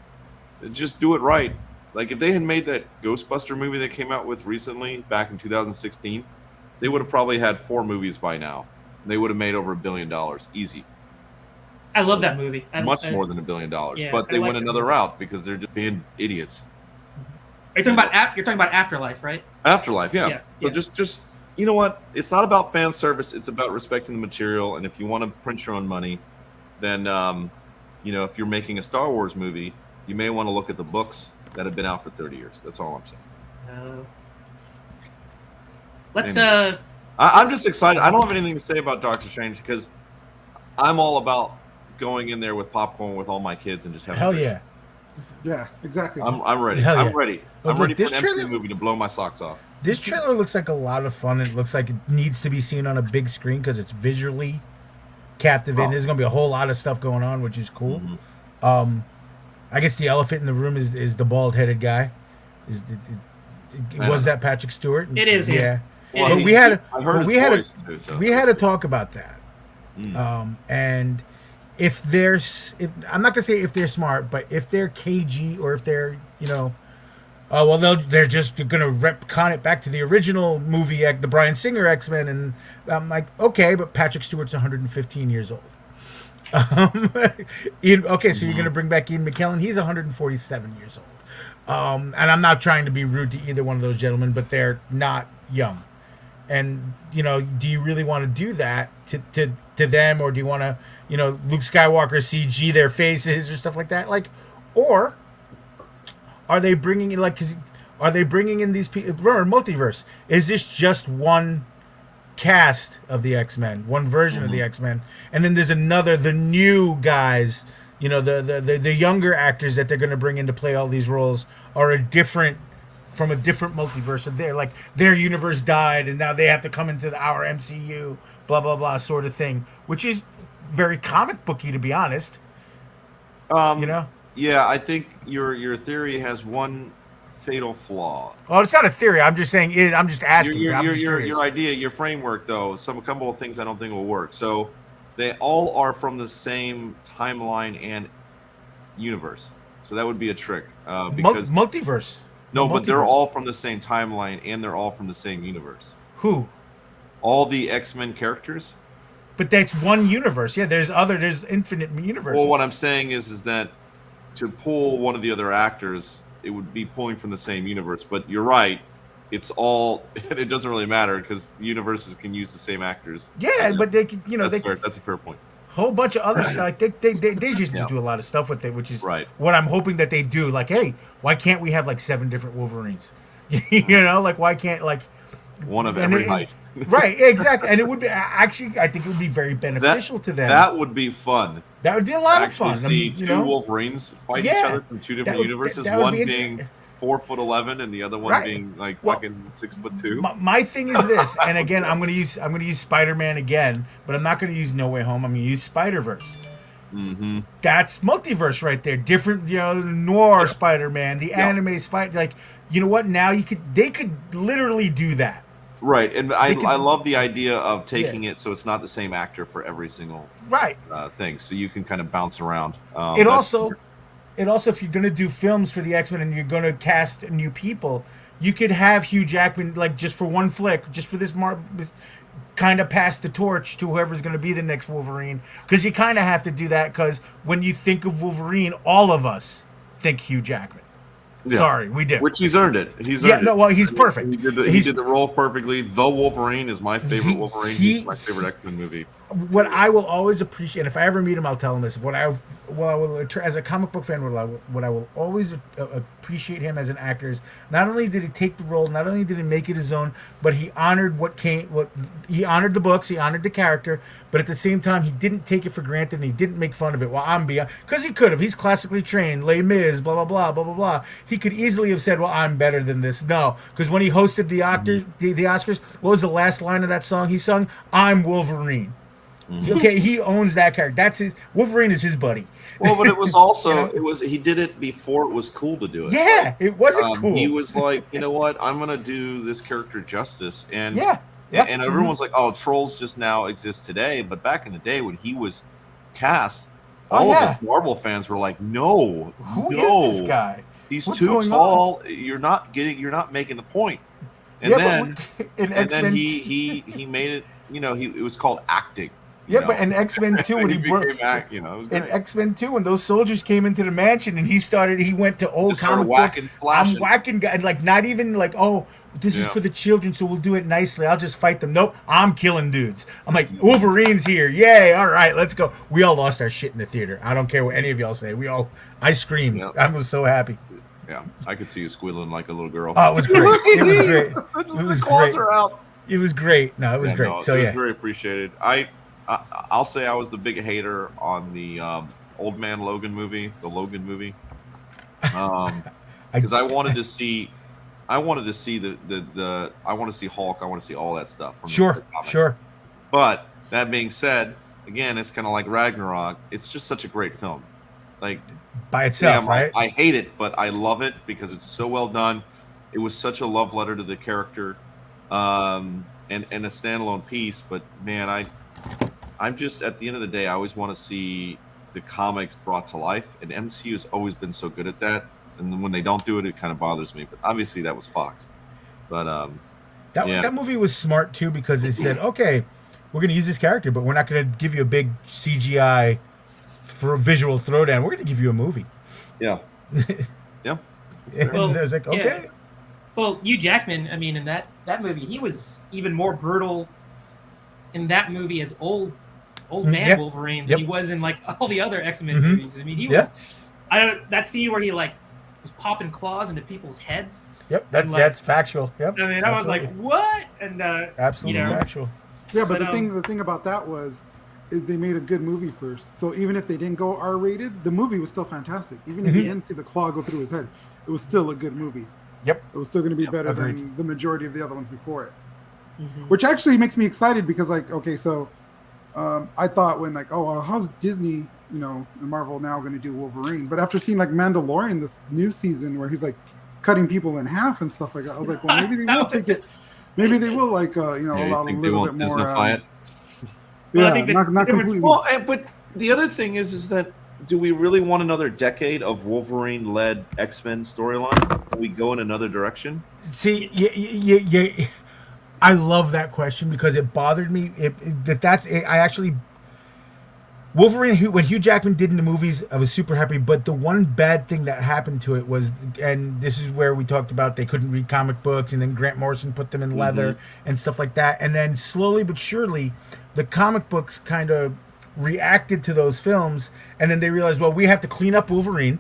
Just do it right. Like if they had made that Ghostbuster movie that came out with recently back in 2016, they would have probably had 4 movies by now. They would have made over $1 billion easy. I love that movie. Much more than $1 billion, but they went another route because they're just being idiots. Are you talking about you're talking about Afterlife, right? Afterlife, yeah. So just you know what? It's not about fan service. It's about respecting the material. And if you want to print your own money, then if you're making a Star Wars movie, you may want to look at the books that have been out for 30 years. That's all I'm saying. I'm just excited. I don't have anything to say about Doctor Strange because I'm all about going in there with popcorn with all my kids and just having. Hell yeah. Yeah, exactly. I'm ready. Hell yeah. I'm ready. I'm ready for an trailer, MCU movie to blow my socks off. This trailer looks like a lot of fun. It looks like it needs to be seen on a big screen because it's visually captivating. There's going to be a whole lot of stuff going on, which is cool. I guess the elephant in the room is the bald-headed guy. Was that Patrick Stewart? It is. Yeah. Well, but we had to talk about that. And if I'm not gonna say if they're smart, but if they're cagey or if they're they're just gonna retcon it back to the original movie, the Bryan Singer X-Men, and I'm like, okay, but Patrick Stewart's 115 years old. Okay, so you're gonna bring back Ian McKellen. He's 147 years old. And I'm not trying to be rude to either one of those gentlemen, but they're not young. And do you really want to do that to them, or do you want to Luke Skywalker CG their faces or stuff like that? Like, or are they bringing in these people? Remember, multiverse. Is this just one cast of the X-Men, one version of the X-Men, and then there's the new guys, the younger actors that they're going to bring in to play all these roles are from a different multiverse, of their universe died and now they have to come into our MCU, blah blah blah, sort of thing, which is very comic booky, to be honest. Yeah, I think your theory has one fatal flaw. Well, it's not a theory. I'm just saying. I'm just asking. Your idea, your framework, though, a couple of things I don't think will work. So they all are from the same timeline and universe. So that would be a trick. Because multiverse. No, but they're all from the same timeline and they're all from the same universe. Who? All the X-Men characters. But that's one universe. Yeah, there's infinite universes. Well, what I'm saying is that to pull one of the other actors, it would be pulling from the same universe. But you're right. It's all. It doesn't really matter because universes can use the same actors. Yeah, but they can. That's a fair point. Whole bunch of other stuff. Like they just do a lot of stuff with it, which is right. What I'm hoping that they do. Like, hey, why can't we have like 7 different Wolverines? Like why can't like one of every height? Right, exactly. And it would be actually, I think it would be very beneficial to them. That would be fun. That would be a lot of fun. See two Wolverines fight each other from 2 different universes. One being 4'11" and the other one being like fucking 6'2". My thing is this, and again, I'm gonna use Spider-Man again, but I'm not gonna use No Way Home. I'm gonna use Spider-Verse. Mm-hmm. That's multiverse right there. Different, noir Spider-Man, the anime Spider. Like, you know what? Now they could literally do that. Right, and I love the idea of taking it so it's not the same actor for every single thing, so you can kind of bounce around. It also, if you're going to do films for the X-Men and you're going to cast new people, you could have Hugh Jackman, like, just for one flick, just for this kind of pass the torch to whoever's going to be the next Wolverine, because you kind of have to do that, because when you think of Wolverine, all of us think Hugh Jackman. Yeah. Sorry, we did. Which he's earned it. He's perfect. He did the role perfectly. The Wolverine is my favorite Wolverine. He's my favorite X-Men movie. What I will always appreciate, and if I ever meet him, I'll tell him this. As a comic book fan, what I will always appreciate him as an actor is not only did he take the role, not only did he make it his own, but he honored he honored the books, he honored the character, but at the same time, he didn't take it for granted and he didn't make fun of it. Well, because he could have. He's classically trained, Les Mis, blah blah blah blah blah blah. He could easily have said, "Well, I'm better than this." No, because when he hosted the Oscars, what was the last line of that song he sung? "I'm Wolverine." Mm-hmm. Okay, he owns that character. That's his. Wolverine is his buddy. Well, but it was also he did it before it was cool to do it. Yeah, it wasn't cool. He was like, you know what? I'm gonna do this character justice, and and everyone was like, oh, trolls just now exist today, but back in the day when he was cast, all of us Marvel fans were like, no, who is this guy? He's too tall. You're not making the point. And then he made it. It was called acting. Yeah, but in X-Men 2, when X-Men 2, when those soldiers came into the mansion and he went to old comic book. I'm whacking guys, like not even like, oh, this is for the children, so we'll do it nicely. I'll just fight them. Nope, I'm killing dudes. I'm like, Wolverine's here. Yay, all right, let's go. We all lost our shit in the theater. I don't care what any of y'all say. I screamed. Yeah. I was so happy. Yeah, I could see you squealing like a little girl. Oh, it was great. It was great. The claws are out. It was great. No, it was great. So it was very appreciated. I'll say I was the big hater on the Old Man Logan movie, the Logan movie, because I wanted to see I want to see Hulk. I want to see all that stuff from the comics. Sure. But that being said, again, it's kind of like Ragnarok. It's just such a great film, like by itself, right? I hate it, but I love it because it's so well done. It was such a love letter to the character, and a standalone piece. But man, I'm just, at the end of the day, I always want to see the comics brought to life, and MCU has always been so good at that. And when they don't do it, it kind of bothers me. But obviously, that was Fox. But that movie was smart too, because it said, okay, we're going to use this character, but we're not going to give you a big CGI for a visual throwdown. We're going to give you a movie. Yeah. Yeah. And I was like, okay. Yeah. Well, Hugh Jackman, I mean, in that movie, he was even more brutal in that movie as old man Wolverine than he was in like all the other X-Men movies. I mean, he was. That scene where he like was popping claws into people's heads. Yep, that's factual. Yep. I mean, I was like, what? And absolutely factual. Yeah, but the thing about that is they made a good movie first. So even if they didn't go R-rated, the movie was still fantastic. Even if you didn't see the claw go through his head, it was still a good movie. Yep. It was still going to be better than the majority of the other ones before it. Which actually makes me excited because, like, okay, so I thought when like, oh, well, how's Disney, you know, and Marvel now going to do Wolverine? But after seeing like Mandalorian this new season where he's like cutting people in half and stuff like that, I was like, well, maybe they will take it. Maybe they will like, you know, allow a little bit more. Disney-fy it? Yeah, not completely. Well, but the other thing is that do we really want another decade of Wolverine-led X-Men storylines? Can we go in another direction? See, I love that question because it bothered me. I actually Wolverine, when Hugh Jackman did in the movies, I was super happy. But the one bad thing that happened to it was, and this is where we talked about they couldn't read comic books, and then Grant Morrison put them in leather and stuff like that. And then slowly but surely, the comic books kind of reacted to those films, and then they realized, well, we have to clean up Wolverine.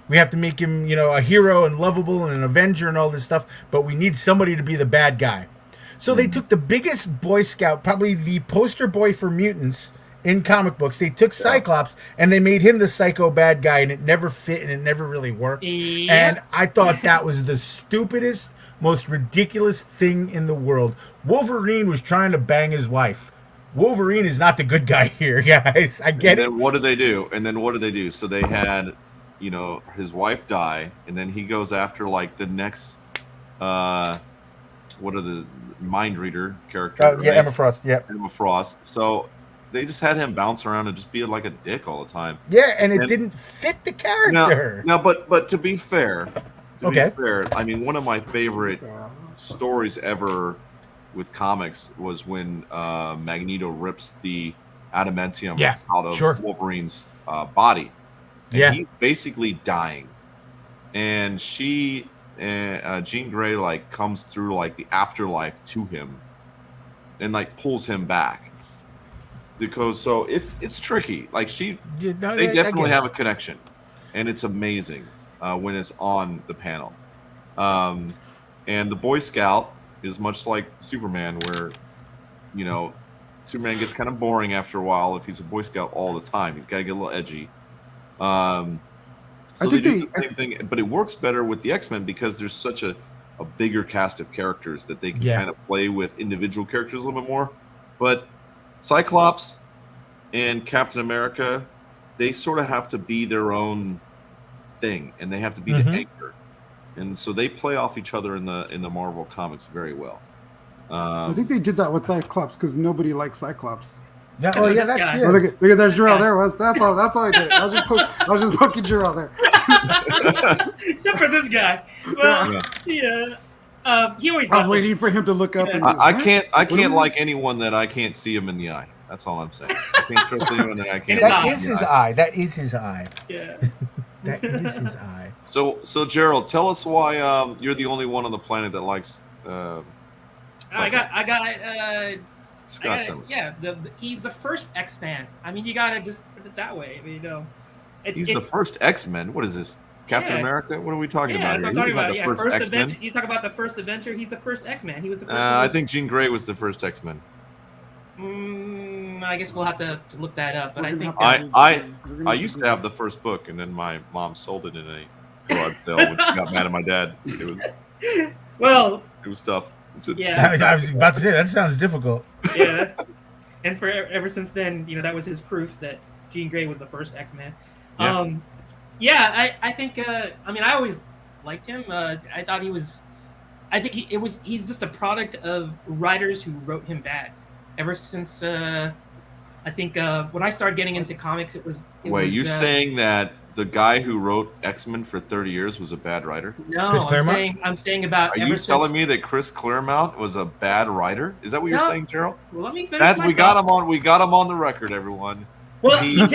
We have to make him, you know, a hero and lovable and an Avenger and all this stuff, but we need somebody to be the bad guy. So they took the biggest Boy Scout, probably the poster boy for mutants in comic books. They took Cyclops and they made him the psycho bad guy, and it never fit and it never really worked. And I thought that was the stupidest, most ridiculous thing in the world. Wolverine was trying to bang his wife. Wolverine is not the good guy here, guys. I get it. And then what did they do? So they had, you know, his wife die, and then he goes after like the next what are the mind reader character? Yeah, Emma Frost. Yeah, Emma Frost. So they just had him bounce around and just be like a dick all the time. Yeah, and it didn't fit the character. Now, but to be fair, I mean, one of my favorite stories ever with comics was when Magneto rips the adamantium out of Wolverine's body. And he's basically dying. And Jean Grey like comes through like the afterlife to him and like pulls him back. Because so it's tricky. Like they definitely have a connection. And it's amazing when it's on the panel. And the Boy Scout is much like Superman, where, you know, Superman gets kind of boring after a while if he's a Boy Scout all the time. He's got to get a little edgy. So they do the same thing, but it works better with the X-Men because there's such a bigger cast of characters that they can kind of play with individual characters a little bit more. But Cyclops and Captain America, they sort of have to be their own thing, and they have to be the anchor. And so they play off each other in the Marvel comics very well. I think they did that with Cyclops because nobody likes Cyclops. That's true. Look at that Jarrell there. That's all I did. I was just poking Jarrell there. Except for this guy. Well, he always. I was waiting for him to look up. And I can't like anyone that I can't see him in the eye. That's all I'm saying. I can't trust anyone that I can't. That is his eye. That is his eye. Yeah. That is his eye. So Gerald, tell us why you're the only one on the planet that likes. Scott Summers. Yeah, he's the first X-Man. I mean, you gotta just put it that way. I mean, you know, he's the first X-Men. What is this? Captain America? What are we talking about here? He's not the first X-Men. You talk about the first Avenger. He's the first X-Man. He was the first. I think Jean Grey was the first X-Men. I guess we'll have to look that up. But I think I used to have the first book, and then my mom sold it in a garage sale when she got mad at my dad. It was tough. I was about to say that sounds difficult. Yeah, and ever since then, you know, that was his proof that Jean Grey was the first X-Man. I think. I mean, I always liked him. I thought he was. I think he's just a product of writers who wrote him bad. Ever since I think when I started getting into comics, Wait, you're saying that the guy who wrote X-Men for 30 years was a bad writer? No, I'm saying about. Are you telling me that Chris Claremont was a bad writer? Is that what you're saying, Gerald? Well, let me finish. We got him on the record, everyone. Well, he did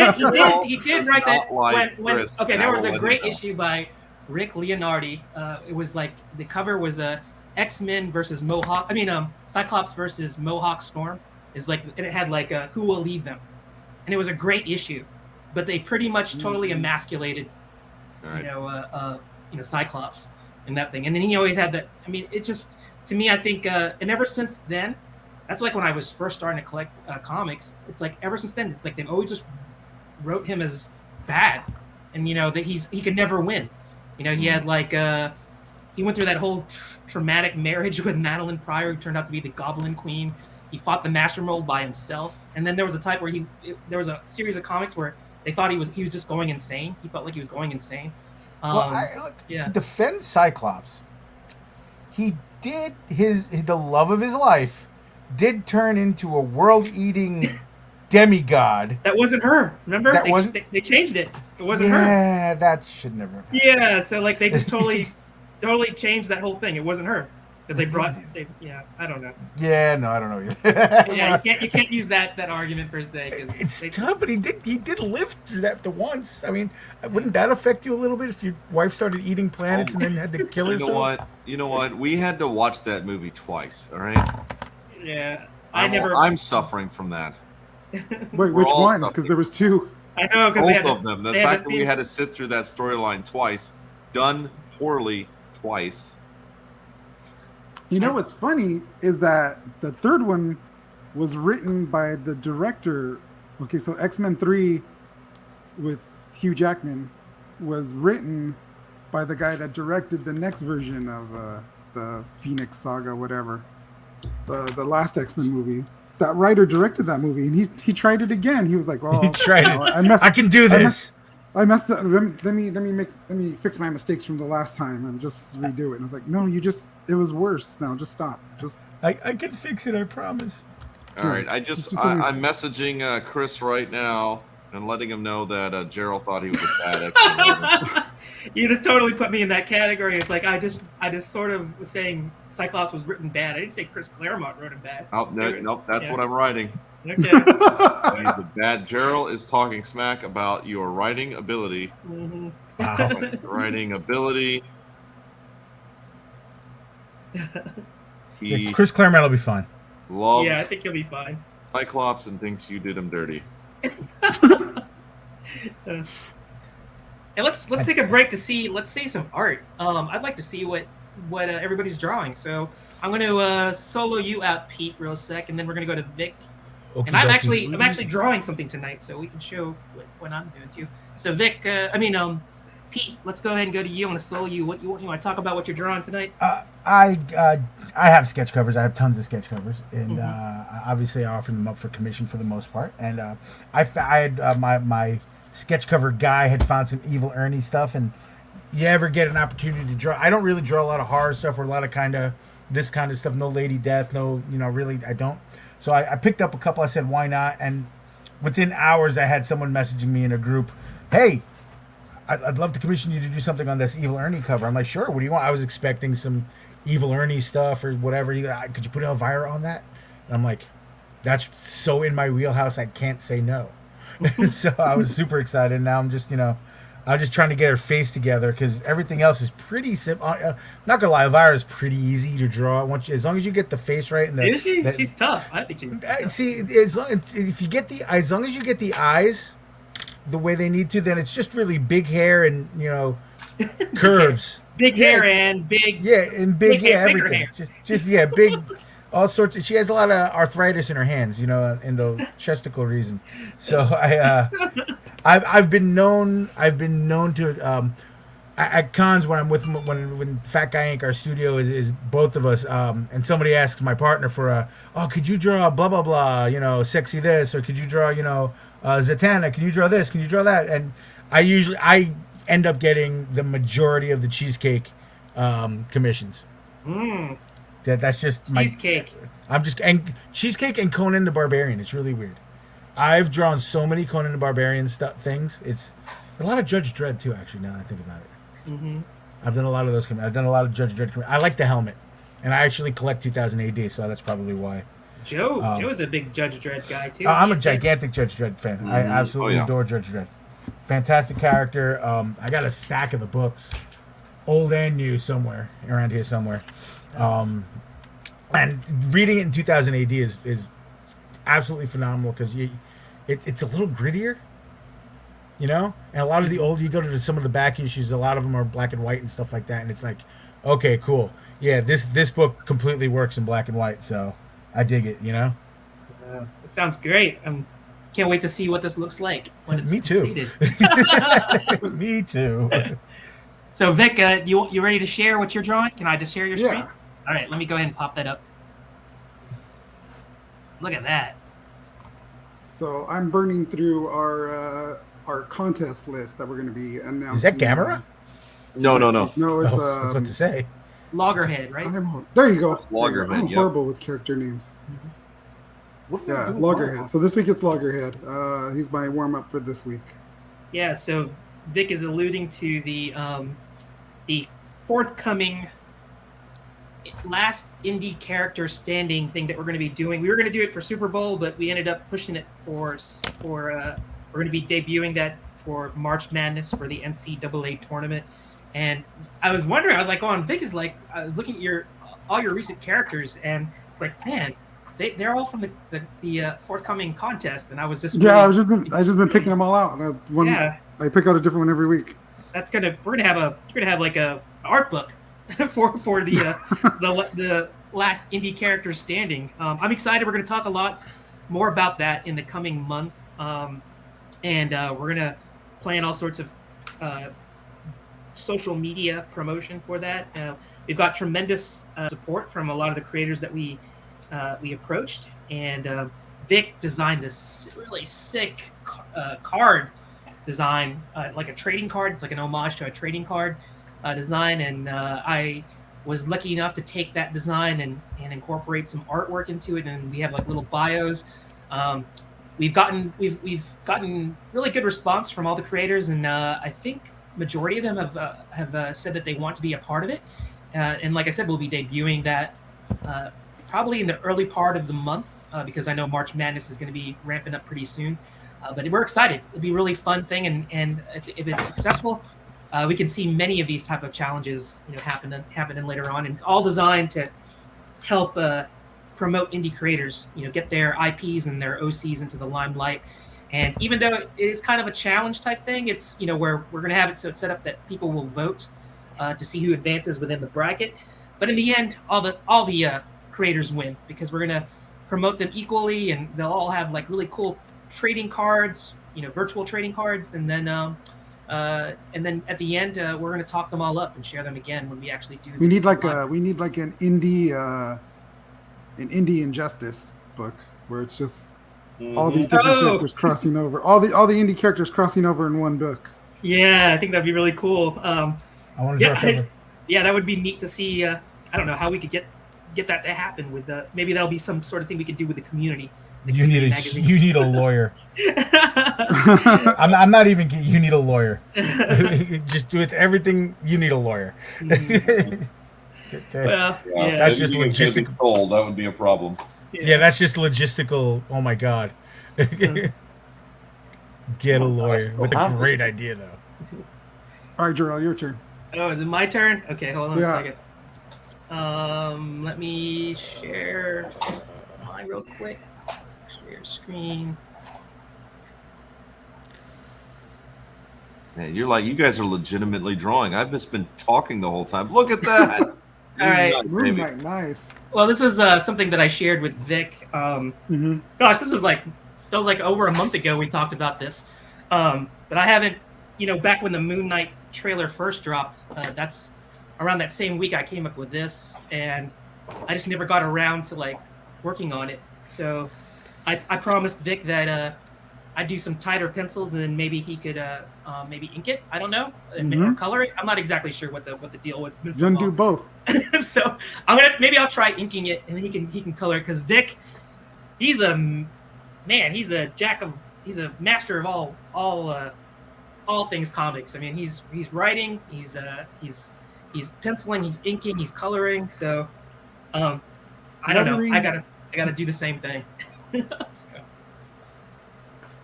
write that when Chris, there was a great issue by Rick Leonardi. It was like the cover was a X-Men versus Mohawk. I mean, Cyclops versus Mohawk Storm. And it had like who will lead them, and it was a great issue, but they pretty much totally emasculated, Cyclops and that thing. And then he always had that. I mean, it just to me, I think, and ever since then, that's like when I was first starting to collect comics. It's like ever since then, it's like they've always just wrote him as bad, and you know that he could never win. You know, he had like he went through that whole traumatic marriage with Madeline Pryor, who turned out to be the Goblin Queen. he fought the Master Mold by himself, and then there was a type where there was a series of comics where they thought he was just going insane. He felt like he was going insane. To defend Cyclops, he did the love of his life did turn into a world-eating demigod. That wasn't her. Remember? They changed it. It wasn't her. Yeah, that should never have happened. Yeah, so like they just totally changed that whole thing. It wasn't her. Because I don't know. Yeah, no, I don't know either. Yeah, you can't use that argument per se. It's tough, but he did live through that for once. I mean, wouldn't that affect you a little bit if your wife started eating planets and then had to kill herself? You know what? We had to watch that movie twice. All right. Yeah, I'm suffering from that. Wait, which one? Because there was two. I know. Both of them. The fact that we had to sit through that storyline twice, done poorly twice. You know what's funny is that the third one was written by the director. Okay, so X-Men 3 with Hugh Jackman was written by the guy that directed the next version of the Phoenix Saga, whatever. The last X-Men movie. That writer directed that movie, and he tried it again. He was like, "Well, he tried it. I can do this. I messed up. Let me fix my mistakes from the last time and just redo it." And I was like, "No, it was worse. No, just stop. I can fix it. I promise." All right, I'm messaging Chris right now and letting him know that Gerald thought he was a bad X-Men. You just totally put me in that category. It's like I just sort of was saying Cyclops was written bad. I didn't say Chris Claremont wrote him bad. Oh no, that's what I'm writing. Okay. He's a bad. Gerald is talking smack about your writing ability. Mm-hmm. Wow. Writing ability. Chris Claremont will be fine. Loves I think he'll be fine. Cyclops and thinks you did him dirty. And let's take a break to see. Let's see some art. I'd like to see what everybody's drawing. So I'm going to solo you out, Pete, real sec, and then we're going to go to Vic. And I'm actually drawing something tonight, so we can show what I'm doing too. So Vic, Pete, let's go ahead and go to you. I'm going to solo you. What you want to talk about? What you're drawing tonight? I have sketch covers. I have tons of sketch covers, and obviously I offer them up for commission for the most part. And I had my sketch cover guy had found some Evil Ernie stuff, and you ever get an opportunity to draw? I don't really draw a lot of horror stuff or a lot of this kind of stuff. No Lady Death, no, really I don't. So I picked up a couple. I said, why not? And within hours, I had someone messaging me in a group, hey, I'd love to commission you to do something on this Evil Ernie cover. I'm like, sure, what do you want? I was expecting some Evil Ernie stuff or whatever. Could you put Elvira on that? And I'm like, that's so in my wheelhouse, I can't say no. So I was super excited. Now I'm just, I'm just trying to get her face together because everything else is pretty simple. Not gonna lie, Elvira is pretty easy to draw. As long as you get the face right and she's tough. I think she's tough. See, as long as you get the eyes the way they need to, then it's just really big hair and curves. Big hair and big. Yeah, and big everything. Just big. All sorts of. She has a lot of arthritis in her hands, in the chesticle region. So I've been known to at cons when I'm with when Fat Guy Inc. Our studio is both of us, and somebody asks my partner for could you draw blah blah blah, sexy this, or could you draw Zatanna, can you draw this, can you draw that, and I end up getting the majority of the cheesecake commissions. That's just my cheesecake. And cheesecake and Conan the Barbarian. It's really weird. I've drawn so many Conan the Barbarian things. It's a lot of Judge Dredd too. Actually, now that I think about it, I've done a lot of those. I've done a lot of Judge Dredd. I like the helmet, and I actually collect 2000 AD, so that's probably why. Joe's a big Judge Dredd guy too. I'm a gigantic Judge Dredd fan. I absolutely adore Judge Dredd. Fantastic character. I got a stack of the books, old and new, somewhere around here somewhere. And reading it in 2000 AD is absolutely phenomenal because it's a little grittier, and a lot of the old, you go to some of the back issues, a lot of them are black and white and stuff like that, and it's like, okay, cool, yeah, this book completely works in black and white, so I dig it. It sounds great. Can't wait to see what this looks like when it's completed. Me too. So Vic, you ready to share what you're drawing? Can I just share your screen? Yeah. All right, let me go ahead and pop that up. Look at that. So I'm burning through our contest list that we're going to be announcing. Is that Gamera? No. No, it's I was about to say. Loggerhead, right? There you go. It's Loggerhead, I'm yep. horrible with character names. Yeah, Loggerhead. So this week it's Loggerhead. He's my warm up for this week. Yeah. So Vic is alluding to the forthcoming last indie character standing thing that we're going to be doing. We were going to do it for Super Bowl, but we ended up pushing it for we're going to be debuting that for March Madness for the NCAA tournament. And I was wondering, I was like, Vic is like, I was looking at all your recent characters, and it's like, man, they're all from the forthcoming contest. And I was just I just been picking them all out. I pick out a different one every week. We're gonna have like a art book for the last indie character standing. I'm excited. We're gonna talk a lot more about that in the coming month, and we're gonna plan all sorts of social media promotion for that. We've got tremendous support from a lot of the creators that we approached, and Vic designed this really sick card design, like a trading card. It's like an homage to a trading card design, and I was lucky enough to take that design and incorporate some artwork into it, and we have like little bios. We've gotten really good response from all the creators, and I think majority of them have said that they want to be a part of it. And like I said, we'll be debuting that probably in the early part of the month because I know March Madness is going to be ramping up pretty soon. But we're excited. It'll be a really fun thing, and if it's successful, we can see many of these type of challenges, happening later on. And it's all designed to help promote indie creators, get their IPs and their OCs into the limelight. And even though it is kind of a challenge type thing, it's where we're going to have it so it's set up that people will vote to see who advances within the bracket. But in the end, all the creators win because we're going to promote them equally, and they'll all have like really cool trading cards, virtual trading cards, and then at the end we're going to talk them all up and share them again when we actually do. We need like an indie Injustice book where it's just all these different characters crossing over, all the indie characters crossing over in one book. Yeah, I think that'd be really cool. I want to yeah, that would be neat to see. I don't know how we could get that to happen with maybe that'll be some sort of thing we could do with the community. You need a lawyer. I'm not even kidding. You need a lawyer. Just with everything, you need a lawyer. Well, yeah. That's just logistical. That would be a problem. Yeah, that's just logistical. Oh my god. Get a lawyer. With a great idea though. All right, Jarrell, your turn. Oh, is it my turn? Okay, hold on a second. Let me share mine real quick. Share screen. Man, you guys are legitimately drawing. I've just been talking the whole time. Look at that. All right. Moonlight, nice. Well, this was something that I shared with Vic. Gosh, this was like over a month ago we talked about this. But I haven't, back when the Moon Knight trailer first dropped, that's around that same week I came up with this, and I just never got around to like working on it. So I promised Vic that I'd do some tighter pencils, and then maybe he could maybe ink it. I don't know, or color it. I'm not exactly sure what the deal was. You can do both. So I'll try inking it, and then he can color it, because Vic, he's a master of all things comics. I mean, he's writing, he's penciling, he's inking, he's coloring. So I don't know. I gotta do the same thing. So.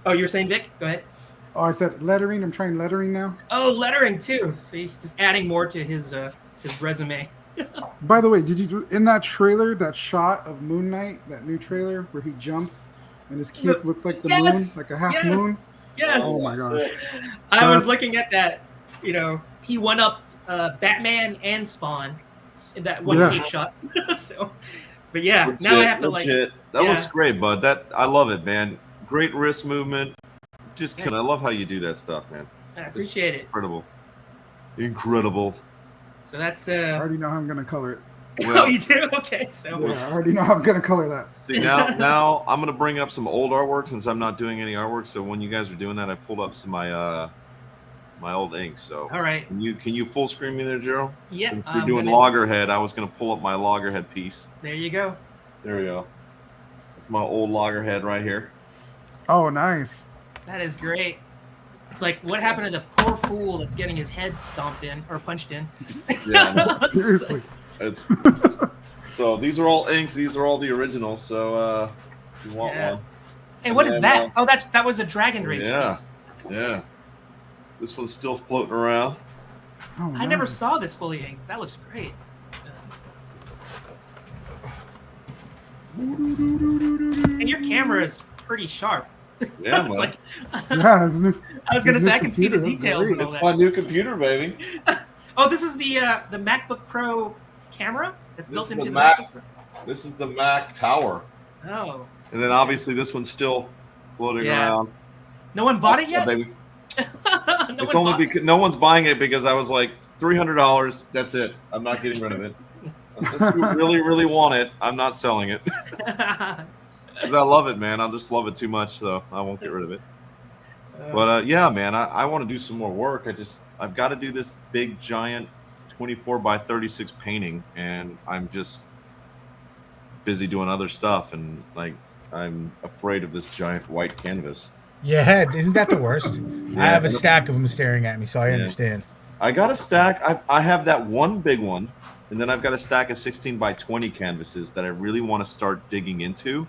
Oh, you were saying, Vic? Go ahead. Oh, I said lettering. I'm trying lettering now. Oh, lettering too. See, just adding more to his resume. By the way, did you do in that trailer that shot of Moon Knight, that new trailer where he jumps and his cape looks like the moon, like a half moon? Yes. Oh my gosh. I was looking at that. He won up Batman and Spawn in that one cape shot. So, but yeah, legit, now I have to legit. That looks great, bud. I love it, man. Great wrist movement. Just kidding. I love how you do that stuff, man. I appreciate it. Incredible. So that's I already know how I'm gonna color it. Oh, you do? Okay. So Yeah, I already know how I'm gonna color that. See now I'm gonna bring up some old artwork since I'm not doing any artwork. So when you guys are doing that, I pulled up some of my old inks. So all right. Can you full screen me there, Gerald? Yeah. Since you're doing Loggerhead, I was gonna pull up my Loggerhead piece. There you go. There we go. It's my old Loggerhead right here. Oh, nice. That is great. It's like, what happened to the poor fool that's getting his head stomped in or punched in? Yeah. Seriously. It's so these are all inks. These are all the originals. So if you want one. Hey, what is that? Oh, that was a Dragon Rage. Yeah. Yeah. This one's still floating around. Oh, I never saw this fully inked. That looks great. And your camera is pretty sharp. Yeah, man. Like, yeah, I was gonna say I can see the details. And all it's that. my new computer, baby. Oh, this is the MacBook Pro camera that's built into the Mac. MacBook Pro. This is the Mac Tower. Oh. And then obviously this one's still floating around. No one bought it yet. Baby. It's only because no one's buying it because I was like $300. That's it. I'm not getting rid of it. Unless you really, really want it, I'm not selling it. 'Cause I love it, man. I just love it too much, so I won't get rid of it. But yeah, man, I want to do some more work. I've got to do this big, giant 24 by 36 painting, and I'm just busy doing other stuff, and like I'm afraid of this giant white canvas. Yeah, isn't that the worst? I have a stack of them staring at me, so I understand. I got a stack. I have that one big one, and then I've got a stack of 16 by 20 canvases that I really want to start digging into,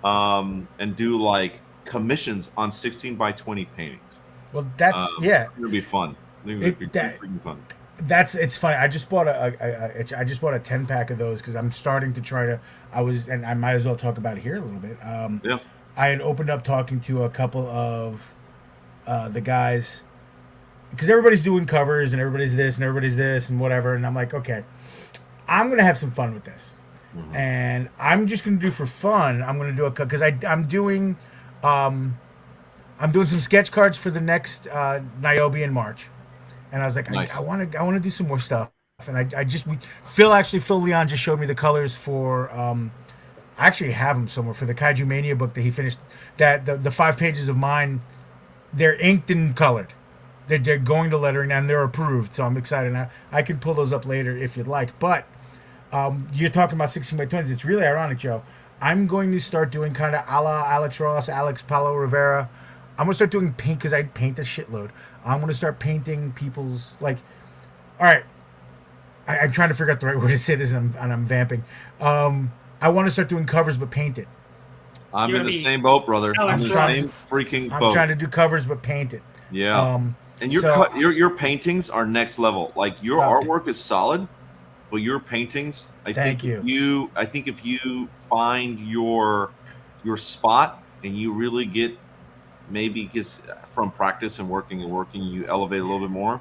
and do like commissions on 16 by 20 paintings. Well, that's it'll be fun. It'll be freaking fun. It's funny. I just bought a 10-pack of those because I'm starting to try to. And I might as well talk about it here a little bit. Yeah. I had opened up talking to a couple of the guys because everybody's doing covers and everybody's this and whatever, and I'm like, okay, I'm gonna have some fun with this, and I'm just gonna do for fun. I'm gonna do a because I'm doing some sketch cards for the next Niobe in March. And I was like, nice. I want to do some more stuff. And Phil Leon just showed me the colors for. I actually have them somewhere for the Kaiju Mania book that he finished. That the 5 pages of mine, they're inked and colored. They're going to lettering and they're approved. So I'm excited. Now I can pull those up later if you'd like. But you're talking about 16 by 20s. It's really ironic, Joe. I'm going to start doing kind of a la Alex Ross, Alex Paulo Rivera. I'm going to start doing paint because I paint a shitload. I'm going to start painting people's, like, all right, I'm trying to figure out the right way to say this, and I'm vamping. I want to start doing covers but painted. I'm in the same boat, brother. I'm in the same freaking boat. I'm trying to do covers but painted. Yeah. And your paintings are next level. Like, your artwork is solid, but your paintings, I think if you find your spot and you really get, maybe because from practice and working, you elevate a little bit more.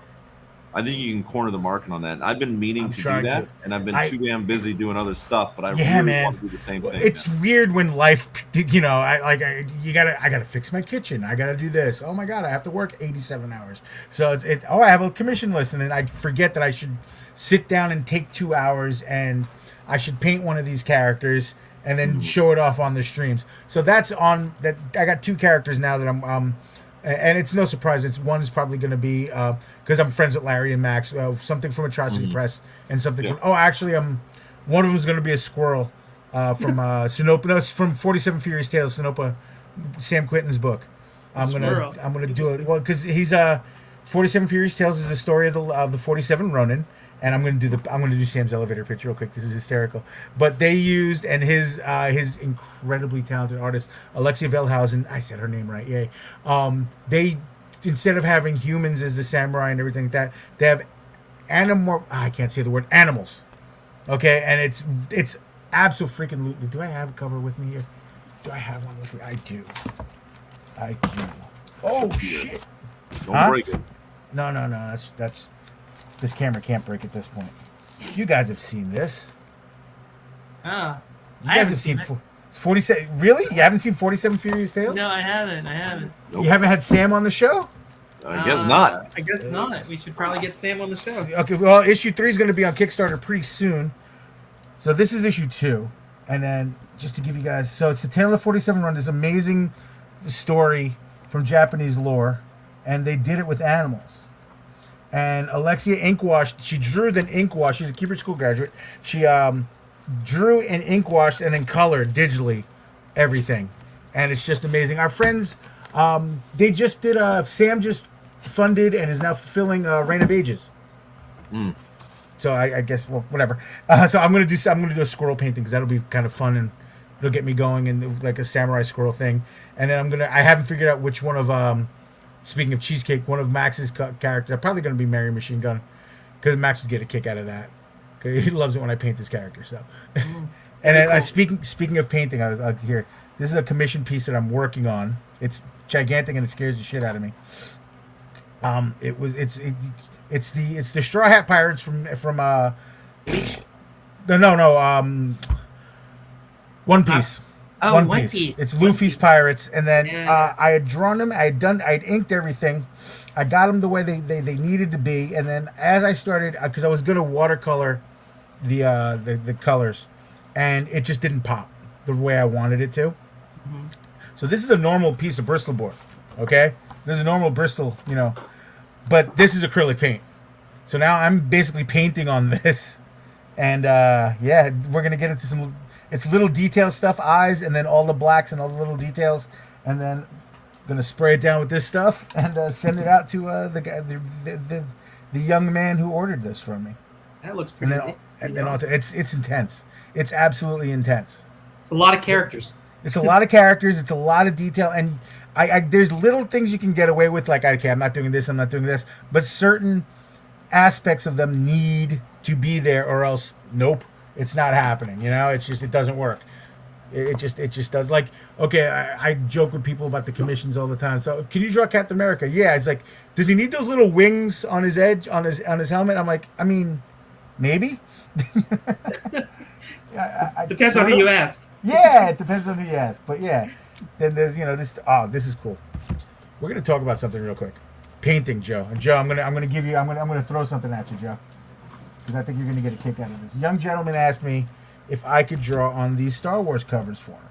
I think you can corner the market on that. I've been meaning to do that, and I've been too damn busy doing other stuff. But I really want to do the same thing. It's weird when life, I gotta fix my kitchen. I gotta do this. Oh my god, I have to work 87 hours. So it's I have a commission list, and then I forget that I should sit down and take 2 hours, and I should paint one of these characters. And then show it off on the streams. So that's on that. I got 2 characters now that I'm, and it's no surprise. One is probably going to be because I'm friends with Larry and Max. Something from Atrocity Press and something from. Oh, actually, one of them is going to be a squirrel from Sinopa. No, it's from 47 Furious Tales, Sinopa, Sam Quinton's book. I'm gonna do it. Well, because he's 47 Furious Tales is the story of the 47 Ronin. And I'm gonna do Sam's elevator pitch real quick. This is hysterical. But they used his incredibly talented artist Alexia Veldhausen. I said her name right, yay. They instead of having humans as the samurai and everything like that, they have I can't say the word animals. Okay, and it's absolutely. Do I have a cover with me here? Do I have one with me? I do. Oh shit! Don't break it. No. That's. This camera can't break at this point. You guys have seen this. You guys have seen 47. Really? You haven't seen 47 Furious Tales? No, I haven't. Nope. You haven't had Sam on the show? I guess not. I guess not. We should probably get Sam on the show. Okay, well, issue 3 is going to be on Kickstarter pretty soon. So this is issue 2, and then just to give you guys, so it's the Tale of the 47 run. This amazing story from Japanese lore, and they did it with animals. And Alexia inkwashed. She drew then inkwashed. She's a Keeper School graduate. She drew and inkwashed and then colored digitally everything, and it's just amazing. Our friends, they just did. Sam just funded and is now fulfilling Reign of Ages. So I guess, well, whatever. So I'm gonna do a squirrel painting because that'll be kind of fun and it'll get me going, and like a samurai squirrel thing. And then I haven't figured out which one of speaking of cheesecake, one of Max's characters. I'm probably gonna be Mary Machine Gun because Max would get a kick out of that. Cause he loves it when I paint his character. So, and then cool. Speaking of painting, I was here. This is a commission piece that I'm working on. It's gigantic and it scares the shit out of me. It's the Straw Hat Pirates from One Piece. One Piece. It's Luffy's Pirates, and then I had drawn them. I'd inked everything. I got them the way they needed to be, and then as I started, because I was gonna watercolor the colors, and it just didn't pop the way I wanted it to. Mm-hmm. So this is a normal piece of Bristol board, okay? This is a normal Bristol, but this is acrylic paint. So now I'm basically painting on this, and we're gonna get into some. It's little detail stuff, eyes, and then all the blacks and all the little details, and then I'm gonna spray it down with this stuff and send it out to the guy, the young man who ordered this from me. That looks pretty. And then awesome. It's intense. It's absolutely intense. It's a lot of characters. It's a lot of characters. It's a lot of detail, and I there's little things you can get away with, like, okay, I'm not doing this, but certain aspects of them need to be there, or else nope, it's not happening. It's just, it doesn't work. It just does. Like, okay, I joke with people about the commissions all the time. So, can you draw Captain America? Yeah. It's like, does he need those little wings on his edge, on his helmet? I'm like, I mean, maybe. Depends on who you ask. Yeah, it depends on who you ask. But yeah, then there's this. Oh, this is cool. We're gonna talk about something real quick. Painting, Joe. And Joe, I'm gonna throw something at you, Joe, because I think you're gonna get a kick out of this. A young gentleman asked me if I could draw on these Star Wars covers for him.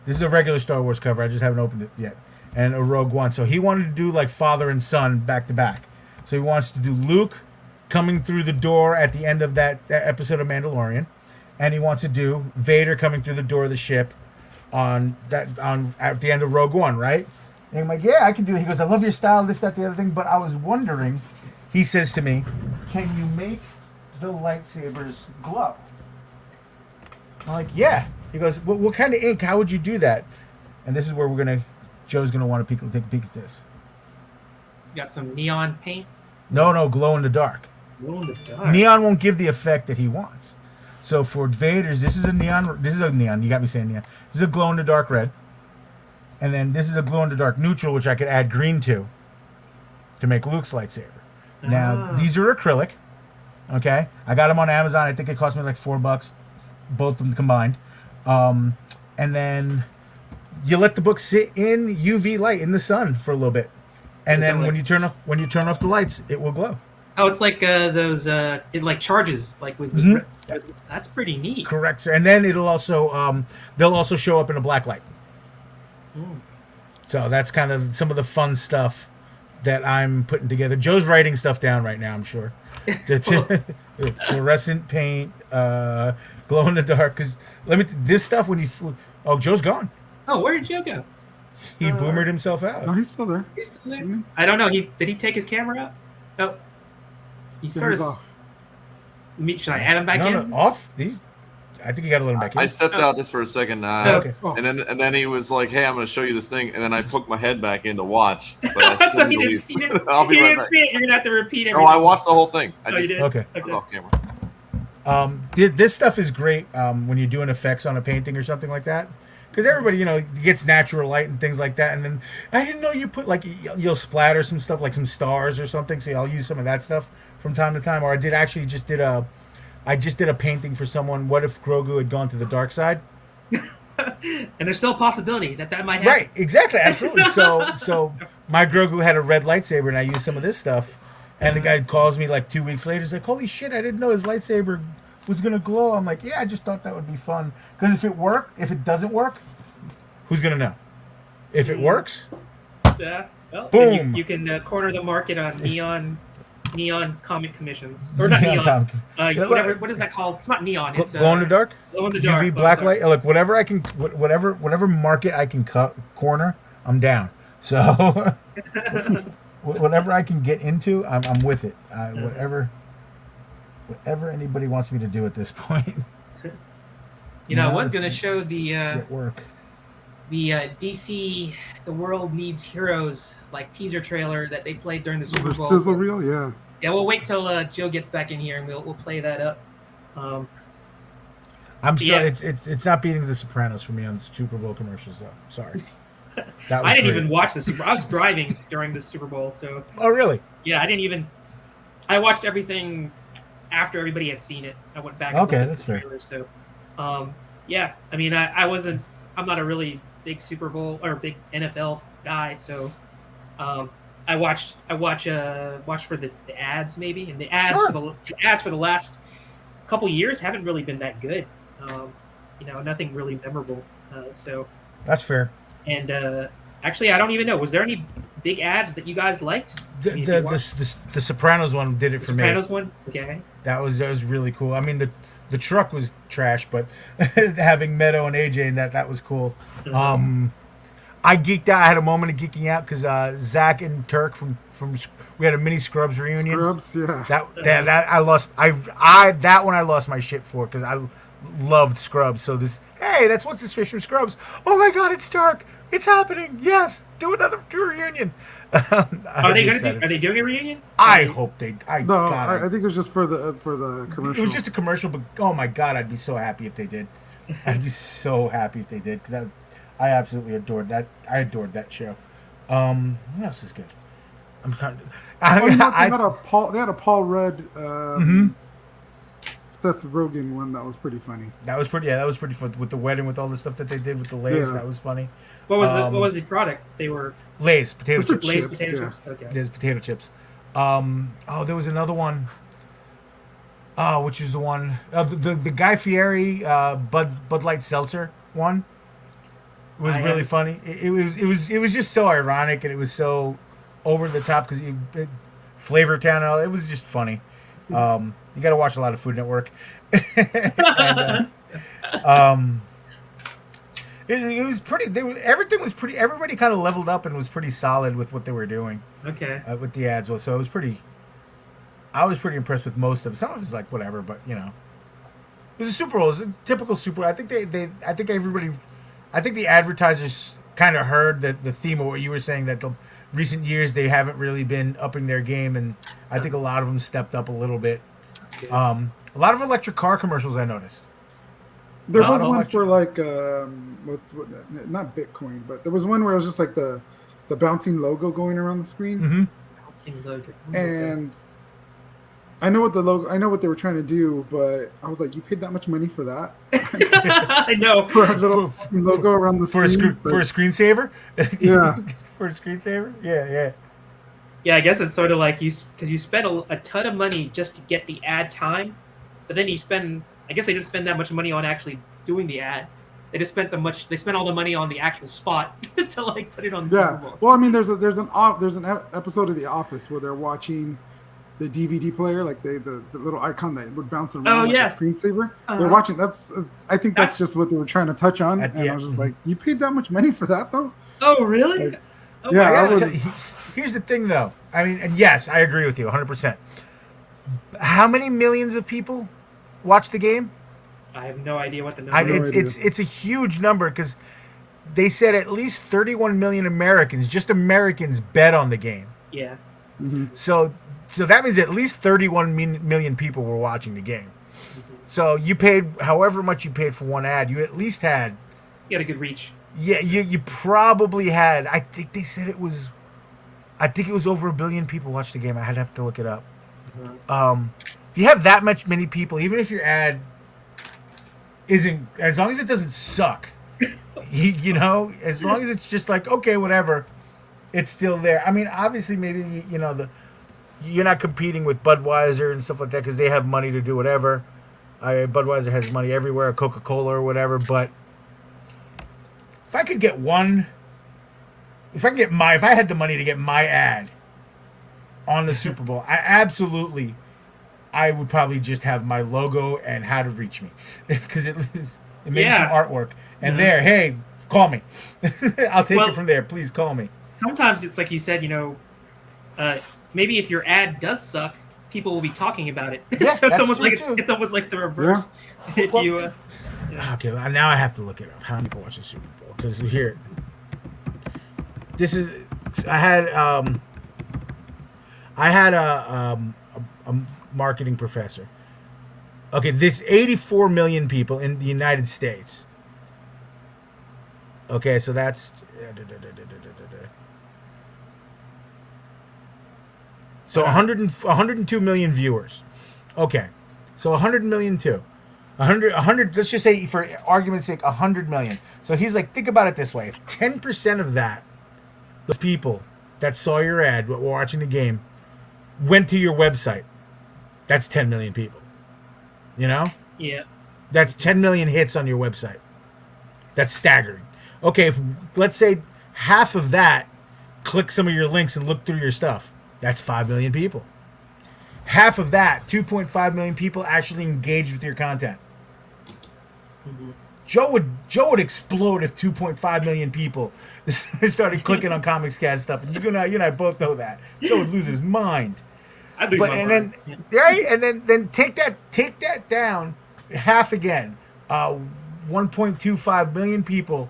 This is a regular Star Wars cover. I just haven't opened it yet, and a Rogue One. So he wanted to do like father and son back to back. So he wants to do Luke coming through the door at the end of that episode of Mandalorian, and he wants to do Vader coming through the door of the ship at the end of Rogue One, right? And I'm like, yeah, I can do it. He goes, I love your style, this, that, the other thing, but I was wondering, he says to me, can you make the lightsabers glow? I'm like, yeah. He goes, what kind of ink? How would you do that? And this is where Joe's gonna want to take a peek at this. You got some neon paint? No, glow in the dark. Glow in the dark. Neon won't give the effect that he wants. So for Vader's, this is a neon. You got me saying neon. This is a glow in the dark red. And then this is a glow in the dark neutral, which I could add green to make Luke's lightsaber. Now, these are acrylic. Okay? I got them on Amazon. I think it cost me like $4, both of them combined. And then you let the book sit in UV light in the sun for a little bit. And then when you turn off the lights, it will glow. Oh, it's like those it like charges like with that's pretty neat. Correct, sir. And then it'll also they'll also show up in a black light. So that's kind of some of the fun stuff that I'm putting together. Joe's writing stuff down right now, I'm sure. Fluorescent paint, glow in the dark. Because this stuff Joe's gone. Oh, where did Joe go? He boomered himself out. No, he's still there. He's still there. Mm-hmm. I don't know. Did he take his camera out? Oh, he sort of. Off. Should I add him back in? No, off. I think you got to let him back in. I stepped out just for a second, okay. And then he was like, "Hey, I'm going to show you this thing," and then I poked my head back in to watch. But so he didn't see it. I'll be right back. See it. You're gonna have to repeat everything. No, I watched the whole thing. You did? Okay. Off camera. This stuff is great when you're doing effects on a painting or something like that, because everybody gets natural light and things like that. And then I didn't know you put you'll splatter some stuff like some stars or something. So I'll use some of that stuff from time to time. Or I just did a painting for someone. What if Grogu had gone to the dark side? And there's still a possibility that might happen. Right, exactly, absolutely. So my Grogu had a red lightsaber, and I used some of this stuff. And the guy calls me like 2 weeks later. He's like, "Holy shit! I didn't know his lightsaber was gonna glow. I'm like, yeah, I just thought that would be fun. Because if it doesn't work, who's gonna know? If it works, yeah. Well, boom. You can corner the market on neon comic commissions, or not neon. Whatever, what is that called? It's not neon. It's glow in the dark. Glow in the dark. UV blacklight. Look, whatever market I can corner, I'm down. So whatever I can get into, I'm with it. Whatever anybody wants me to do at this point. I was going to show the work. The DC The World Needs Heroes teaser trailer that they played during the Super Bowl. Sizzle reel, yeah. Yeah, we'll wait till Joe gets back in here and we'll play that up. I'm sorry, it's not beating The Sopranos for me on Super Bowl commercials though. Sorry. I didn't even watch the Super Bowl. I was driving during the Super Bowl, so. Oh really? Yeah, I watched everything after everybody had seen it. I went back. Okay, and that's fair. So, yeah. I mean, I'm not a really big Super Bowl or big NFL guy, so I watch for the ads maybe, and the ads for the last couple years haven't really been that good. Nothing really memorable. So that's fair. And actually, I don't even know. Was there any big ads that you guys liked? The Sopranos one did it for me. Sopranos one, okay. That was really cool. I mean the truck was trash, but having Meadow and AJ in that was cool. Mm-hmm. I geeked out. I had a moment of geeking out because Zach and Turk from we had a mini Scrubs reunion. Scrubs, yeah. That I lost. That one I lost my shit for because I loved Scrubs. So that's what's his fish from Scrubs. Oh my God, it's Turk. It's happening. Yes, do a reunion. Are they doing a reunion? I hope they. I think it was just for the commercial. It was just a commercial, but oh my God, I'd be so happy if they did. I'd be so happy if they did because I absolutely adored that. I adored that show. What else is good? I'm trying to. They had a Paul Rudd, Seth Rogen one that was pretty funny. That was pretty fun with the wedding, with all the stuff that they did with the Lay's. Yeah. That was funny. What was the product? They were Lay's potato chips. Lay's potato chips. Okay. There's potato chips. There was another one. Which is the one? The Guy Fieri Bud Light Seltzer one. Was really funny. It was just so ironic and it was so over the top because Flavor Town and all. It was just funny. You got to watch a lot of Food Network. And, it was pretty. Everything was pretty. Everybody kind of leveled up and was pretty solid with what they were doing. Okay. With the ads, so it was pretty. I was pretty impressed with most of it. Some of it was like whatever, but it was a Super Bowl. It was a typical Super Bowl. I think I think the advertisers kind of heard the theme of what you were saying, that the recent years they haven't really been upping their game, and I think a lot of them stepped up a little bit. A lot of electric car commercials I noticed. There was one for not Bitcoin, but there was one where it was just like the bouncing logo going around the screen. Mm-hmm. Bouncing logo. And I know what they were trying to do, but I was like, you paid that much money for that? I know. For a little logo around the screen. For a screensaver? Yeah. For a screensaver? Yeah. Yeah, I guess it's sort of like because you spend a ton of money just to get the ad time, but then I guess they didn't spend that much money on actually doing the ad. They just spent all the money on the actual spot to put it on the Super Bowl. Well, I mean, there's an episode of The Office where they're watching the DVD player, like the little icon that would bounce around a screensaver. They're watching. I think that's just what they were trying to touch on. And I was just like, you paid that much money for that though? Oh, really? Like, yeah. Here's the thing, though. I mean, and yes, I agree with you 100%. How many millions of people watch the game? I have no idea what the number is. It's a huge number because they said at least 31 million Americans, just Americans, bet on the game. Yeah. Mm-hmm. So that means at least 31 million people were watching the game. Mm-hmm. So you paid however much you paid for one ad, you at least had. You had a good reach. Yeah, you probably had. I think they said it was over 1 billion people watched the game. I'd have to look it up. Mm-hmm. If you have that many people, even if your ad isn't, as long as it doesn't suck, as long as it's just like, okay, whatever, it's still there. I mean, obviously, maybe, you're not competing with Budweiser and stuff like that because they have money to do whatever. Budweiser has money everywhere, Coca-Cola or whatever. But if I could get if I had the money to get my ad on the Super Bowl, I would probably just have my logo and how to reach me, because it makes some artwork. And hey, call me. I'll take it from there. Please call me. Sometimes it's like you said, maybe if your ad does suck, people will be talking about it. Yeah, so it's almost like the reverse. Yeah. If you okay, now I have to look it up. How many people watch the Super Bowl? Because here, I had a marketing professor. Okay, this 84 million people in the United States. Okay, so that's so 102 million viewers. Okay, so 100 million too. 100. Let's just say, for argument's sake, 100 million. So he's like, think about it this way: if 10% of that, the people that saw your ad, were watching the game, went to your website, that's 10 million people. Yeah. That's 10 million hits on your website. That's staggering. Okay, if let's say half of that click some of your links and look through your stuff, that's 5 million people. Half of that, 2.5 million people, actually engaged with your content. Mm-hmm. Joe would explode if 2.5 million people started clicking on Comics Cast stuff, and you and I both know that. Joe would lose his mind. Then take that down half again. 1.25 million people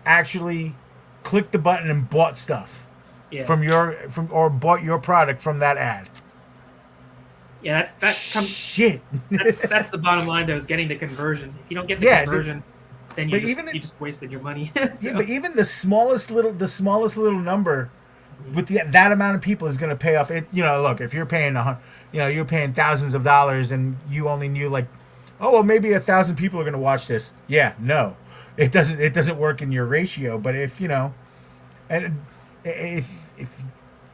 actually clicked the button and bought stuff or bought your product from that ad. Yeah, shit. That's the bottom line, though, is getting the conversion. If you don't get the conversion, then you just wasted your money. So. Yeah, but even the smallest little number with that amount of people is going to pay off. Look, if you're paying you're paying thousands of dollars and you only knew maybe 1,000 people are going to watch this. Yeah, no, it doesn't work in your ratio. But if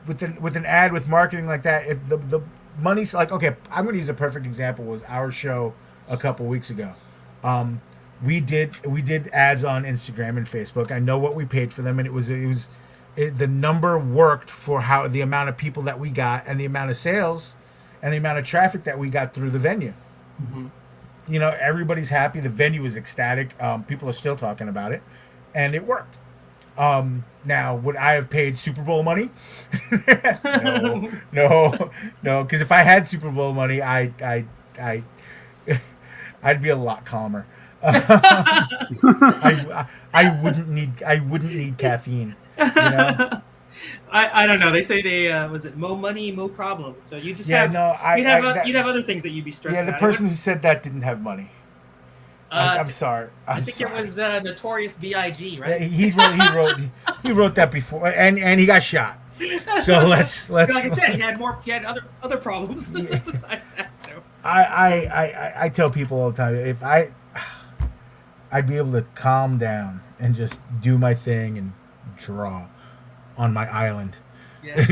with an ad with marketing like that, if the money's like, okay, I'm going to use a perfect example. Was our show a couple weeks ago. We did ads on Instagram and Facebook. I know what we paid for them, and the number worked for the amount of people that we got and the amount of sales and the amount of traffic that we got through the venue. Mm-hmm. Everybody's happy. The venue was ecstatic. People are still talking about it, and it worked. Now, would I have paid Super Bowl money? No. Because if I had Super Bowl money, I'd be a lot calmer. I wouldn't need caffeine. I don't know. They say was it mo money, mo problem. So you just you'd have other things that you'd be stressed about. Yeah, the person who said that didn't have money. I'm sorry. I think it was Notorious B.I.G., right? He wrote that before, and he got shot. So let's. Like I said, he had other problems besides that. So I tell people all the time, if I'd be able to calm down and just do my thing and draw on my island. Yeah.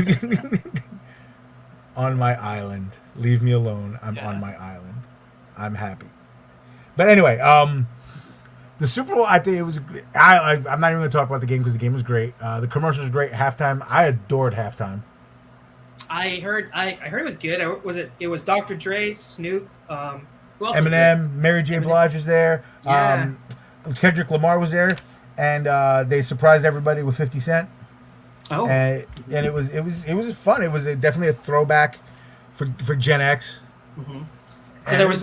On my island. Leave me alone. I'm on my island. I'm happy. But anyway, the Super Bowl, I think it was. I'm not even going to talk about the game because the game was great. The commercial was great. Halftime, I adored halftime. I heard it was good. It was Dr. Dre, Snoop, who else Eminem, Mary J. Blige was there. Yeah. Kendrick Lamar was there, and they surprised everybody with 50 Cent. Oh, and it was fun. It was definitely a throwback for Gen X. Mm-hmm. So there was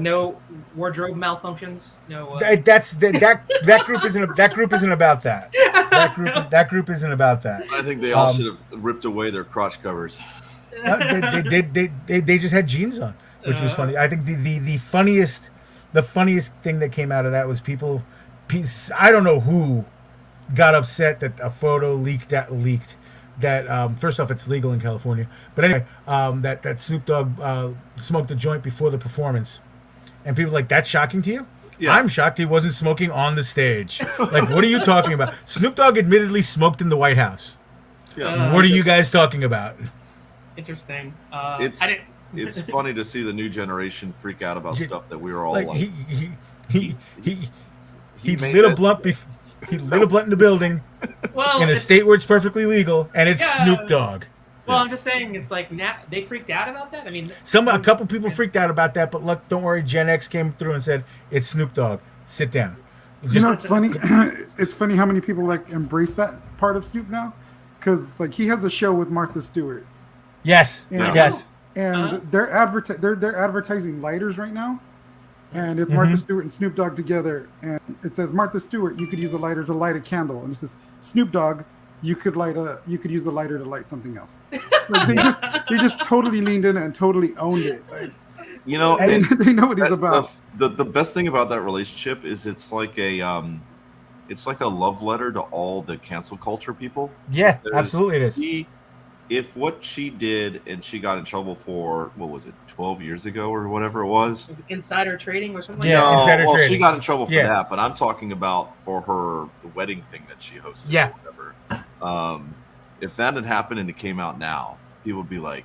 no wardrobe malfunctions. No. That group isn't about that. That group isn't about that. I think they all should have ripped away their crotch covers. They just had jeans on, which was funny. I think the funniest thing that came out of that was people. I don't know who got upset that a photo leaked that first off, it's legal in California, but anyway, that Snoop Dogg smoked a joint before the performance, and people were like, that's shocking to you? Yeah. I'm shocked he wasn't smoking on the stage. Like, what are you talking about? Snoop Dogg admittedly smoked in the White House. Yeah. What are you guys talking about? Interesting. it's funny to see the new generation freak out about stuff that we were all like. He lit a blunt. He lit a blunt in the building. Well, in a state where it's perfectly legal, and it's Snoop Dogg. Well, I'm just saying, it's like now they freaked out about that. I mean, a couple people freaked out about that, but look, don't worry. Gen X came through and said it's Snoop Dogg. Sit down. It's funny. It's funny how many people like embrace that part of Snoop now, because like he has a show with Martha Stewart. Yes. Yes. And they're advertising lighters right now, and it's Martha Stewart and Snoop Dogg together, and it says Martha Stewart, you could use a lighter to light a candle, and it says Snoop Dogg, you could use the lighter to light something else. Like they just totally leaned in and totally owned it. Like, you know, and they know what he's about. The best thing about that relationship is it's like a love letter to all the cancel culture people. Yeah, absolutely it is. If what she did and she got in trouble for, what was it, 12 years ago or whatever it was? Was it insider trading or something? Yeah, like that? insider trading. She got in trouble for that, but I'm talking about for her wedding thing that she hosted. Yeah. Or whatever. If that had happened and it came out now, people would be like,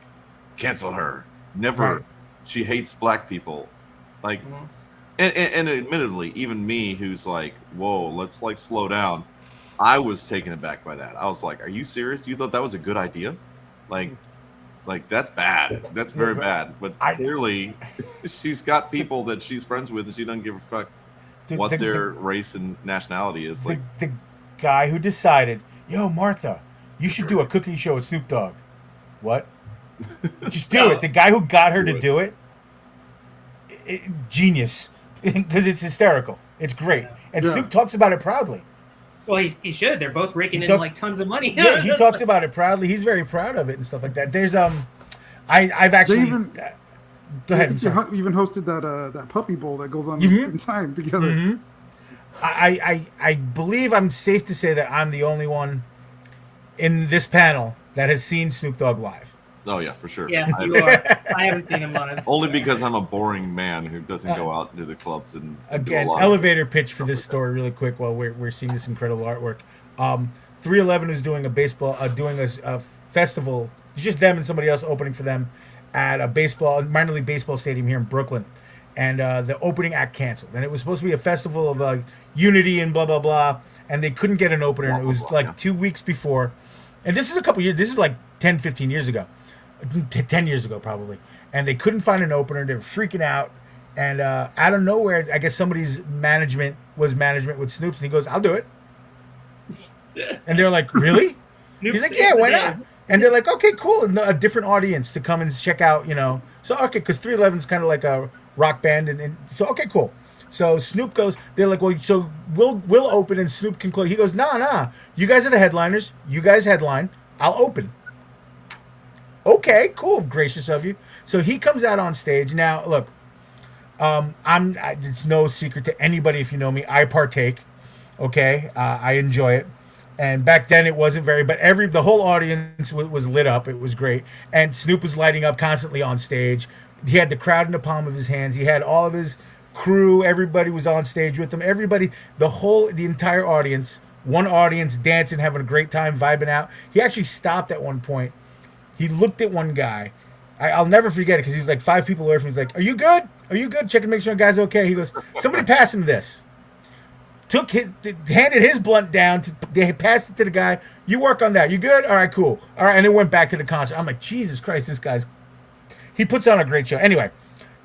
cancel her. Never. Right. She hates black people. Like, and admittedly, even me, who's like, whoa, let's like slow down. I was taken aback by that. I was like, are you serious? You thought that was a good idea? Like that's bad. That's very bad. But clearly, she's got people that she's friends with, and she doesn't give a fuck what their race and nationality is. Like the guy who decided, yo, Martha, you should do a cooking show with Snoop Dogg. What? Just do it. The guy who got her to do it, genius, because it's hysterical. It's great, and Snoop talks about it proudly. Well, he should. They're both raking in like tons of money. Yeah, he talks about it proudly. He's very proud of it and stuff like that. There's I've actually go ahead. They even hosted that puppy bowl that goes on in time together. I believe I'm safe to say that I'm the only one in this panel that has seen Snoop Dogg live. Oh yeah, for sure. Yeah, you are. I haven't seen him live. Only because I'm a boring man who doesn't go out into the clubs and again. Elevator pitch for this story, really quick, while we're seeing this incredible artwork. 311 is doing a festival. It's just them and somebody else opening for them at a minor league baseball stadium here in Brooklyn, and the opening act canceled. And it was supposed to be a festival of unity and blah blah blah, and they couldn't get an opener. And it was like 2 weeks before, and this is a couple years. This is like 10, 15 years ago. 10 years ago probably, and they couldn't find an opener. They were freaking out, and out of nowhere, I guess somebody's management with Snoop's, and he goes, I'll do it. And they're like, really? He's like, yeah, why not? And they're like, okay, cool. A different audience to come and check out, so okay, because 311's kind of like a rock band, and so okay, cool. So Snoop goes, they're like, well, so we'll open and Snoop can close. He goes, nah, you guys are the headliners, you guys headline, I'll open. Okay, cool, gracious of you. So he comes out on stage. Now, look, it's no secret to anybody if you know me. I partake. Okay, I enjoy it. And back then it wasn't but the whole audience was lit up. It was great. And Snoop was lighting up constantly on stage. He had the crowd in the palm of his hands. He had all of his crew. Everybody was on stage with him. Everybody, the entire audience, one audience dancing, having a great time, vibing out. He actually stopped at one point. He looked at one guy. I'll never forget it because he was like 5 people away from me. He's like, are you good? Are you good? Check and make sure the guy's okay. He goes, somebody pass him this. Handed his blunt down. They passed it to the guy. You work on that. You good? All right, cool. All right, and then went back to the concert. I'm like, Jesus Christ, he puts on a great show. Anyway,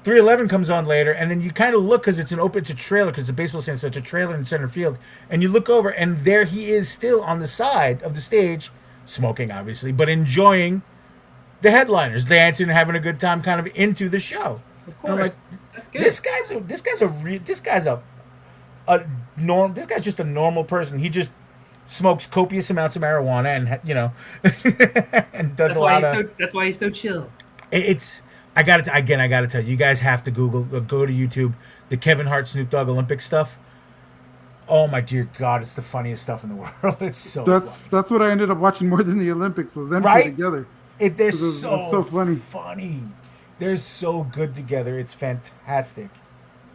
311 comes on later, and then you kind of look because it's a trailer because it's a baseball stadium, so it's a trailer in center field. And you look over, and there he is still on the side of the stage, smoking obviously, but enjoying the headliners, dancing and having a good time, kind of into the show. Of course, like, that's good. This guy's just a normal person. He just smokes copious amounts of marijuana, and and does that's why he's so chill. I gotta tell you, you guys have to go to YouTube, the Kevin Hart Snoop Dogg Olympic stuff. Oh my dear God, it's the funniest stuff in the world. It's so that's what I ended up watching more than the Olympics was them two together. They're so funny. They're so good together. It's fantastic,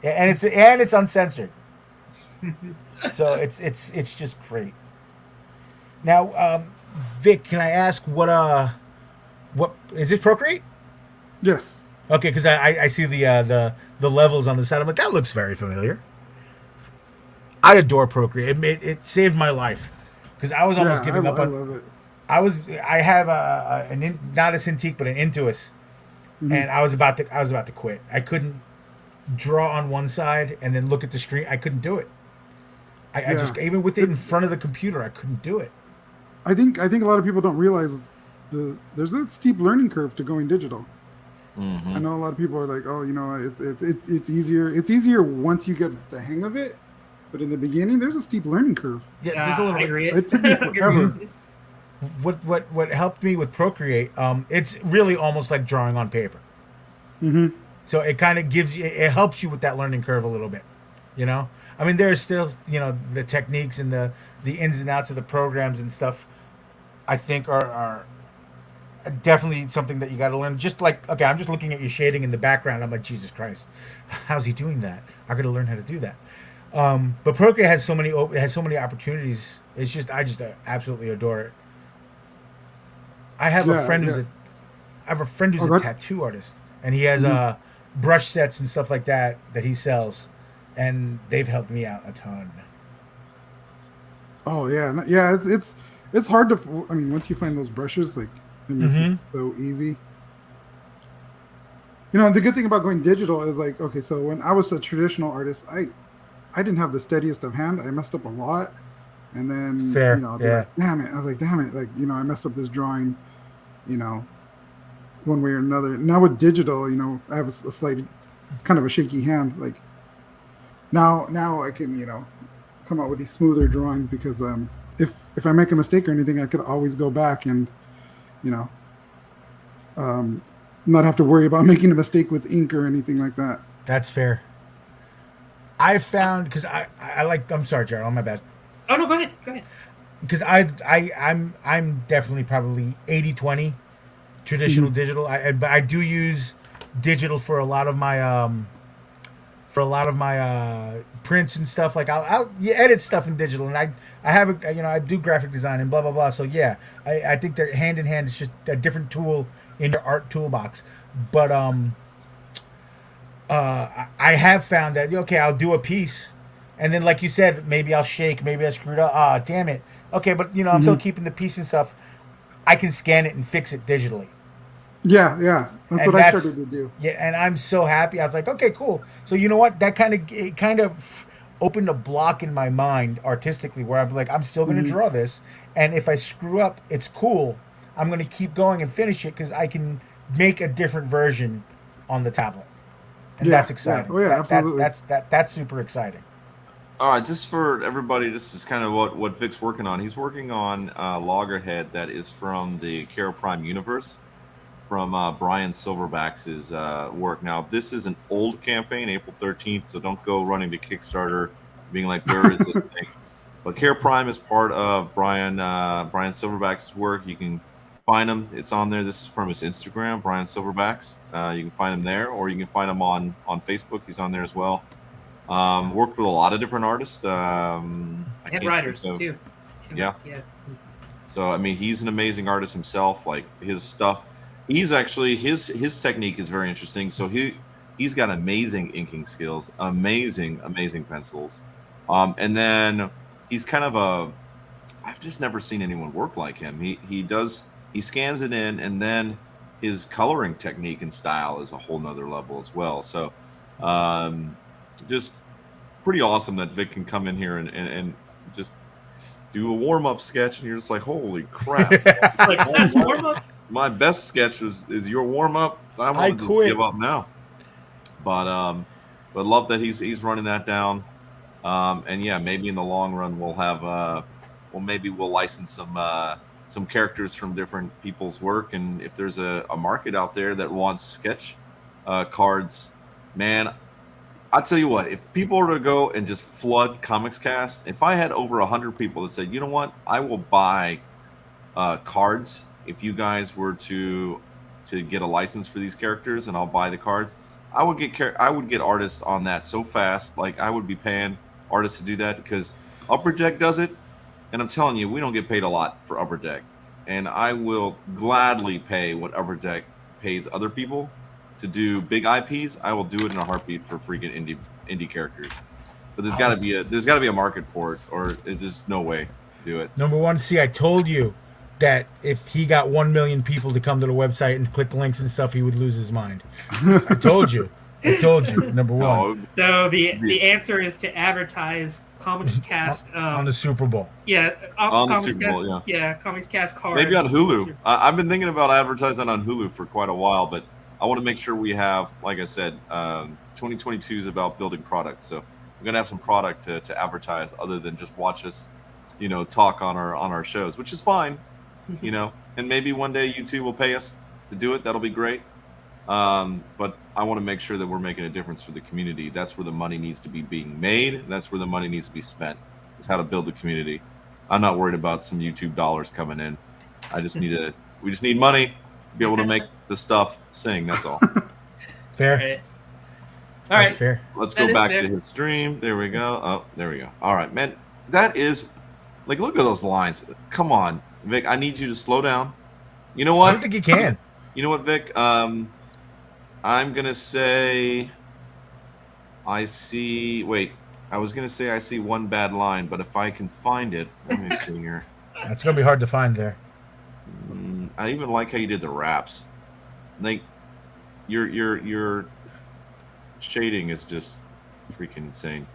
and it's uncensored. So it's just great. Now, Vic, can I ask what is this Procreate? Yes. Okay, because I see the levels on the side. I'm like, that looks very familiar. I adore Procreate. It saved my life because I was almost Yeah, giving up I on. love it. I have not a Cintiq but an Intuos, and I was about to quit. I couldn't draw on one side and then look at the screen. I couldn't do it. I Yeah. just even with it in front of the computer, I couldn't do it. I think a lot of people don't realize there's a steep learning curve to going digital. I know a lot of people are like, oh, it's easier. It's easier once you get the hang of it, but in the beginning, there's a steep learning curve. Yeah, there's a little. I agree. It took me forever. What helped me with Procreate? It's really almost like drawing on paper. Mm-hmm. So it kind of it helps you with that learning curve a little bit. I mean, there's still the techniques and the ins and outs of the programs and stuff. I think are definitely something that you got to learn. Just like, okay, I'm just looking at your shading in the background. I'm like, Jesus Christ, how's he doing that? I got to learn how to do that. But Procreate has so many opportunities. It's just I just absolutely adore it. I have a friend who's a tattoo artist, and he has brush sets and stuff like that he sells, and they've helped me out a ton. Oh yeah, yeah. It's hard to. I mean, once you find those brushes, like it makes it so easy. The good thing about going digital is like, okay, so when I was a traditional artist, I didn't have the steadiest of hand. I messed up a lot, and then like, damn it. I was like, damn it, like I messed up this drawing, one way or another. Now with digital, I have a slight, kind of a shaky hand. Like now I can come out with these smoother drawings because if I make a mistake or anything, I could always go back and not have to worry about making a mistake with ink or anything like that. That's fair. I found because I like. I'm sorry, Gerald. My bad. Oh no, go ahead. Because I'm definitely probably 80-20 traditional digital. But I do use digital for a lot of my prints and stuff. Like I'll edit stuff in digital, and I have I do graphic design and blah blah blah. So yeah, I think they're hand in hand. It's just a different tool in your art toolbox. But I have found that okay, I'll do a piece, and then like you said, maybe I'll shake, maybe I screwed up. Ah, damn it. Okay, but I'm still keeping the piece and stuff. I can scan it and fix it digitally. Yeah. That's what I started to do. Yeah, and I'm so happy. I was like, okay, cool. So you know what? That kind of opened a block in my mind artistically where I'm like, I'm still going to draw this, and if I screw up, it's cool. I'm going to keep going and finish it because I can make a different version on the tablet, and that's exciting. Yeah. Oh yeah, absolutely. That's super exciting. All right, just for everybody, this is kind of what Vic's working on. He's working on Loggerhead that is from the Kara Prime universe, from Brian Silverback's work. Now, this is an old campaign, April 13th, so don't go running to Kickstarter being like, where is this thing? But Kara Prime is part of Brian Silverback's work. You can find him. It's on there. This is from his Instagram, Brian Silverbacks. You can find him there, or you can find him on Facebook. He's on there as well. Worked with a lot of different artists. And writers too. Yeah. So I mean, he's an amazing artist himself. Like his stuff, he's actually his technique is very interesting. So he's got amazing inking skills, amazing pencils, and then he's kind of I've just never seen anyone work like him. He scans it in, and then his coloring technique and style is a whole nother level as well. So. Just pretty awesome that Vic can come in here and just do a warm-up sketch, and you're just like, holy crap. Like, that's warm-up? My best sketch is your warm-up. I want to just give up now. But love that he's running that down. And yeah, maybe in the long run we'll have maybe we'll license some characters from different people's work, and if there's a market out there that wants sketch cards, man, I'll tell you what, if people were to go and just flood Comics Cast, if I had over 100 people that said, you know what, I will buy cards if you guys were to get a license for these characters, and I'll buy the cards, I would get artists on that so fast. Like, I would be paying artists to do that because Upper Deck does it, and I'm telling you, we don't get paid a lot for Upper Deck, and I will gladly pay what Upper Deck pays other people to do big IPs, I will do it in a heartbeat for freaking indie characters. But there's got to be a market for it, or there's just no way to do it. Number one, see, I told you that if he got 1 million people to come to the website and click links and stuff, he would lose his mind. I told you. Number one. So the answer is to advertise Comics Cast on the Super Bowl. Yeah, on the Super Bowl. Yeah, Comics Cast cards. Maybe on Hulu. I've been thinking about advertising on Hulu for quite a while, but I want to make sure we have, like I said, 2022 is about building products. So we're gonna have some product to advertise other than just watch us, talk on our shows, which is fine, And maybe one day YouTube will pay us to do it. That'll be great. But I want to make sure that we're making a difference for the community. That's where the money needs to be being made. That's where the money needs to be spent. Is how to build the community. I'm not worried about some YouTube dollars coming in. I just need we just need money to be able to make the stuff sing. That's all. Fair. All right. That's fair. Let's go back to his stream. There we go. Oh, there we go. All right, man. That is look at those lines. Come on, Vic. I need you to slow down. You know what? I don't think you can. You know what, Vic? I'm gonna say I see. Wait, I was gonna say I see one bad line, but if I can find it, let me see here. That's gonna be hard to find there. I even like how you did the raps. Like your shading is just freaking insane.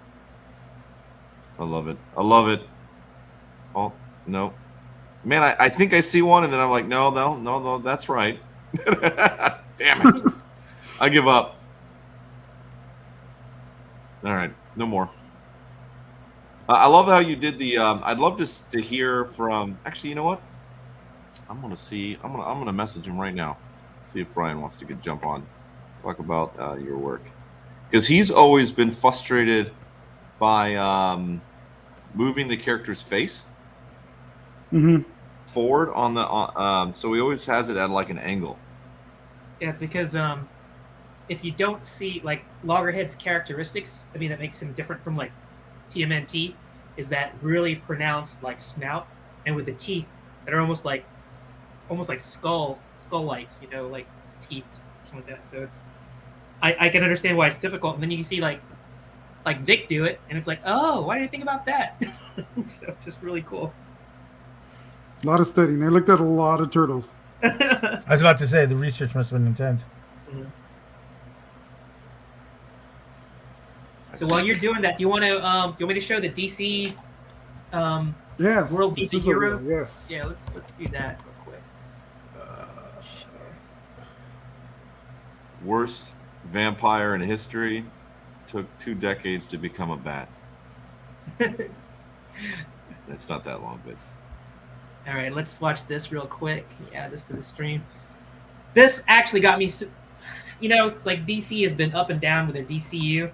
I love it. Oh no, man! I think I see one, and then I'm like, no, that's right. Damn it! I give up. All right, no more. I love how you did the. I'd love to hear from. Actually, you know what? I'm gonna message him right now. See if Brian wants to jump on, talk about your work, because he's always been frustrated by moving the character's face forward on the. So he always has it at like an angle. Yeah, it's because if you don't see like Loggerhead's characteristics, I mean that makes him different from like TMNT, is that really pronounced like snout, and with the teeth that are almost like skull-like, like teeth, something like that. So it's, I can understand why it's difficult. And then you can see like Vic do it, and it's like, oh, why did I think about that? So just really cool. A lot of studying. I looked at a lot of turtles. I was about to say the research must have been intense. Mm-hmm. So while you're doing that, do you want me to show the DC? Yes. World DC Hero. Yes. Yeah, let's do that real quick. Worst vampire in history. Took 2 decades to become a bat. It's not that long, but. All right, let's watch this real quick. Yeah, this to the stream. This actually got me. It's like DC has been up and down with their DCU,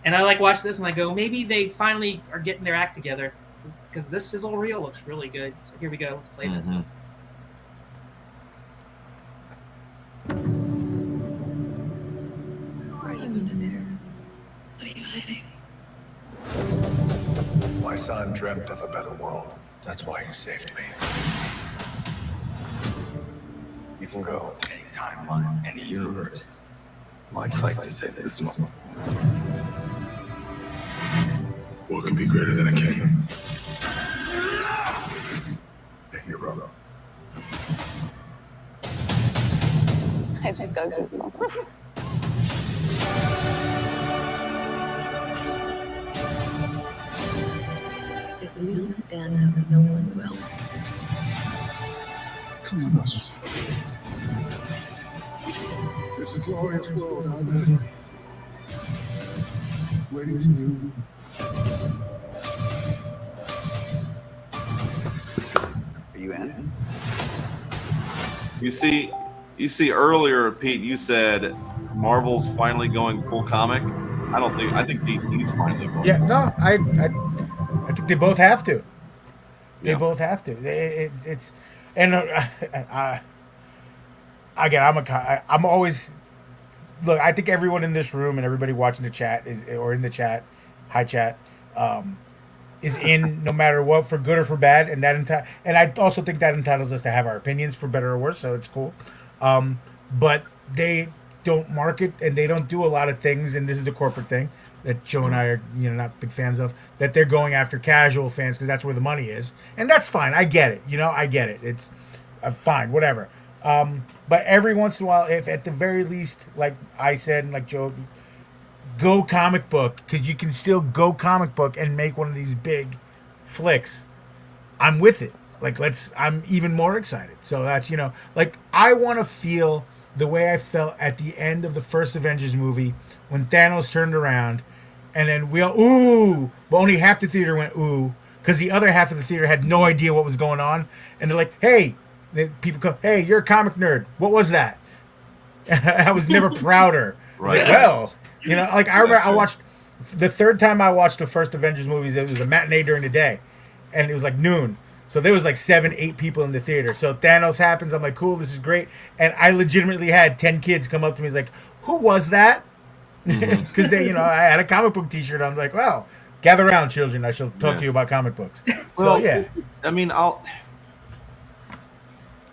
and I like watch this and I go, maybe they finally are getting their act together, because this sizzle reel looks really good. So here we go. Let's play this. Who are you in the mirror? What are you hiding? My son dreamt of a better world. That's why he saved me. You can go to any timeline, any universe. I'd like to say this one. What could be greater than a king? A hero. I just got goosebumps. If we don't stand up, no one will. Come with us. There's a glorious world out there, waiting for you. Are you in? You see earlier, Pete, you said Marvel's finally going full comic. I think DC's finally going. Yeah, no, I think they both have to. They both have to. It's and again, I'm always look. I think everyone in this room and everybody watching the chat in the chat, hi chat, is in no matter what, for good or for bad, and I also think that entitles us to have our opinions for better or worse. So it's cool. But they don't market and they don't do a lot of things, and this is the corporate thing that Joe and I are not big fans of, that they're going after casual fans because that's where the money is, and that's fine. I get it. I get it. It's fine, whatever. But every once in a while, if at the very least, like I said, and like Joe, go comic book, because you can still go comic book and make one of these big flicks. I'm with it. I'm even more excited. So that's, I want to feel the way I felt at the end of the first Avengers movie when Thanos turned around and then we all, ooh, but only half the theater went, ooh, because the other half of the theater had no idea what was going on. And they're like, hey, people come, hey, you're a comic nerd. What was that? I was never prouder. Right. Well, I remember I watched, the third time I watched the first Avengers movies, it was a matinee during the day. And it was like noon. So there was like 7-8 people in the theater. So Thanos happens. I'm like, cool, this is great. And I legitimately had 10 kids come up to me. He's like, who was that? Because they, I had a comic book T-shirt. I'm like, well, gather around, children. I shall talk to you about comic books. So yeah. I mean, And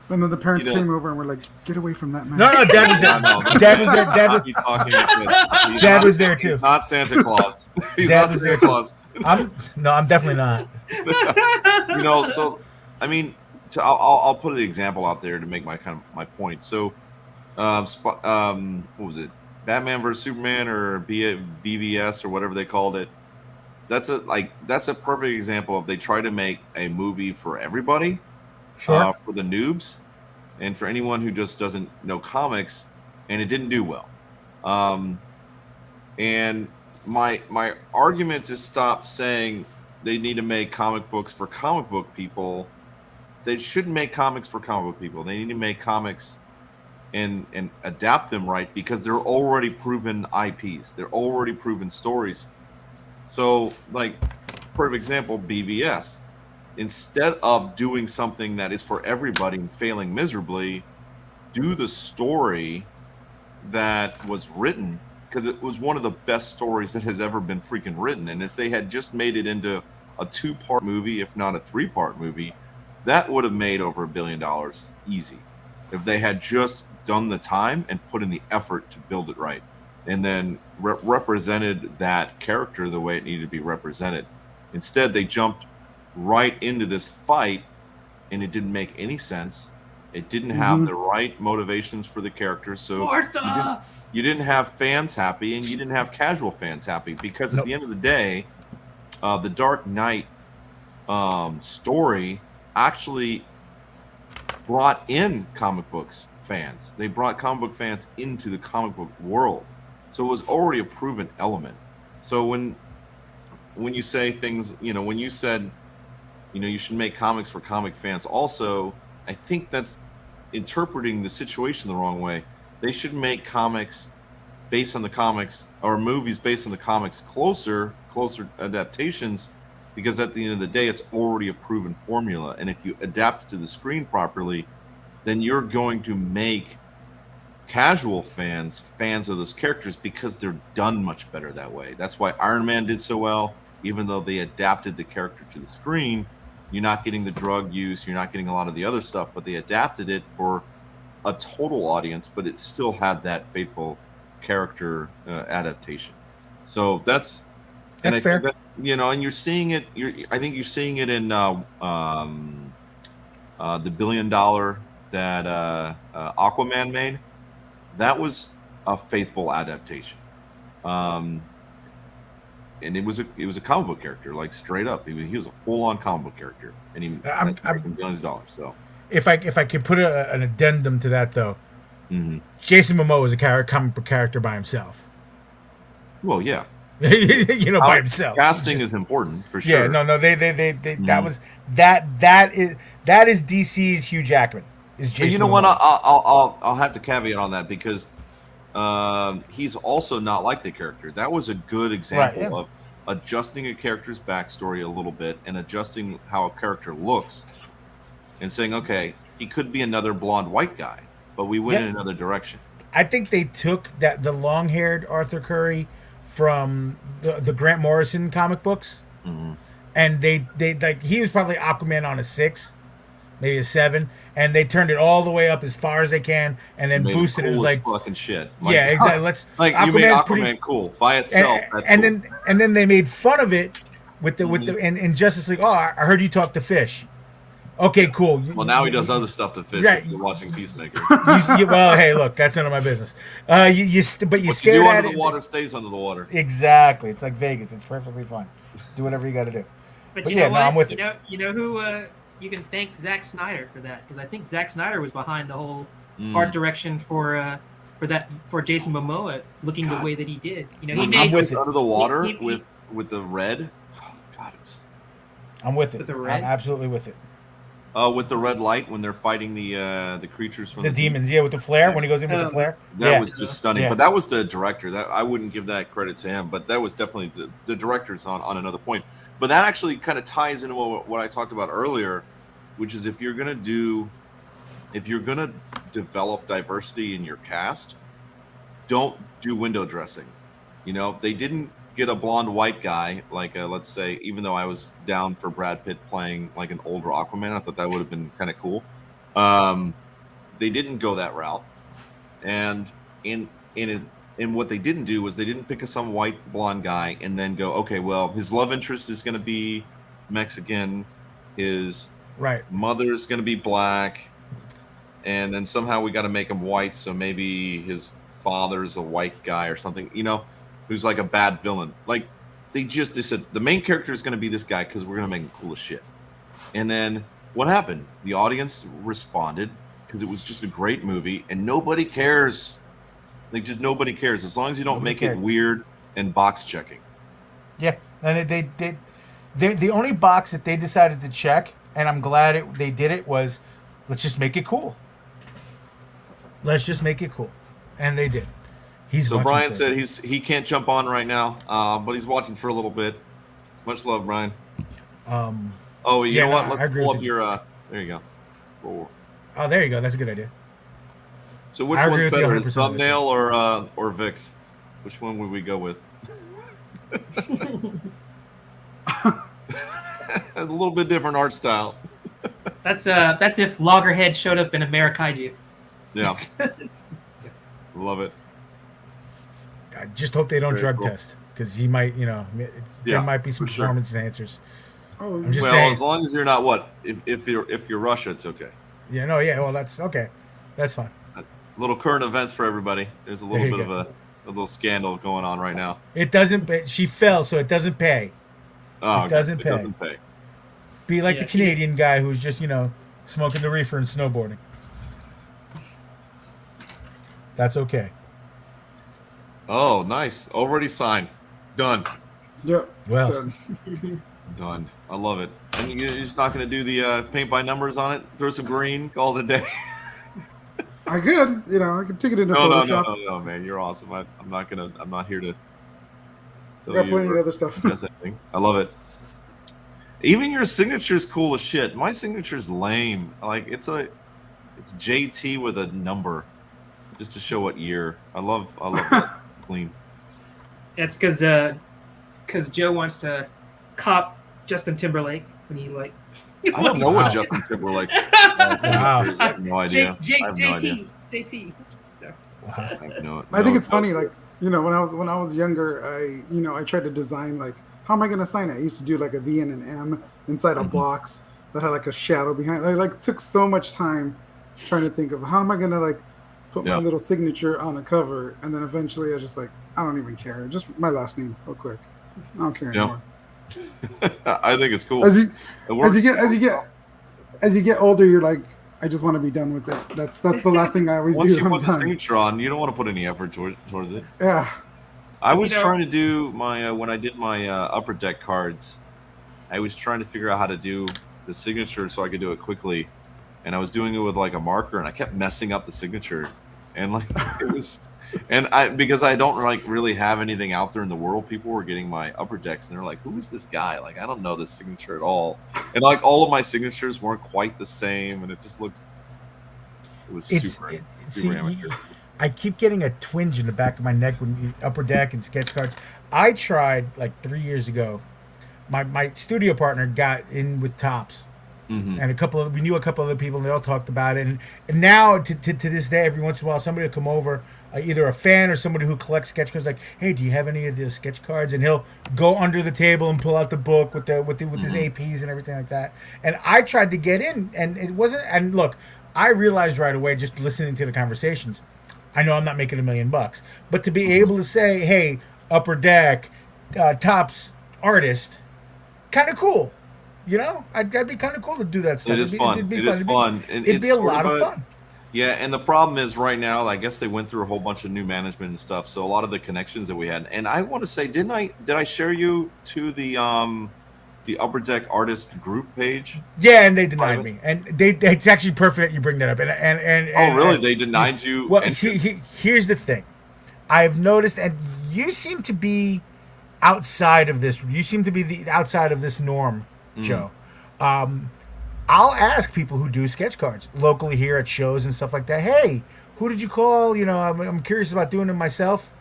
then the parents came over and were like, get away from that man. No, Dad was there. Dad was there. Dad was there too. Not Santa Claus. He's Dad not was Santa there Claus. I'm definitely not. So I mean, I'll put an example out there to make my point. So, what was it? Batman vs Superman or BVS or whatever they called it. That's a perfect example of they try to make a movie for everybody, sure, for the noobs, and for anyone who just doesn't know comics, and it didn't do well. And my argument to stop saying they need to make comic books for comic book people, they shouldn't make comics for comic book people. They need to make comics and adapt them right, because they're already proven IPs. They're already proven stories. So, like, perfect example, BVS. Instead of doing something that is for everybody and failing miserably, do the story that was written, because it was one of the best stories that has ever been freaking written. And if they had just made it into a 2-part movie, if not a 3-part movie, that would have made over $1 billion easy. If they had just done the time and put in the effort to build it right, and then represented that character the way it needed to be represented. Instead, they jumped right into this fight, and it didn't make any sense. It didn't have the right motivations for the characters, so you didn't have fans happy, and you didn't have casual fans happy, because at the end of the day, the Dark Knight story actually brought in comic books fans. They brought comic book fans into the comic book world. So it was already a proven element. So when you say things, when you said, you should make comics for comic fans also, I think that's interpreting the situation the wrong way. They should make comics based on the comics, or movies based on the comics, closer adaptations, because at the end of the day, it's already a proven formula. And if you adapt it to the screen properly, then you're going to make casual fans of those characters, because they're done much better that way. That's why Iron Man did so well. Even though they adapted the character to the screen, you're not getting the drug use, you're not getting a lot of the other stuff, but they adapted it for a total audience, but it still had that faithful character adaptation. So that's fair. That, and you're seeing it. I think you're seeing it in the $1 billion that Aquaman made. That was a faithful adaptation, and it was a comic book character, like straight up. He was a full-on comic book character, and he made billions of dollars. So, if I could put an addendum to that, though, Jason Momoa is a comic book character by himself. Well, yeah, by himself. Casting is important for sure. Yeah, they that was that is DC's Hugh Jackman. Is Jason? But you know what? I'll have to caveat on that, because he's also not like the character. That was a good example of adjusting a character's backstory a little bit and adjusting how a character looks, and saying, okay, he could be another blonde white guy, but we went in another direction. I think they took the long-haired Arthur Curry from the Grant Morrison comic books, and they like, he was probably Aquaman on a 6, maybe a 7, and they turned it all the way up as far as they can, and then Made boosted it. It was like fucking shit. Yeah, exactly. Let's like you made Aquaman cool by itself. And then they made fun of it with the in Justice League. Oh, I heard you talk to Fish. Okay, cool. Well, now he does other stuff to Fish. Right. You're watching Peacemaker. Well, hey, look, that's none of my business. But you stared what you at do under it. the water stays under the water. Exactly. It's like Vegas. It's perfectly fine. Do whatever you got to do. But yeah, no, I'm with it. You know who you can thank Zack Snyder for that, because I think Zack Snyder was behind the whole art direction for Jason Momoa looking the way that he did. You know, he made under the water with the red. Oh God, I'm with it. With the red? I'm absolutely with it. With the red light when they're fighting the creatures from the demons. Yeah, with the flare when he goes in with the flare. That was just stunning. Yeah. But that was the director. That I wouldn't give that credit to him, but that was definitely the director's on another point. But that actually kind of ties into what I talked about earlier, which is if you're gonna develop diversity in your cast, don't do window dressing. You know, they didn't get a blonde white guy like let's say, even though I was down for Brad Pitt playing like an older Aquaman, I thought that would have been kind of cool. They didn't go that route, and what they didn't do was they didn't pick some white blonde guy and then go, okay, well, his love interest is going to be Mexican, his mother is going to be black, and then somehow we got to make him white, so maybe his father's a white guy or something, you know, who's like a bad villain. Like they said the main character is going to be this guy because we're going to make him cool as shit. And then what happened? The audience responded because it was just a great movie, and nobody cares. Like, just nobody cares as long as you don't make it weird and box checking. Yeah, and the only box that they decided to check, and I'm glad they did it, was let's just make it cool. Let's just make it cool, and they did. So Brian said he can't jump on right now, but he's watching for a little bit. Much love, Brian. You know what? Let's pull up your. There you go. Oh, there you go. That's a good idea. So which one's better, his thumbnail or Vix? Which one would we go with? A little bit different art style. That's if Loggerhead showed up in Ameri-Kaiju. Yeah. Love it. I just hope they don't drug test, because he might, there might be some performance enhancers. Oh, I'm just saying. As long as you're not if you're Russia, it's okay. Yeah, no, yeah, well, that's okay. That's fine. Little current events for everybody. There's a little bit of a little scandal going on right now. It doesn't. She fell, so it doesn't pay. Oh, it doesn't pay. It doesn't pay. Be like the Canadian guy who's just smoking the reefer and snowboarding. That's okay. Oh, nice. Already signed. Done. Yep. Well. Done. I love it. And you're just not going to do the paint by numbers on it? Throw some green, call it a day. I could, I could take it into Photoshop. No, man, you're awesome. I'm not here to. I got plenty of other stuff. I love it. Even your signature's cool as shit. My signature's lame. Like it's JT with a number, just to show what year. I love that. It's clean. That's because Joe wants to cop Justin Timberlake when he like. I don't know what Justin Timberlake's. I have no idea. JT. I think it's funny. Like when I was younger, I tried to design like how am I going to sign it? I used to do like a V and an M inside a box that had like a shadow behind. I like took so much time trying to think of how am I going to like put my little signature on a cover, and then eventually I was just like I don't even care. Just my last name, real quick. I don't care anymore. I think it's cool. As you get older, you're like, I just want to be done with it. That's the last thing I always do. Once you put the signature on, you don't want to put any effort towards it. Yeah. I was trying to do my when I did my upper deck cards, I was trying to figure out how to do the signature so I could do it quickly, and I was doing it with like a marker, and I kept messing up the signature, and like it was. And because I don't like really have anything out there in the world, people were getting my upper decks and they're like, "Who is this guy? Like, I don't know this signature at all." And like all of my signatures weren't quite the same, and it just looked. It was super amateur. I keep getting a twinge in the back of my neck when you upper deck and sketch cards. I tried like 3 years ago. My studio partner got in with Topps, and we knew a couple other people, and they all talked about it. And now to this day, every once in a while, somebody will come over, either a fan or somebody who collects sketch cards, like, hey, do you have any of the sketch cards? And he'll go under the table and pull out the book with his APs and everything like that. And I tried to get in, and it wasn't. And look, I realized right away, just listening to the conversations, I know I'm not making $1 million, but to be able to say, hey, Upper Deck, Topps artist, kind of cool. You know, that'd be kind of cool to do that stuff. It is fun. It is fun. It'd be a lot of fun. Yeah, and the problem is right now, I guess they went through a whole bunch of new management and stuff. So a lot of the connections that we had, and I want to say, did I share you to the Upper Deck artist group page? Yeah, and they denied me, and it's actually perfect that you bring that up. And oh, really? They denied you? Well, here's the thing. I've noticed, and you seem to be outside of this. You seem to be outside of this norm, Joe. I'll ask people who do sketch cards locally here at shows and stuff like that. Hey, who did you call? You know, I'm curious about doing it myself.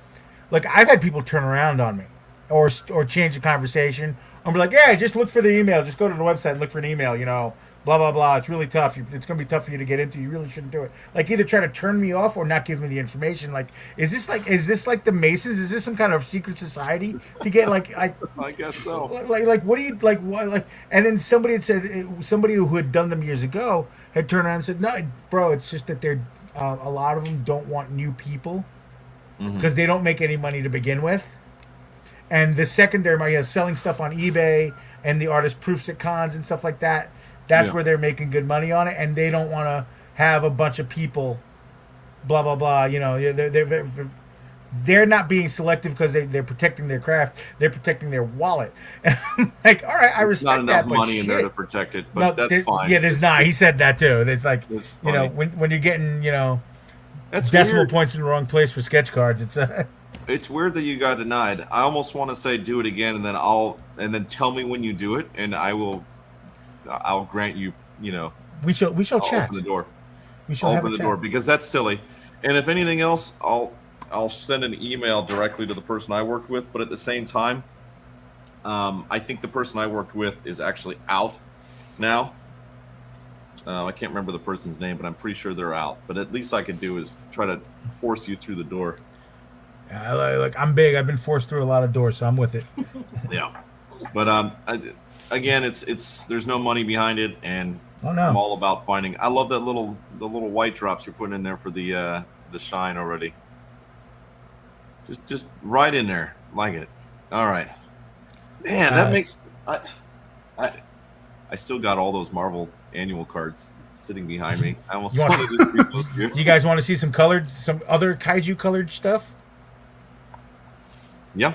Like, I've had people turn around on me, or change the conversation. I'm like, yeah, just look for the email. Just go to the website and look for an email. You know, blah blah blah. It's really tough. It's gonna be tough for you to get into. You really shouldn't do it. Like, either try to turn me off or not give me the information. Like, is this like the Masons? Is this some kind of secret society to get like? I guess so. Like what do you like? What like? And then somebody had said, somebody who had done them years ago had turned around and said, no, bro, it's just that they're a lot of them don't want new people because they don't make any money to begin with. And the secondary, selling stuff on eBay and the artist proofs at cons and stuff like that, that's where they're making good money on it. And they don't want to have a bunch of people, blah, blah, blah. You know, they're not being selective because they're protecting their craft. They're protecting their wallet. And I'm like, all right, I respect that. Not enough money in there to protect it, but that's fine. Yeah, there's not. He said that too. It's like, you know, when you're getting, you know, that's decimal weird. Points in the wrong place for sketch cards. It's weird that you got denied. I almost want to say do it again, and then tell me when you do it, and I'll grant you. You know, we shall chat. Open the door. We shall open the door because that's silly. And if anything else, I'll send an email directly to the person I worked with. But at the same time, I think the person I worked with is actually out now. I can't remember the person's name, but I'm pretty sure they're out. But at least I could do is try to force you through the door. Like, I'm big. I've been forced through a lot of doors, so I'm with it. Yeah, but again, it's there's no money behind it, and I'm all about finding. I love that the little white drops you're putting in there for the shine already. Just right in there, like it. All right, man, that makes I still got all those Marvel annual cards sitting behind me. I almost wanted to read those to you. You guys want to see some other kaiju colored stuff? Yeah,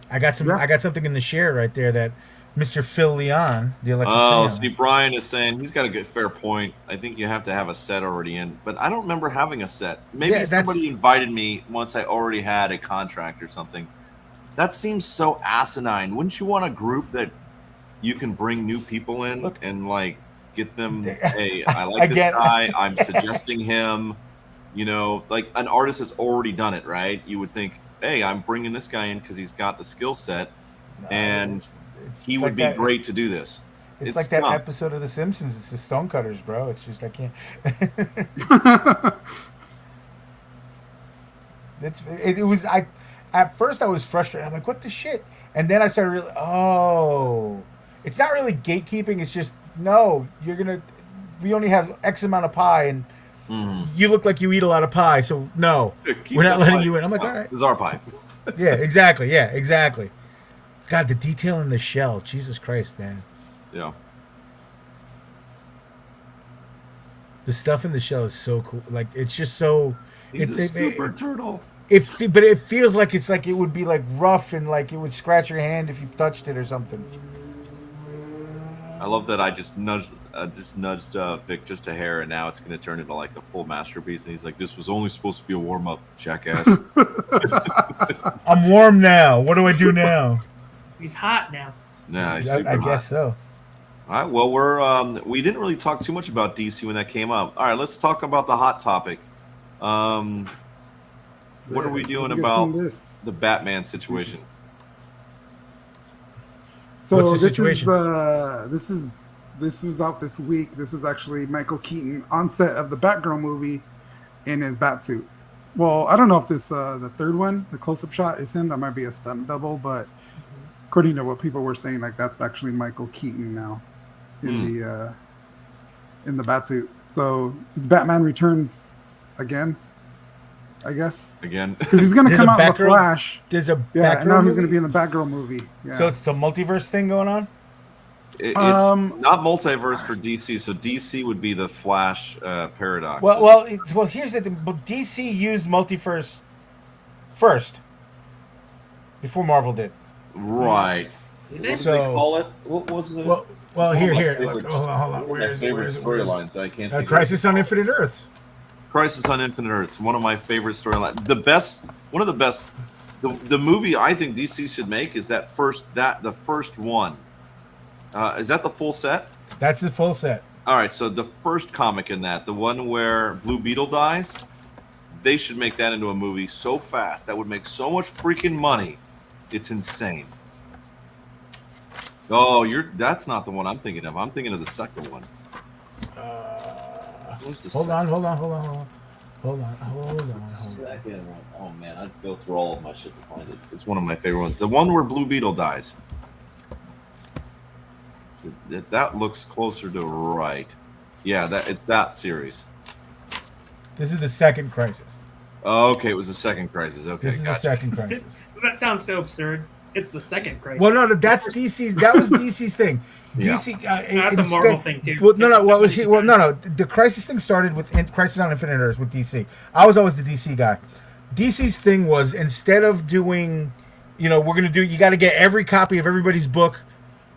I got something in the share right there that Mr. Phil Leon, the electric. Oh, see, Brian is saying he's got a good fair point. I think you have to have a set already in, but I don't remember having a set. Maybe somebody invited me once I already had a contract or something. That seems so asinine. Wouldn't you want a group that you can bring new people in and like get them? Hey, I like this guy. I'm suggesting him. You know, like an artist has already done it, right? You would think, hey, I'm bringing this guy in because he's got the skill set, and he would be great to do this. It's like that episode of The Simpsons. It's the Stonecutters, bro. It's just I can't. It was at first I was frustrated. I'm like, what the shit? And then I started it's not really gatekeeping. It's just we only have X amount of pie, and you look like you eat a lot of pie, so no, we're not letting you in. I'm like, all right, it's our pie. Yeah, exactly. God, the detail in the shell, Jesus Christ, man. Yeah. The stuff in the shell is so cool. Like, it's just so. He's a super turtle. But it feels like it's like it would be like rough and like it would scratch your hand if you touched it or something. I love that I just nudged Vic just a hair, and now it's going to turn into like a full masterpiece. And he's like, "This was only supposed to be a warm up, jackass." I'm warm now. What do I do now? He's hot now. Nah, he's I guess so. All right. Well, we didn't really talk too much about DC when that came up. All right, let's talk about the hot topic. What are we doing about the Batman situation? So What's the this situation? is this was out this week. This is actually Michael Keaton on set of the Batgirl movie in his Batsuit. Well, I don't know if this the third one, the close-up shot, is him. That might be a stunt double, but according to what people were saying, like that's actually Michael Keaton now in the Batsuit. So his Batman Returns again, I guess. Again, because he's going to come out in the Flash. There's a Batgirl now he's going to be in the Batgirl movie. Yeah. So it's a multiverse thing going on. It's not multiverse for DC, so DC would be the Flash paradox. Well, here's the thing. But DC used multiverse first before Marvel did. Right. What did they call it? What was the? Well, here. Hold on. Where is it? Storylines. I can't. Crisis on Infinite Earths. Crisis on Infinite Earths. One of my favorite storylines. One of the best. The movie I think DC should make is the first one. Is that the full set? That's the full set. All right. So the first comic in that, the one where Blue Beetle dies, they should make that into a movie so fast. That would make so much freaking money. It's insane. Oh, that's not the one I'm thinking of. I'm thinking of the second one. Hold on. Second one. Oh man, I'd go through all of my shit to find it. It's one of my favorite ones. The one where Blue Beetle dies. That looks closer to right. Yeah, it's that series. This is the second Crisis. Oh, okay, it was the second Crisis. Okay, this is the second Crisis. That sounds so absurd. It's the second Crisis. Well, no, that's DC's. That was DC's thing. DC. That's a Marvel thing too. Well, no. The Crisis thing started with Crisis on Infinite Earths with DC. I was always the DC guy. DC's thing was, instead of doing, we're gonna do. You got to get every copy of everybody's book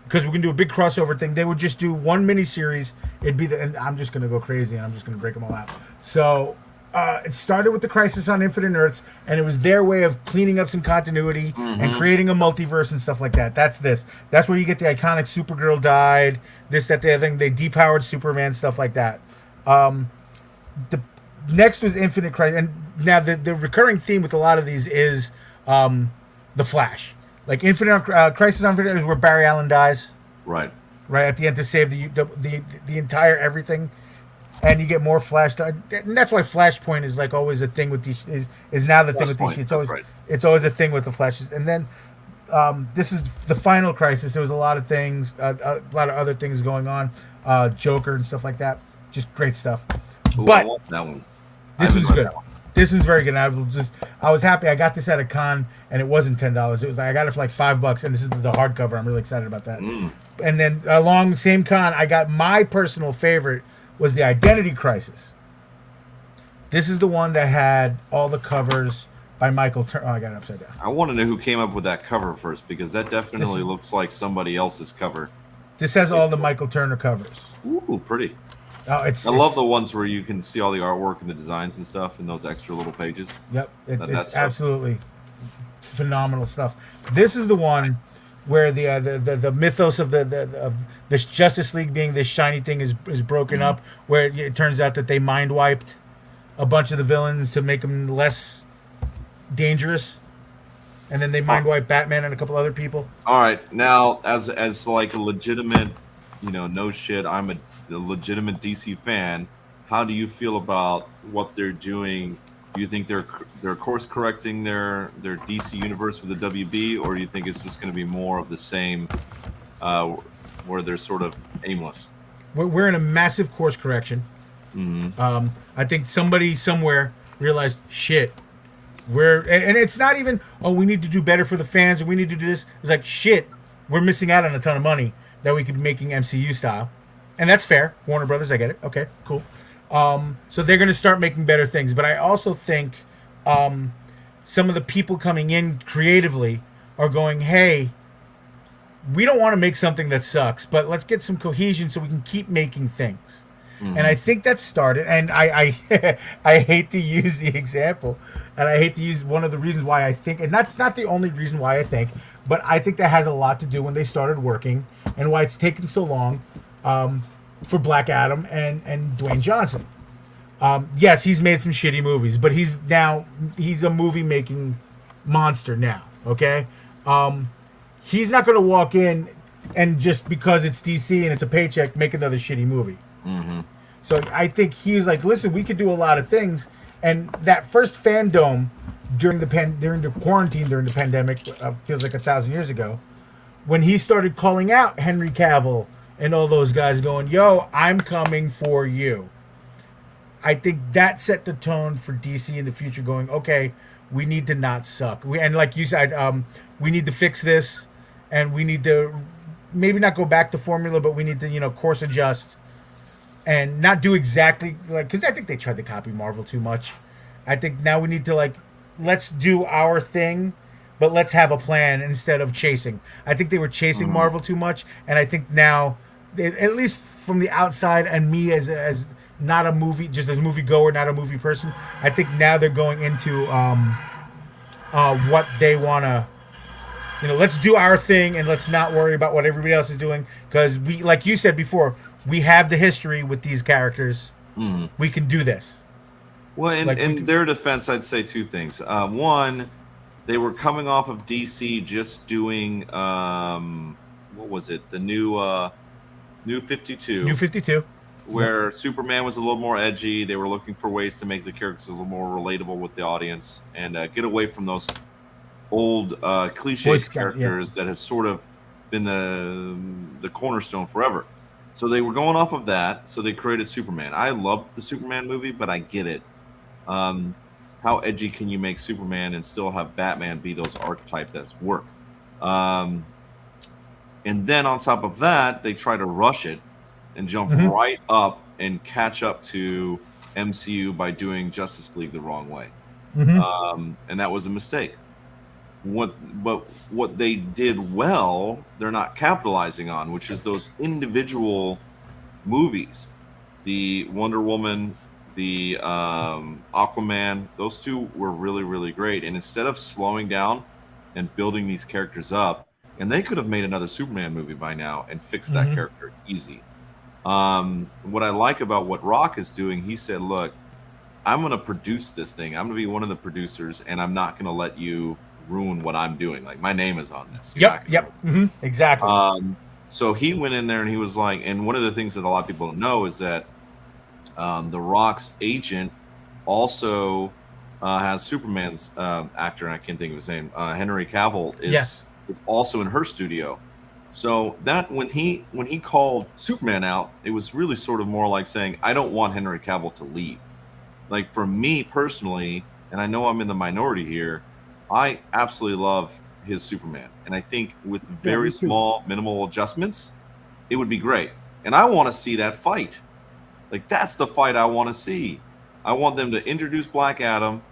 because we're gonna do a big crossover thing. They would just do one miniseries. It'd be and I'm just gonna go crazy and I'm just gonna break them all out. So. It started with the Crisis on Infinite Earths, and it was their way of cleaning up some continuity and creating a multiverse and stuff like that. That's this. That's where you get the iconic Supergirl died, this, that, the other thing. They depowered Superman, stuff like that. The next was Infinite Crisis, and now the recurring theme with a lot of these is the Flash. Like Infinite Crisis on Infinite Earths, where Barry Allen dies. Right at the end to save the entire everything. And you get more Flash, and that's why Flashpoint is like always a thing with DC. Is now the thing with DC. It's always a thing with the Flashes. And then this is the final Crisis. There was a lot of things, a lot of other things going on, Joker and stuff like that. Just great stuff. Ooh, but I want that one. This was good. This was very good. I was happy. I got this at a con, and it wasn't $10. It was I got it for like $5, and this is the hardcover. I'm really excited about that. And then along the same con, I got my personal favorite. Was the Identity Crisis. This is the one that had all the covers by Michael Turner. Oh, I got it upside down. I want to know who came up with that cover first, because that definitely looks like somebody else's cover. This has all the Michael Turner covers. Ooh, pretty. Oh, I love the ones where you can see all the artwork and the designs and stuff in those extra little pages. Yep, it's absolutely phenomenal stuff. This is the one where the mythos of the Justice League being this shiny thing is broken up, where it turns out that they mind wiped a bunch of the villains to make them less dangerous, and then they mind wipe Batman and a couple other people. All right, now as like a legitimate, no shit, I'm a legitimate DC fan. How do you feel about what they're doing? Do you think they're course correcting their DC universe with the WB, or do you think it's just going to be more of the same, where they're sort of aimless? We're in a massive course correction. I think somebody somewhere realized shit. And it's not even we need to do better for the fans and we need to do this. It's like shit. We're missing out on a ton of money that we could be making MCU style, and that's fair. Warner Brothers, I get it. Okay, cool. So they're going to start making better things. But I also think some of the people coming in creatively are going, hey, we don't want to make something that sucks, but let's get some cohesion so we can keep making things. And I think that started, and I hate to use the example, and I hate to use one of the reasons why I think, and that's not the only reason why I think, but I think that has a lot to do when they started working and why it's taken so long for Black Adam and Dwayne Johnson. Yes, he's made some shitty movies, but he's a movie making monster now. Okay, he's not going to walk in and just because it's DC and it's a paycheck, make another shitty movie. Mm-hmm. So I think he's like, listen, we could do a lot of things. And that first fandom during the quarantine, during the pandemic, feels like 1,000 years ago, when he started calling out Henry Cavill and all those guys going, yo, I'm coming for you. I think that set the tone for DC in the future going, okay, we need to not suck. And like you said, we need to fix this, and we need to maybe not go back to formula, but we need to, course adjust and not do exactly like, because I think they tried to copy Marvel too much. I think now we need to let's do our thing, but let's have a plan instead of chasing. I think they were chasing Marvel too much, and I think now, at least from the outside, and me as not a movie, just a movie goer, not a movie person, I think now they're going into what they want to, let's do our thing and let's not worry about what everybody else is doing, because we, like you said before, we have the history with these characters. Mm-hmm. We can do this. Well, in their defense, I'd say two things. One, they were coming off of DC just doing what was it? The new 52. New 52. Where Superman was a little more edgy. They were looking for ways to make the characters a little more relatable with the audience and get away from those old cliche characters that has sort of been the cornerstone forever. So they were going off of that. So they created Superman. I loved the Superman movie, but I get it. How edgy can you make Superman and still have Batman be those archetype that work? And then on top of that, they try to rush it and jump right up and catch up to MCU by doing Justice League the wrong way. And that was a mistake. But what they did well, they're not capitalizing on, which is those individual movies. The Wonder Woman, the Aquaman, those two were really, really great. And instead of slowing down and building these characters up, and they could have made another Superman movie by now and fixed that character easy. What I like about what Rock is doing, he said, look, I'm going to produce this thing. I'm going to be one of the producers, and I'm not going to let you ruin what I'm doing. Like, my name is on this. Exactly. So he went in there and he was like, and one of the things that a lot of people don't know is that the Rock's agent also has Superman's actor, and I can't think of his name, Henry Cavill, is also in her studio. So that when he called Superman out, it was really sort of more like saying, I don't want Henry Cavill to leave. Like, for me personally, and I know I'm in the minority here, I absolutely love his Superman. And I think with very small, minimal adjustments, it would be great. And I want to see that fight. Like, that's the fight I want to see. I want them to introduce Black Adam.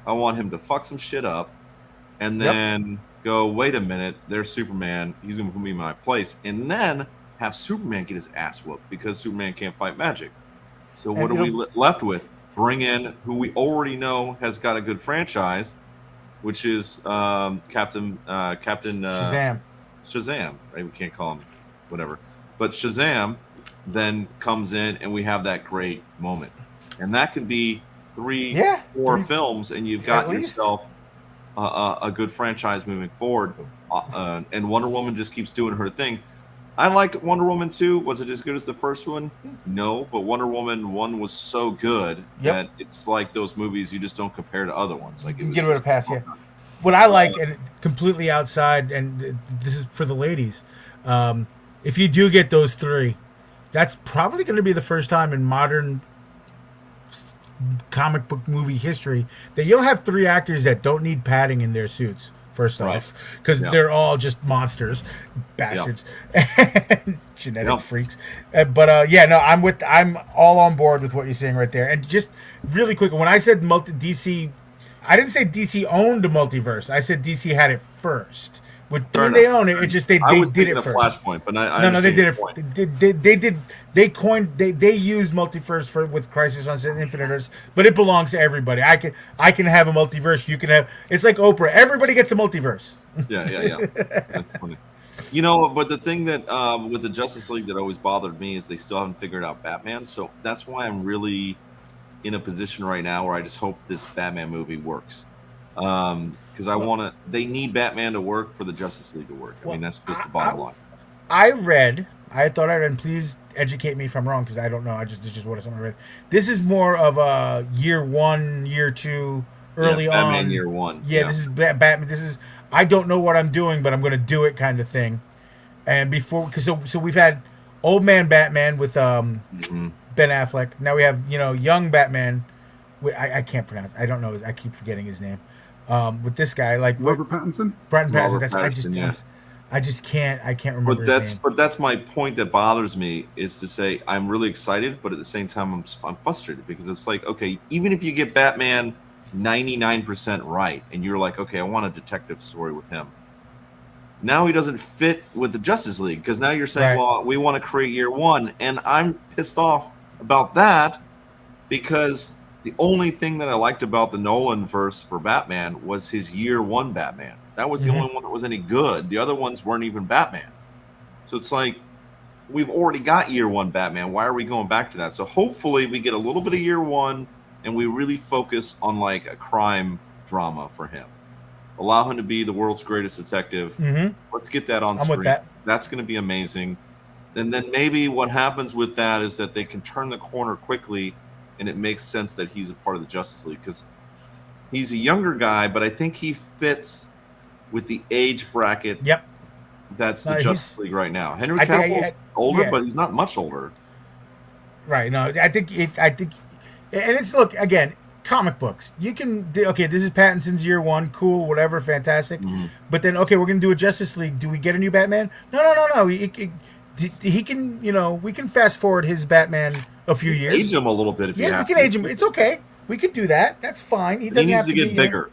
I want him to fuck some shit up. And then go, wait a minute, there's Superman. He's going to put me in my place. And then have Superman get his ass whooped because Superman can't fight magic. So what are we left with? Bring in who we already know has got a good franchise, which is Captain Shazam. Shazam, right? We can't call him whatever. But Shazam then comes in and we have that great moment. And that could be 4 films and you've got yourself a good franchise moving forward. And Wonder Woman just keeps doing her thing. I liked Wonder Woman 2. Was it as good as the first one? No, but Wonder Woman 1 was so good that it's like those movies you just don't compare to other ones. Like, it was give it a pass, What I like, and completely outside, and this is for the ladies, if you do get those 3, that's probably going to be the first time in modern comic book movie history that you'll have 3 actors that don't need padding in their suits. First off, because they're all just monsters, bastards, genetic freaks. But I'm all on board with what you're saying right there. And just really quick, when I said DC, I didn't say DC owned the multiverse. I said DC had it first. When they own it, it just they did it first. Flashpoint, but no, they did it. They used multiverse with Crisis on Infinite Earths, but it belongs to everybody. I can have a multiverse. You can have. It's like Oprah. Everybody gets a multiverse. Yeah. That's funny. But the thing that with the Justice League that always bothered me is they still haven't figured out Batman. So that's why I'm really in a position right now where I just hope this Batman movie works. Because they need Batman to work for the Justice League to work. I mean, that's just the bottom line. I thought I read, and please educate me if I'm wrong because I don't know. It's just what I read. This is more of a year 1, year 2, early Batman on. year 1. Yeah, this is Batman. This is I don't know what I'm doing, but I'm going to do it kind of thing. And before, because so we've had old man Batman with Ben Affleck. Now we have young Batman. I can't pronounce. I don't know. I keep forgetting his name. With this guy, like Robert Pattinson. I just can't. I can't remember. But that's my point that bothers me is to say I'm really excited, but at the same time I'm frustrated because it's like, okay, even if you get Batman 99% right, and you're like, okay, I want a detective story with him. Now he doesn't fit with the Justice League because now you're saying, well, we want to create year 1, and I'm pissed off about that because the only thing that I liked about the Nolan verse for Batman was his year 1 Batman. That was the only one that was any good. The other ones weren't even Batman. So it's like, we've already got year 1 Batman. Why are we going back to that? So hopefully we get a little bit of year 1 and we really focus on like a crime drama for him. Allow him to be the world's greatest detective. Let's get that on screen. With that. That's going to be amazing. And then maybe what happens with that is that they can turn the corner quickly and it makes sense that he's a part of the Justice League because he's a younger guy, but I think he fits with the age bracket. Yep. That's the Justice League right now. Henry Cavill's older, but he's not much older. Right. No, I think, and it's, look, again, comic books. You can, okay, this is Pattinson's year 1, cool, whatever, fantastic. But then, okay, we're going to do a Justice League. Do we get a new Batman? No. He can, we can fast forward his Batman a few years. Age him a little bit if you have to. We can age him. It's okay. We could do that. That's fine. He needs to get bigger.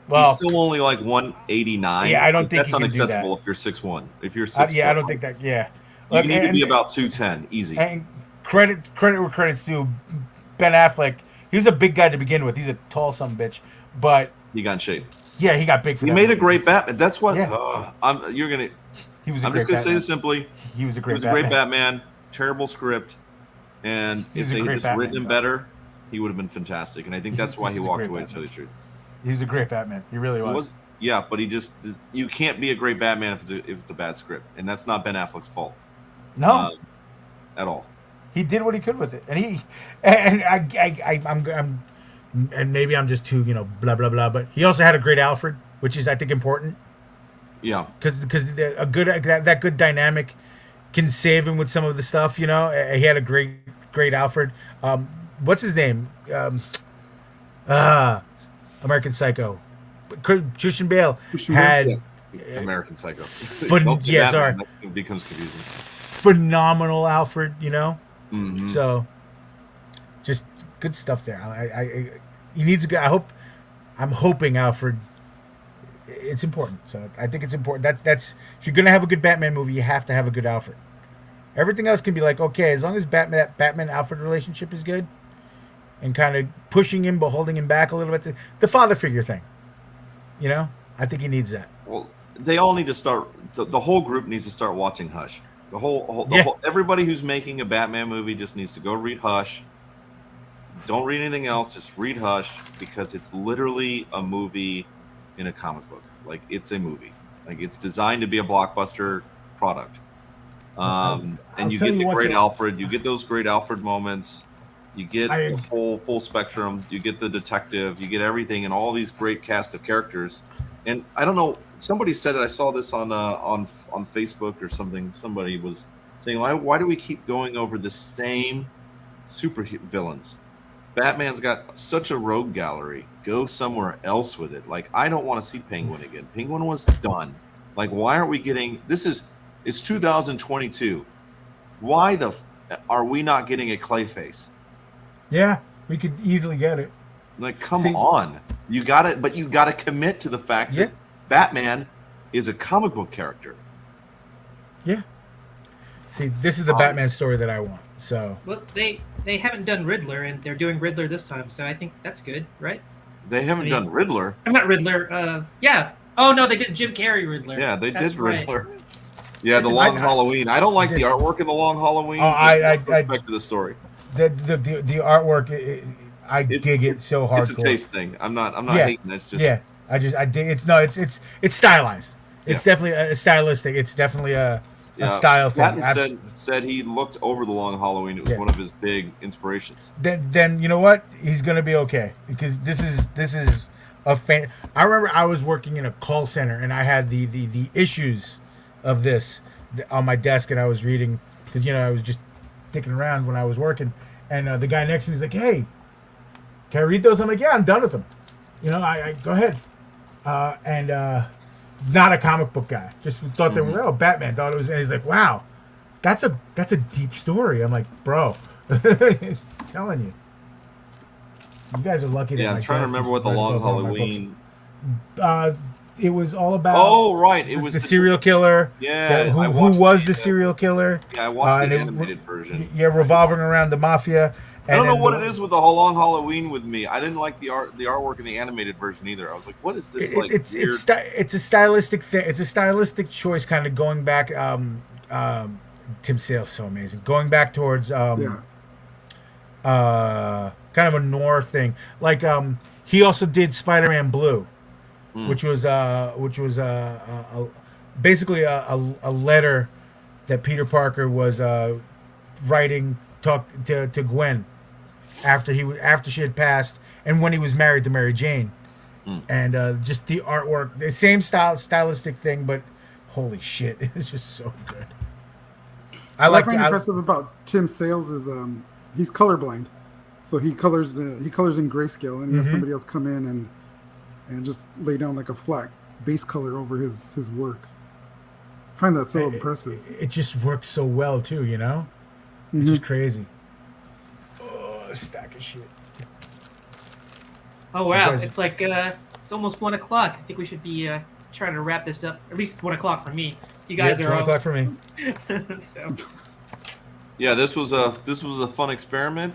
Well, he's still only like 189. Yeah, I don't think that's unacceptable if you're 6'1". If you're 6'4", I don't think that. Yeah, you need to be about 210, easy. And credit where credit's due. Ben Affleck, he was a big guy to begin with. He's a tall son bitch, but he got in shape. Yeah, he got big. He made a great Batman. That's what I'm just gonna say this simply. He was a great. Batman. Terrible script, and if they had just written him better, he would have been fantastic. And I think that's why he walked away. To tell you the truth. He was a great Batman. He really was. Yeah, but you can't be a great Batman if it's a bad script, and that's not Ben Affleck's fault. No, at all. He did what he could with it, and maybe I'm just too blah blah blah. But he also had a great Alfred, which is I think important. Yeah, because a good that good dynamic can save him with some of the stuff. He had a great Alfred. What's his name? American Psycho. Christian Bale had American Psycho. Sorry. It becomes confusing. Phenomenal Alfred, So, just good stuff there. He needs a good. I'm hoping Alfred. It's important. So I think it's important. That's if you're gonna have a good Batman movie, you have to have a good Alfred. Everything else can be like okay, as long as that Batman Alfred relationship is good. And kind of pushing him, but holding him back a little bit. The father figure thing. I think he needs that. Well, they all need to start. The whole group needs to start watching Hush. The whole everybody who's making a Batman movie just needs to go read Hush. Don't read anything else. Just read Hush because it's literally a movie in a comic book. Like it's a movie. Like it's designed to be a blockbuster product. And you get the great Alfred. You get those great Alfred moments. You get the whole full spectrum. You get the detective. You get everything, and all these great cast of characters. And I don't know. Somebody said it. I saw this on Facebook or something. Somebody was saying, "Why do we keep going over the same super villains? Batman's got such a rogue gallery. Go somewhere else with it. Like I don't want to see Penguin again. Penguin was done. Like why aren't we getting? It's 2022. Why are we not getting a Clayface? Yeah, we could easily get it. Like, come on. You got it, but you got to commit to the fact that Batman is a comic book character. Yeah. See, this is the Batman story that I want. So. Well, they haven't done Riddler, and they're doing Riddler this time, so I think that's good, right? They haven't done Riddler. I'm not Riddler. Yeah. Oh no, they did Jim Carrey Riddler. Yeah, they did Riddler. Right. Yeah, the Long Halloween. I don't like the artwork in the Long Halloween. I respect to the story. The artwork, I dig it so hard. It's a taste thing. I'm not hating. It's just I dig. It's stylized. It's definitely a stylistic. It's definitely a style thing. Said he looked over the Long Halloween. It was one of his big inspirations. Then you know what? He's gonna be okay because this is a fan. I remember I was working in a call center and I had the issues of this on my desk and I was reading because I was just dicking around when I was working and the guy next to me is like, "Hey, can I read those?" I'm like, "Yeah, I'm done with them." I go ahead. Not a comic book guy. Just thought they were Batman. Thought it was, and he's like, "Wow, that's a deep story." I'm like, "Bro, I'm telling you, you guys are lucky." Yeah, I'm trying to remember what the Long Halloween. It was all about. Oh right, it was the serial killer. Yeah, who was the serial killer? Yeah, I watched the animated version. Yeah, revolving around the mafia. I don't know what it is with the whole Long Halloween with me. I didn't like the artwork in the animated version either. I was like, "What is this?" It's a stylistic thing. It's a stylistic choice, kind of going back. Tim Sale's so amazing. Going back towards kind of a noir thing. Like he also did Spider-Man Blue, which was basically a letter that Peter Parker was writing to Gwen after she had passed and when he was married to Mary Jane. And just the artwork, the same stylistic thing, but holy shit, it's just so good. What I find impressive about Tim Sales is he's colorblind, so he colors in grayscale, and he has somebody else come in and just lay down like a flat base color over his work. I find that so impressive. It just works so well too, It's just crazy. Oh, a stack of shit. Oh wow, it's like it's almost 1 o'clock. I think we should be trying to wrap this up. At least it's 1 o'clock for me. You guys are 1 o'clock for me. So. Yeah, this was a fun experiment.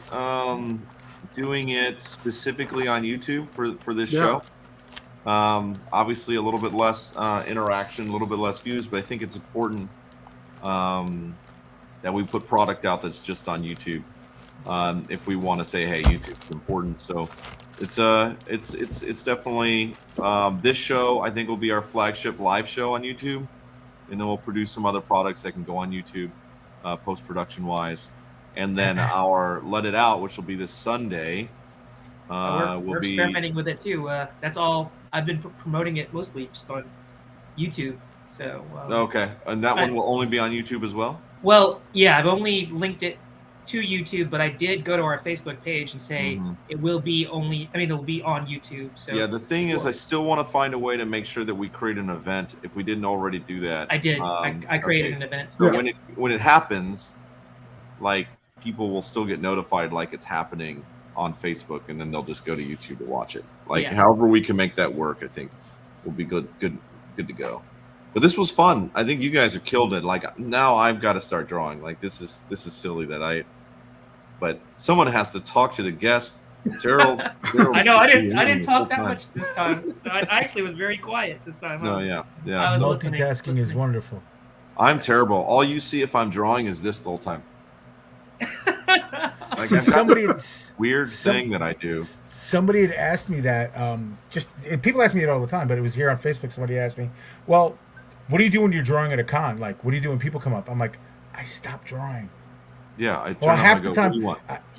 Doing it specifically on YouTube for this show. Obviously, a little bit less interaction, a little bit less views, but I think it's important that we put product out that's just on YouTube. If we want to say, hey, YouTube's important, so it's definitely this show. I think will be our flagship live show on YouTube, and then we'll produce some other products that can go on YouTube post-production wise, and then our Let It Out, which will be this Sunday. We're experimenting with it too. That's all. I've been promoting it mostly just on YouTube. So okay, and that one will only be on YouTube as well. Well, yeah, I've only linked it to YouTube, but I did go to our Facebook page and say it will be it'll be on YouTube. So yeah, the thing is, I still want to find a way to make sure that we create an event if we didn't already do that. I did. I created an event. So when it happens, like people will still get notified like it's happening on Facebook, and then they'll just go to YouTube to watch it. Like however we can make that work, I think will be good to go. But this was fun. I think you guys have killed it. Like now I've got to start drawing. Like this is silly but someone has to talk to the guest. Terrell I know I didn't talk that much this time. So I actually was very quiet this time. Multitasking is wonderful. I'm terrible. All you see if I'm drawing is this the whole time. Like thing that I do. Somebody had asked me that. People ask me it all the time, but it was here on Facebook. Somebody asked me, "Well, what do you do when you're drawing at a con? Like, what do you do when people come up?" I'm like, "I stop drawing." Yeah, half the time,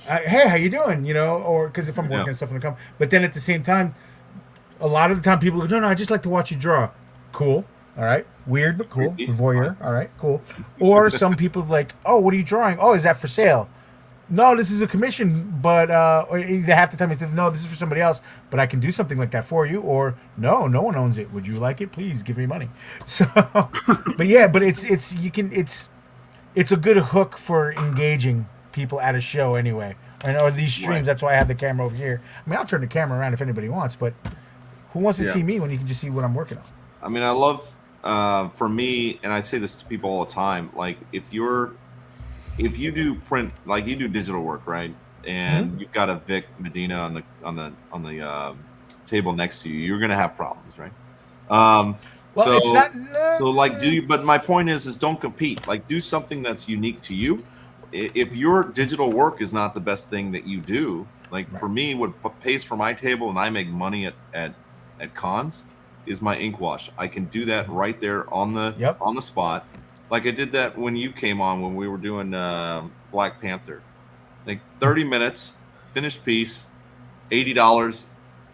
hey, how you doing? Or because if I'm working and stuff in the company, but then at the same time, a lot of the time people go, no, I just like to watch you draw. Cool, all right, weird but cool. Voyeur, all right, cool. Or some people like, oh, what are you drawing? Oh, is that for sale? No, this is a commission, but half the time they say, no, this is for somebody else, but I can do something like that for you. Or no one owns it. Would you like it? Please give me money. So, but it's a good hook for engaging people at a show anyway, or these streams. Right. That's why I have the camera over here. I mean, I'll turn the camera around if anybody wants, but who wants to see me when you can just see what I'm working on? I mean, I love, for me, and I say this to people all the time, like if you do print, like you do digital work, right? And you've got a Vic Medina on the table next to you, you're gonna have problems, right? But my point is don't compete. Like, do something that's unique to you. If your digital work is not the best thing that you do, for me, what pays for my table and I make money at cons is my ink wash. I can do that right there on the spot, Like I did that when you came on when we were doing Black Panther. Like 30 minutes, finished piece, $80,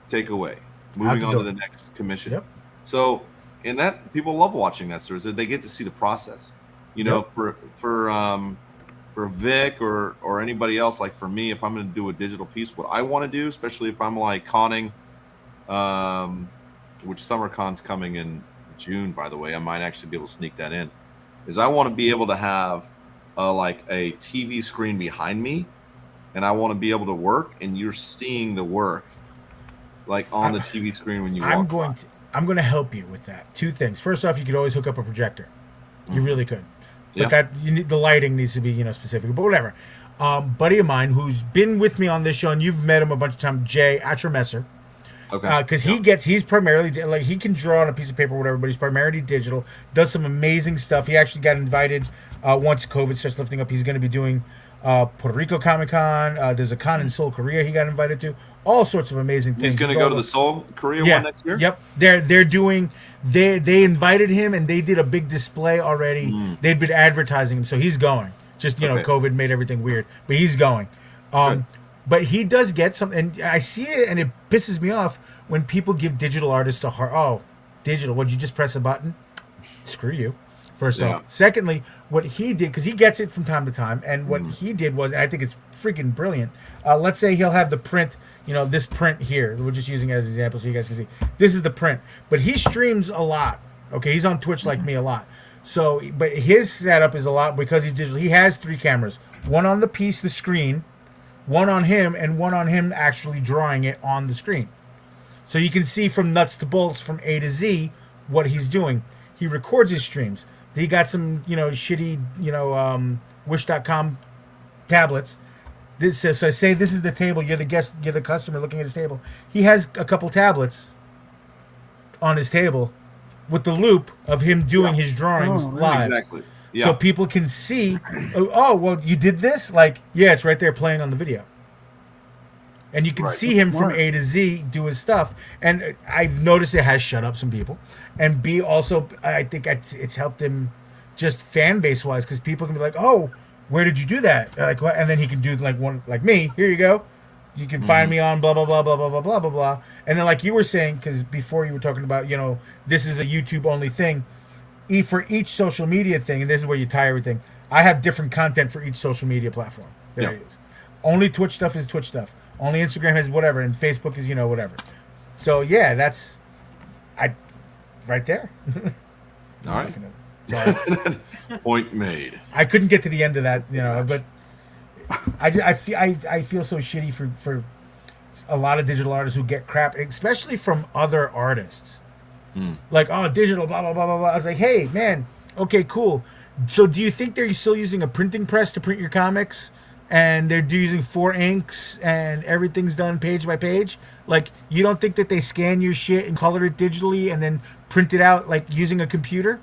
take away. Moving on to the next commission. Yep. So, and that people love watching that series. They get to see the process. You know, for Vic or anybody else, like for me, if I'm going to do a digital piece, what I want to do, especially if I'm like conning, which SummerCon's coming in June, by the way, I might actually be able to sneak that in, is I want to be able to have like a TV screen behind me, and I want to be able to work, and you're seeing the work like on the TV screen when you walk. I'm going to help you with that. Two things. First off, you could always hook up a projector. You really could. But that you need, the lighting needs to be, specific. But whatever. Buddy of mine who's been with me on this show, and you've met him a bunch of times, Jay Atramesser. Okay. Because he's primarily, like, he can draw on a piece of paper or whatever, but he's primarily digital, does some amazing stuff. He actually got invited, once COVID starts lifting up, he's going to be doing Puerto Rico Comic-Con. There's a con in Seoul, Korea he got invited to. All sorts of amazing things. He's going to go to the Seoul, Korea one next year? Yep. They're doing, they invited him, and they did a big display already. They'd been advertising him, so he's going. Just, COVID made everything weird, but he's going. But he does get some, and I see it, and it pisses me off when people give digital artists a hard, digital, would you just press a button? Screw you, first off. Secondly, what he did, because he gets it from time to time, and what he did was, and I think it's freaking brilliant, let's say he'll have the print, this print here, we're just using it as an example so you guys can see. This is the print, but he streams a lot, okay? He's on Twitch like me a lot. So, but his setup is a lot, because he's digital. He has 3 cameras, one on the piece, the screen, one on him, and one on him actually drawing it on the screen. So you can see from nuts to bolts, from A to Z, what he's doing. He records his streams. He got some, shitty, Wish.com tablets. So say this is the table. You're the guest. You're the customer looking at his table. He has a couple tablets on his table with the loop of him doing his drawings live. Exactly. Yeah. So people can see, well, you did this? Like, yeah, it's right there playing on the video. And you can see him from A to Z do his stuff. And I've noticed it has shut up some people. And B, also, I think it's helped him just fan base-wise, because people can be like, oh, where did you do that? Like, what? And then he can do like one, like me, here you go. You can find me on blah, blah, blah, blah, blah, blah, blah, blah, blah. And then like you were saying, because before you were talking about, this is a YouTube-only thing. For each social media thing, and this is where you tie everything, I have different content for each social media platform that I use. Only Twitch stuff is Twitch stuff. Only Instagram has whatever, and Facebook is, whatever. So, yeah, that's right there. All right. Point made. I couldn't get to the end of that, but I feel so shitty for a lot of digital artists who get crap, especially from other artists. Like, digital, blah, blah, blah, blah, blah. I was like, hey, man, okay, cool. So do you think they're still using a printing press to print your comics? And they're using 4 inks and everything's done page by page? Like, you don't think that they scan your shit and color it digitally and then print it out, like, using a computer?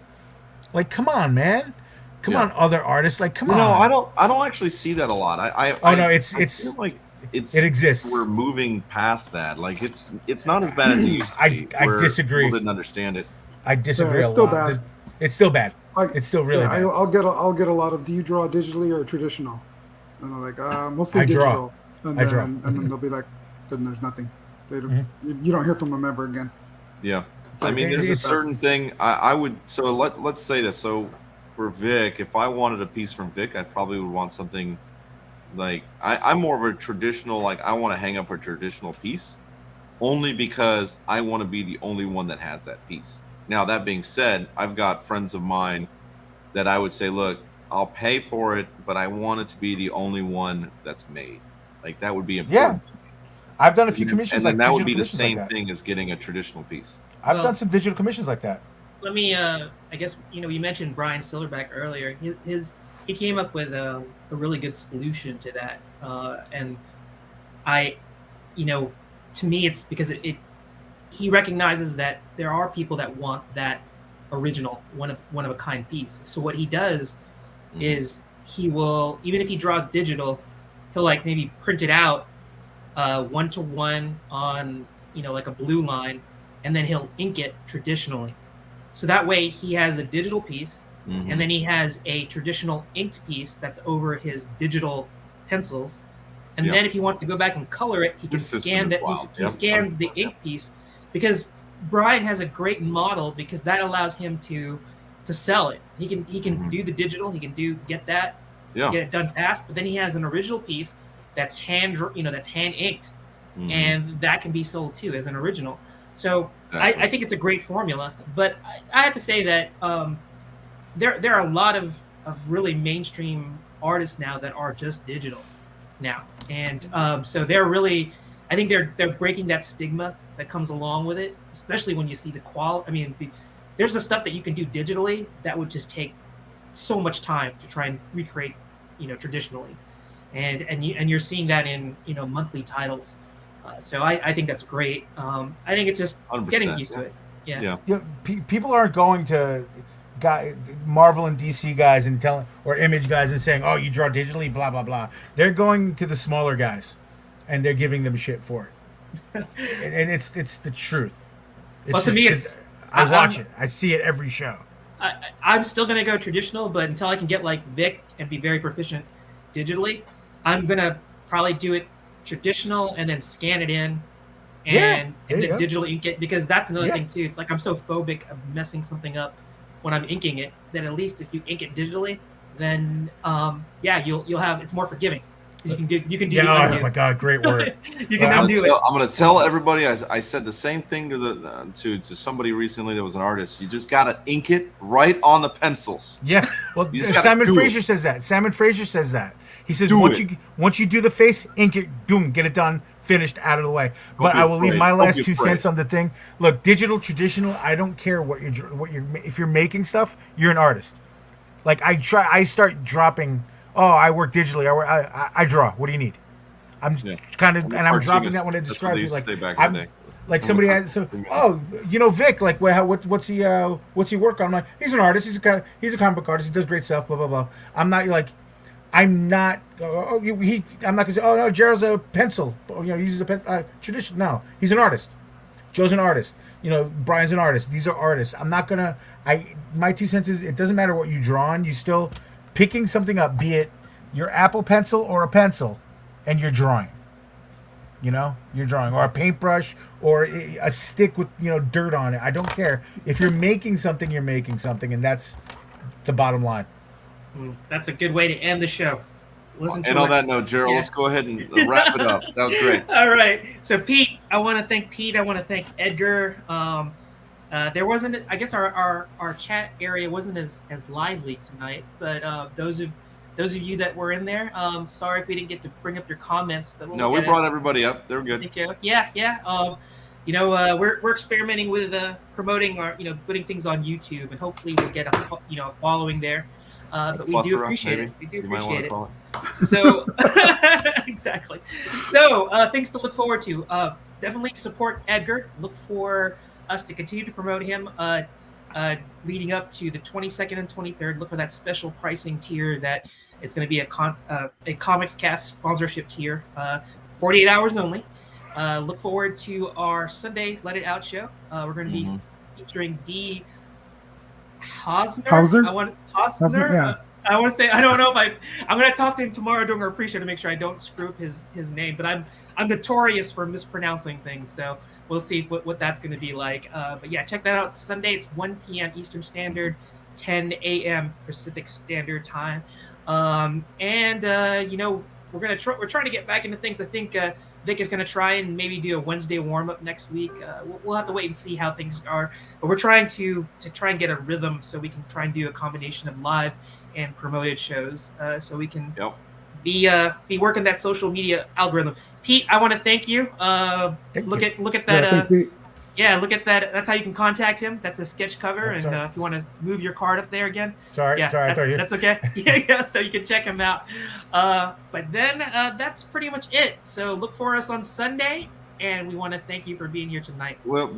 Like, come on, man. Come on, other artists. Like, come on. No, I don't actually see that a lot. I feel like it exists. We're moving past that. Like, it's not as bad as it used to be. I disagree. People didn't understand it. I disagree. It's still bad. It's still bad. It's still really bad. I'll get a lot of. Do you draw digitally or traditional? And I'm like, mostly digital. And then they'll be like, then there's nothing. You don't hear from them ever again. Yeah. I mean, there's a certain thing I would. So let's say this. So for Vic, if I wanted a piece from Vic, I probably would want something like I'm more of a traditional. Like, I want to hang up a traditional piece, only because I want to be the only one that has that piece. Now, that being said, I've got friends of mine that I would say, look, I'll pay for it, but I want it to be the only one that's made. Like, that would be important. Yeah. I've done a few commissions and that would be the same thing as getting a traditional piece. I've done some digital commissions like that. Let me, I guess, you mentioned Brian Silverback earlier. He came up with a really good solution to that. And to me, it's because he recognizes that there are people that want that original one of a kind piece. So what he does is he will, even if he draws digital, he'll like maybe print it out 1-to-1 on like a blue line, and then he'll ink it traditionally. So that way he has a digital piece and then he has a traditional inked piece that's over his digital pencils. And then if he wants to go back and color it, he can scan that. He scans the ink piece, because Brian has a great model, because that allows him to sell it. He can do the digital. He can get that, get it done fast. But then he has an original piece that's hand inked, and that can be sold too as an original. So I think it's a great formula. But I have to say that there are a lot of really mainstream artists now that are just digital now, and so they're really, I think they're breaking that stigma that comes along with it, especially when you see the quality. I mean, there's the stuff that you can do digitally that would just take so much time to try and recreate, traditionally, and you're seeing that in monthly titles. So I think that's great. I think it's just getting used to it. Yeah. People aren't going to Marvel and DC guys and or Image guys and saying, "Oh, you draw digitally," blah blah blah. They're going to the smaller guys, and they're giving them shit for it. and it's the truth. To me, I watch it. I see it every show. I'm still gonna go traditional, but until I can get like Vic and be very proficient digitally, I'm gonna probably do it traditional and then scan it in and then digitally ink it, because that's another thing too. It's like I'm so phobic of messing something up when I'm inking it, that at least if you ink it digitally, then you'll have, it's more forgiving, because you can do oh my god, great word. You can undo it. I'm gonna tell everybody, I said the same thing to somebody recently that was an artist. You just gotta ink it right on the pencils. Yeah, well, Simon Fraser says that. Simon Fraser says that. He says once you do the face, ink it, boom, get it done, finished, out of the way. But I will leave my last 2 cents on the thing. Look, digital, traditional, I don't care what you're if you're making stuff, you're an artist. Like I start dropping. Oh, I work digitally. I draw. What do you need? I'm kind of, and I'm dropping that when I describe it. Like somebody has. Oh, Vic. Like, what's he work on? I'm like, he's an artist. He's a comic book artist. He does great stuff. Blah blah blah. I'm not like. I'm not. I'm not gonna say. Oh no, Gerald's a pencil. He uses a pencil. Tradition. No, he's an artist. Joe's an artist. Brian's an artist. These are artists. I'm not gonna. My 2 cents is, it doesn't matter what you draw on. You still picking something up, be it your Apple Pencil or a pencil, and you're drawing. You're drawing, or a paintbrush, or a stick with dirt on it. I don't care. If you're making something, you're making something, and that's the bottom line. That's a good way to end the show. And on that note, Gerald, let's go ahead and wrap it up. That was great. All right. So, Pete, I want to thank Pete. I want to thank Edgar. There wasn't, I guess our chat area wasn't as lively tonight, but those of you that were in there, sorry if we didn't get to bring up your comments. But we brought everybody up. They were good. Thank you. Yeah. We're experimenting with promoting our, putting things on YouTube, and hopefully we'll get a following there. But we do appreciate it. We do appreciate it. So exactly. So things to look forward to. Definitely support Edgar. Look for us to continue to promote him leading up to the 22nd and 23rd. Look for that special pricing tier that it's going to be a Comics Cast sponsorship tier, 48 hours only. Look forward to our Sunday Let It Out show. We're going to be featuring D. Hosner? Hosner? Yeah. I want to say, I don't know if I'm going to talk to him tomorrow during our pre-show to make sure I don't screw up his name, but I'm notorious for mispronouncing things, so we'll see what that's going to be like. But yeah, check that out. Sunday, it's 1 p.m. Eastern Standard, 10 a.m. Pacific Standard Time. We're trying to get back into things. I think Vic is going to try and maybe do a Wednesday warm-up next week. We'll have to wait and see how things are. But we're trying to try and get a rhythm so we can try and do a combination of live and promoted shows, so we can be working that social media algorithm. Pete, I want to thank you. Look at that. Look at that. That's how you can contact him. That's a sketch cover, and if you want to move your card up there again. Sorry, that's okay. Yeah. So you can check him out. But then that's pretty much it. So look for us on Sunday, and we want to thank you for being here tonight. Well,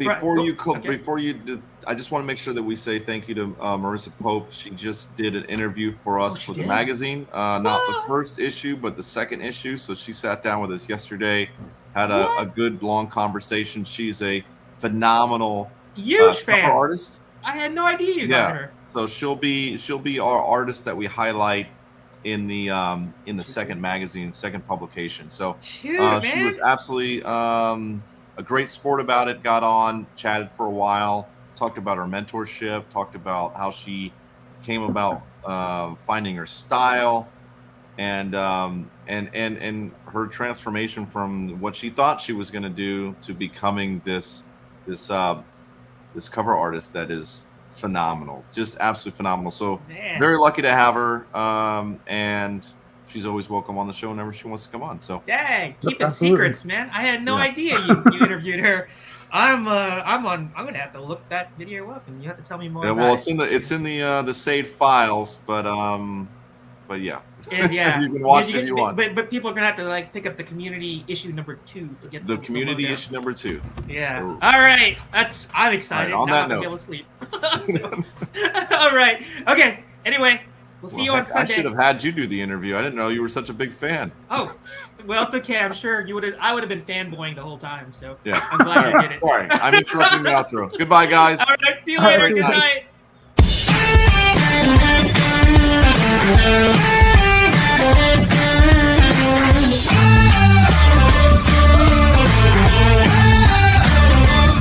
I just want to make sure that we say thank you to Marissa Pope. She just did an interview for us for the magazine, not the first issue, but the second issue. So she sat down with us yesterday, had a good long conversation. She's a phenomenal huge fan artist. I had no idea you got her. So she'll be our artist that we highlight in the second magazine, second publication. So she was absolutely a great sport about it. Got on, chatted for a while, talked about her mentorship, talked about how she came about finding her style, and her transformation from what she thought she was going to do to becoming this cover artist that is phenomenal, just absolutely phenomenal. So very lucky to have her, and she's always welcome on the show whenever she wants to come on. So dang, keeping secrets, man. I had no idea you interviewed her. I'm gonna have to look that video up, and you have to tell me more. Well, it's in the saved files, but yeah. And yeah, you can watch it if you want. But people are gonna have to like pick up the community issue number 2 to get the community issue number 2. Yeah. So, all right. I'm excited. Right, on now that note. I'm gonna be able to sleep. All right. Okay. Anyway, we'll see you on Sunday. I should have had you do the interview. I didn't know you were such a big fan. Oh, well, it's okay. I'm sure you would have. I would have been fanboying the whole time. So yeah, I'm glad you did it. Sorry, I'm interrupting the outro. Goodbye, guys. All right. See you later. Good night.